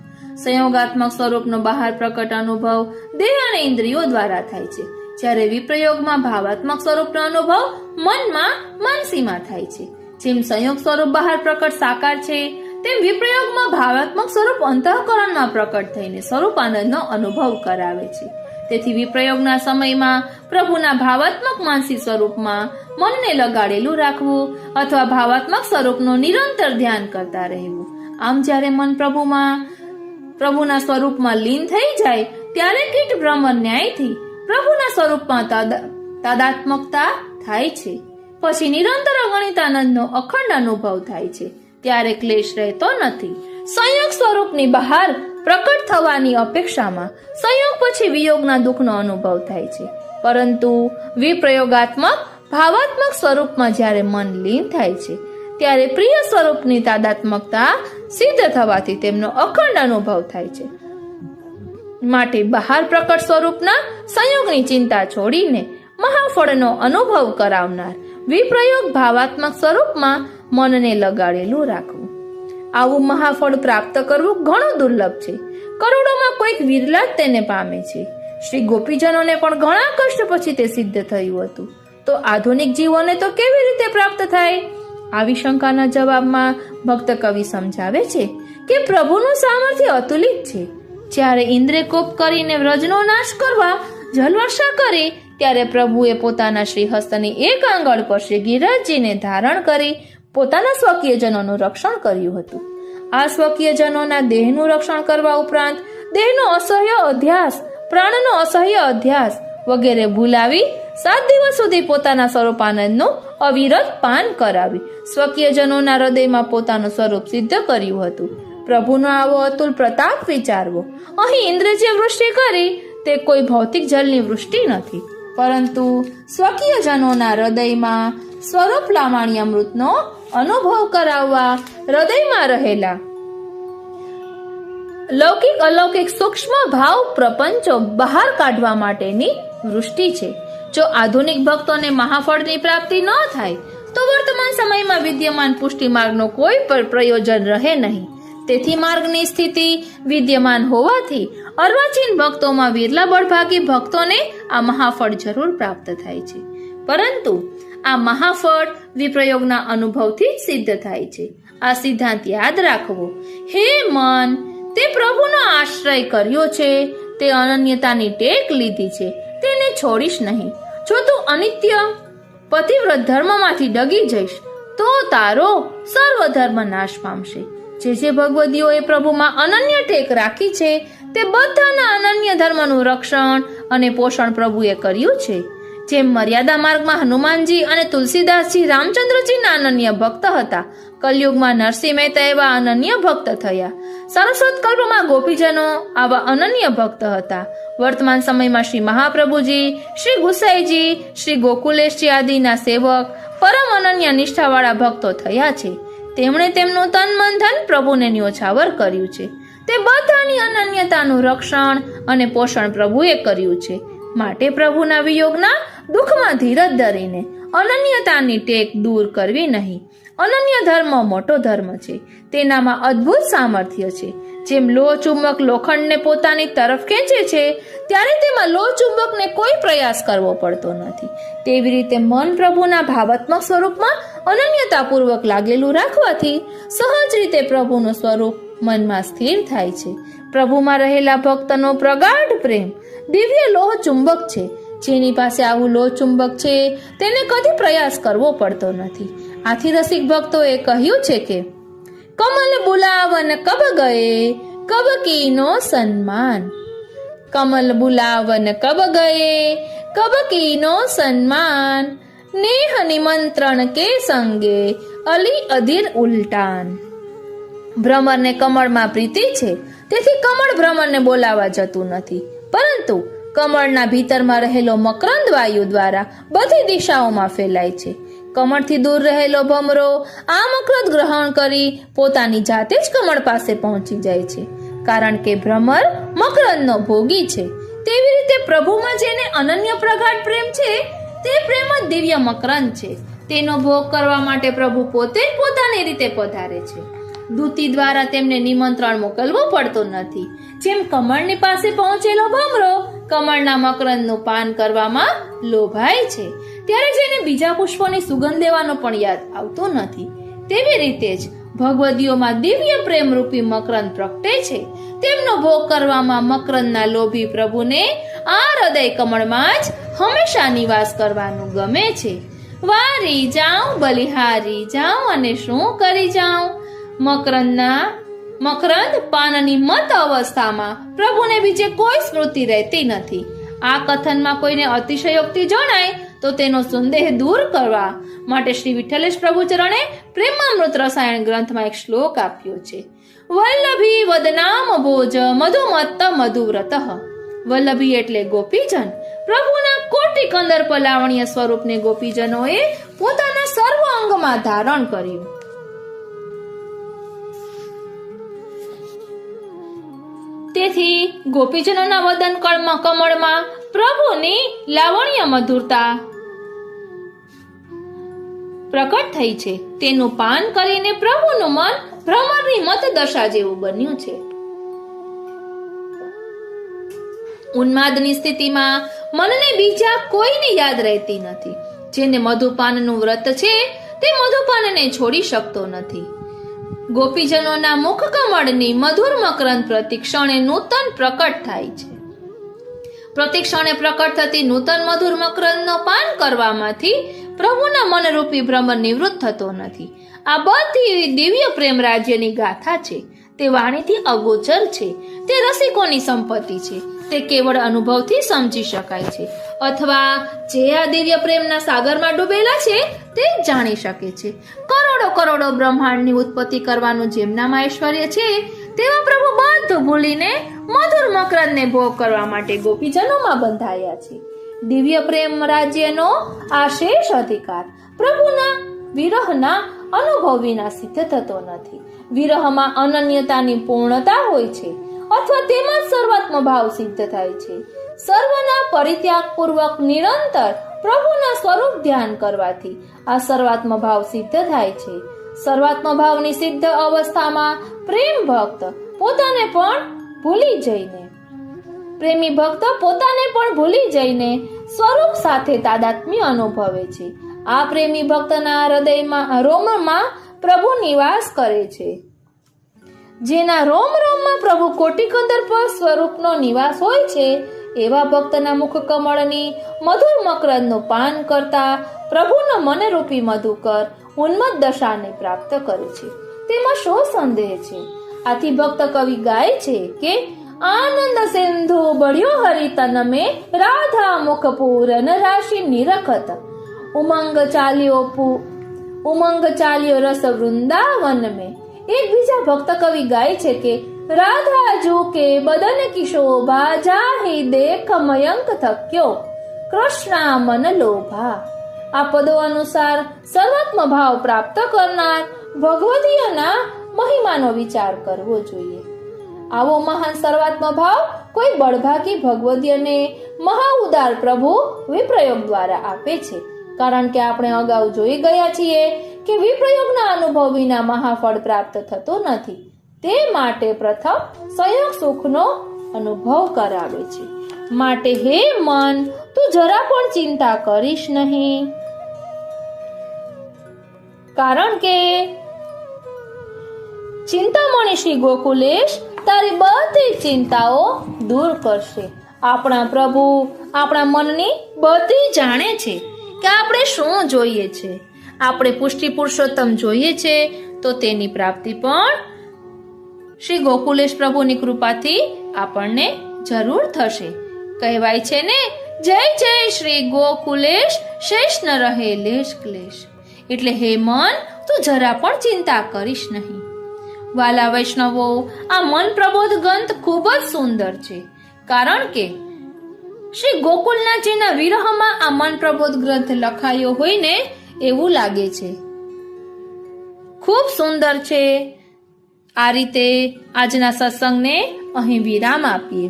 [SPEAKER 1] સંયોગાત્મક સ્વરૂપનો બહાર પ્રકટ અનુભવ દેહ અને ઇન્દ્રિયો દ્વારા થાય છે, જ્યારે વિપ્રયોગમાં ભાવાત્મક સ્વરૂપનો અનુભવ મનમાં માનસીમાં થાય છે. જેમ સંયોગ સ્વરૂપ બહાર પ્રકટ સાકાર છે, તેમ વિપ્રયોગમાં ભાવાત્મક સ્વરૂપ અંતઃકરણમાં પ્રકટ થઈને સ્વરૂપ આનંદનો અનુભવ કરાવે છે. તેથી વિપ્રયોગના સમયમાં પ્રભુના ભાવાત્મક માનસી સ્વરૂપમાં મનને લગાડેલું રાખવું અથવા ભાવાત્મક સ્વરૂપનું નિરંતર ધ્યાન કરતા રહેવું. આમ જ્યારે મન પ્રભુના સ્વરૂપમાં લીન થઈ જાય, ત્યારે કીટ ભ્રમર ન્યાયથી પ્રભુના સ્વરૂપમાં તાદાત્મકતા થાય છે. પછી નિરંતર અગણિત આનંદનો અખંડ અનુભવ થાય છે. ત્યારે ક્લેશ રહેતો નથી. સંયોગ સ્વરૂપની બહાર પ્રકટ થવાની અપેક્ષામાં સંયોગ પછી વિયોગના દુઃખનો અનુભવ થાય છે. પરંતુ વિપ્રયોગાત્મક ભાવાત્મક સ્વરૂપમાં જ્યારે મન લીન થાય છે, ત્યારે પ્રિય સ્વરૂપની તાદાત્મકતા સિદ્ધ થવાથી તેમનો અખંડ અનુભવ થાય છે. માટે બહાર પ્રકટ સ્વરૂપના સંયોગની ચિંતા છોડીને મહાફળનો અનુભવ કરાવનાર વિપ્રયોગ ભાવાત્મક સ્વરૂપમાં મનને લગાડેલું રાખવું. આવું મહાફળ પ્રાપ્ત કરવું ઘણું દુર્લભ છે. કરોડોમાં કોઈક વિરલા જ તેને પામે છે. શ્રી ગોપીજનોને પણ ઘણા કષ્ટ પછી તે સિદ્ધ થયું હતું. તો આધુનિક જીવોને તો કેવી રીતે પ્રાપ્ત થાય? આવી શંકાના જવાબમાં ભક્ત કવિ સમજાવે છે કે પ્રભુનું સામર્થ્ય અતુલિત છે. જ્યારે ઇન્દ્રે કોપ કરીને વ્રજનો નાશ કરવા જલવર્ષા કરી, ત્યારે પ્રભુએ પોતાના શ્રી હસ્તની એક આંગળ પર શ્રી ગિરિરાજજીને ધારણ કરી પોતાના સ્વકીયજનોનું રક્ષણ કર્યું હતું. આ સ્વકીયજનોના દેહનું રક્ષણ કરવા ઉપરાંત દેહનો અસહ્ય અધ્યાસ, પ્રાણનો અસહ્ય અધ્યાસ વગેરે ભૂલાવી 7 દિવસ સુધી પોતાના સ્વરૂપાનંદનું અવિરત પાન કરાવી સ્વકીયજનોના હૃદયમાં પોતાનું સ્વરૂપ સિદ્ધ કર્યું હતું. પ્રભુનો આવો અતુલ પ્રતાપ વિચારવો. અહીં ઇન્દ્રે જે વૃષ્ટિ કરી તે કોઈ ભૌતિક જલની વૃષ્ટિ નથી, પરંતુ સ્વકીયજનોના હૃદયમાં સ્વરૂપ લાવણ્યામૃતનો અનુભવ કરાવવા હૃદયમાં રહેલા લૌકિક અલૌકિક સૂક્ષ્મ ભાવ પ્રપંચો બહાર કાઢવા માટેની વૃષ્ટિ છે. જો આધુનિક ભક્તોને મહાફળની પ્રાપ્તિ ન થાય, તો વર્તમાન સમયમાં વિદ્યમાન પુષ્ટિ માર્ગનો કોઈ પણ પ્રયોજન રહે નહીં. તેથી માર્ગની સ્થિતિ વિદ્યમાન હોવાથી અર્વાચીન ભક્તોમાં વિરલા બળભાગી ભક્તોને આ મહાફળ જરૂર પ્રાપ્ત થાય છે. પરંતુ આ મહાફળ વિપ્રયોગના અનુભવથી જ સિદ્ધ થાય છે. આ સિદ્ધાંત યાદ રાખવો. હે મન, તે પ્રભુનો આશ્રય કર્યો છે, તે અનન્યતાની ટેક લીધી છે, તેને છોડીશ નહીં. જો તું અનિત્ય પતિવ્રત ધર્મમાંથી ડગી જઈશ, તો તારો સર્વ ધર્મ નાશ પામશે. જે ભગવદીઓએ પ્રભુમાં અનન્ય ટેક રાખી છે, તે બધાના અનન્ય ધર્મનું રક્ષણ અને પોષણ પ્રભુએ કર્યું છે. જેમ મર્યાદા માર્ગમાં હનુમાનજી અને તુલસીદાસજી રામચંદ્રજીના અનન્ય ભક્ત હતા, કલયુગમાં નરસિંહ મહેતા એવા અનન્ય ભક્ત થયા. સરસ્વત કલ્પમાં ગોપીજનો આવા અનન્ય ભક્ત હતા. વર્તમાન સમયમાં શ્રી મહાપ્રભુજી, શ્રી ગુસાઈજી, શ્રી ગોકુલેશજી આદિના સેવક પરમ અનન્ય નિષ્ઠાવાળા ભક્તો થયા છે. તેમણે તેમનું તન મન ધન પ્રભુને ન્યોછાવર કર્યું છે. તે બધાની અનન્યતાનું રક્ષણ અને પોષણ પ્રભુએ કર્યું છે. માટે પ્રભુના વિયોગના દુઃખમાં ધીરજ ધરીને અનન્યતાની ટેક દૂર કરવી નહીં. અનન્ય ધર્મ મોટો ધર્મ છે. તેનામાં અદ્ભુત સામર્થ્ય છે. જેમ લોહ ચુંબક લોખંડને પોતાની તરફ ખેંચે છે, ત્યારે તેમાં લોહ ચુંબકને કોઈ પ્રયાસ કરવો પડતો નથી. તેવી રીતે મન પ્રભુના ભાવાત્મક સ્વરૂપમાં અનન્યતાપૂર્વક લાગેલું રાખવાથી સહજ રીતે પ્રભુનું સ્વરૂપ મનમાં સ્થિર થાય છે. પ્રભુમાં રહેલા ભક્તનો પ્રગાઢ પ્રેમ દિવ્ય લોહ ચુંબક છે. જેની પાસે આવું લોહ ચુંબક છે, તેને કદી પ્રયાસ કરવો પડતો નથી. આથી રસિક ભક્તોએ કહ્યું છે કે કમલ બુલાવન કબ ગયે કબ કીનો સન્માન. કમલ બુલાવન કબ ગયે કબ કીનો સન્માન, નેહ નિમંત્રણ કે સંગે અલી અધીર ઉલટાન. ભ્રમરને કમળમાં પ્રીતિ છે, તેથી કમળ ભ્રમરને બોલાવા જતું નથી, પરંતુ કમળના ભીતરમાં રહેલો મકરંદ વાયુ દ્વારા બધી દિશાઓમાં ફેલાય છે. કમળથી દૂર રહેલો ભમરો આ મકરંદ ગ્રહણ કરી પોતાની જાતે જ કમળ પાસે પહોંચી જાય છે. કારણ કે ભ્રમર મકરંદનો ભોગી છે, તેવી રીતે પ્રભુમાં જેને અનન્ય પ્રગાઢ પ્રેમ છે તે પ્રેમ જ દિવ્ય મકરંદ છે. તેનો ભોગ કરવા માટે પ્રભુ પોતે જ પોતાની રીતે પધારે છે. દૂતી દ્વારા તેમને નિમંત્રણ મોકલવું પડતું નથી. જેમ કમળની પાસે પહોંચેલો ભમરો કમળના મકરંદનું પાન કરવામાં લોભાય છે, ત્યારે જેને બીજા પુષ્પોની સુગંધ લેવાનો પણ યાદ આવતો નથી, તેવી રીતે જ ભગવદીઓમાં દિવ્ય પ્રેમ રૂપી મકરંદ પ્રગટે છે. તેમનો ભોગ કરવામાં મકરંદના લોભી પ્રભુને આ હૃદય કમળમાં જ હંમેશા નિવાસ કરવાનું ગમે છે. વારી જાઉં બલિહારી જાઉં અને શું કરી જાઉં. મકરંદ પાનની મત અવસ્થામાં પ્રભુને બીજે કોઈ સ્મૃતિ રહેતી નથી. આ કથનમાં કોઈને અતિશયોક્તિ જણાય તો તેનો સંદેહ દૂર કરવા માટે શ્રી વિઠ્ઠલેશ પ્રભુ ચરણે પ્રેમામૃત રસાયણ ગ્રંથમાં એક શ્લોક આપ્યો છે. વલ્લભી વદનામ ભોજ મધુમત્ત મધુવ્રત. વલ્લભી એટલે ગોપીજન. પ્રભુના કોટી કંદર્પ લાવણ્ય સ્વરૂપને ગોપીજનોએ પોતાના સર્વ અંગમાં ધારણ કર્યું. તેથી ગોપીજનોના વદન કમળમાં પ્રભુની લાવણ્ય મધુરતા પ્રકટ થઈ છે. તેનું પાન કરીને પ્રભુનું મન ભ્રમરની મત દશા જેવું બન્યું છે. ઉન્માદની સ્થિતિમાં મનને બીજા કોઈને યાદ રહેતી નથી. જેને મધુપાનનું વ્રત છે તે મધુપાનને છોડી શકતો નથી. ગોપીજનોના મુખ કમળની મધુર મકરંદ પ્રતિક્ષણે નૂતન પ્રકટ થાય છે. પ્રતિક્ષણે પ્રકટ થતી નૂતન મધુર મકરંદનો પાન કરવામાંથી પ્રભુના મનરૂપી ભ્રમર નિવૃત્ત થતો નથી. આ બધી દિવ્ય પ્રેમ રાજ્યની ગાથા છે. તે વાણીથી અગોચર છે. તે રસિકોની સંપત્તિ છે. તે કેવળ અનુભવથી સમજી શકાય છે, અથવા જે આ દિવ્ય પ્રેમના સાગરમાં ડૂબેલા છે તે જાણી શકે છે. કરોડો બ્રહ્માંડની ઉત્પત્તિ કરવાનું જેમનામાં ઐશ્વર્ય છે તેવા પ્રભુ બધું ભૂલીને મધુર મકરંદને ભોગ કરવા માટે ગોપીજનોમાં બંધાયા છે. દિવ્ય પ્રેમ રાજ્યનો આ શેષ અધિકાર પ્રભુના વિરહના અનુભવ વિના સિદ્ધ થતો નથી. વિરહમાં અનન્યતાની પૂર્ણતા હોય છે, અથવા તેમાં સર્વાત્મ ભાવ સિદ્ધ થાય છે. સર્વના પરિત્યાગ પૂર્વક નિરંતર પ્રભુના સ્વરૂપ ધ્યાન કરવાથી આ સર્વાત્મ ભાવ સિદ્ધ થાય છે. સર્વાત્મ ભાવની સિદ્ધ અવસ્થામાં પ્રેમ ભક્ત પોતાને પણ ભૂલી જઈને સ્વરૂપ સાથે તાદાત્મ્ય અનુભવે છે. આ પ્રેમી ભક્તના હૃદયમાં રોમમાં પ્રભુ નિવાસ કરે છે. જેના રોમમાં પ્રભુ કોટી કંદર્પ સ્વરૂપનો નિવાસ હોય છે, એવા ભક્તના મુખ કમળની મધુર મકરંદનું પાન કરતા પ્રભુનો મનરૂપી મધુકર ઉન્મત્ત દશાને પ્રાપ્ત કરે છે. તેમાં શો સંદેહ છે? આથી ભક્ત કવિ ગાય છે કે આનંદ સિંધુ બળ્યો હરિતન में राधा मुख पूरन राशि निरखत उमंग चाल्यो रस वृंदावन में. एक बीजा भक्त कवि गाय છે કે राधा जू के बदन की शोभा जाहि देख मयंक थक्यो कृष्णा मन लोभा. આ પદો અનુસાર સર્વાત્મ ભાવ પ્રાપ્ત કરનાર ભગવદીયના મહિમાનો વિચાર કરવો જોઈએ. આવો મહાન સર્વાત્મ ભાવ કોઈ બળભાગી ભગવદીયને મહાઉદાર પ્રભુ વિપ્રયોગ દ્વારા આપે છે. કારણ કે આપણે અગાઉ જોઈ ગયા છીએ કે વિપ્રયોગના અનુભવ વિના મહાફળ પ્રાપ્ત થતો નથી. તે માટે પ્રથમ સંયોગ સુખનો અનુભવ કરાવે છે. માટે હે મન, તું જરા પણ ચિંતા કરીશ નહીં, કારણ કે ચિંતામણી શ્રી ગોકુલેશ તારી બધી ચિંતાઓ દૂર કરશે. આપણા પ્રભુ આપણા મનની બધી જાણે છે કે આપણે શું જોઈએ છે. આપણે પુષ્ટિ પુરુષોત્તમ જોઈએ છે તો તેની પ્રાપ્તિ પણ શ્રી ગોકુલેશ પ્રભુની કૃપાથી આપણને જરૂર થશે. કહેવાય છે ને, જય જય શ્રી ગોકુલેશ, શેષ ન રહે લેશ ક્લેશ. એટલે હે મન, તું જરા પણ ચિંતા કરીશ નહીં. વાલા વૈષ્ણવો, આ મન પ્રબોધ ગ્રંથ ખૂબ જ સુંદર છે. કારણ કે શ્રી ગોકુલનાથજીના વિરહમાં આ મન પ્રબોધ ગ્રંથ લખાયો હોય ને એવું લાગે છે. ખૂબ સુંદર છે. આ રીતે આજના સત્સંગને અહીં વિરામ આપીએ.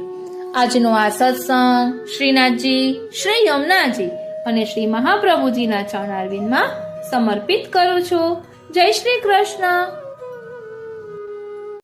[SPEAKER 1] આજનો આ સત્સંગ શ્રીનાથજી, શ્રી યમુનાજી અને શ્રી મહાપ્રભુજીના ચરણારવિંદમાં સમર્પિત કરું છું. જય શ્રી કૃષ્ણ.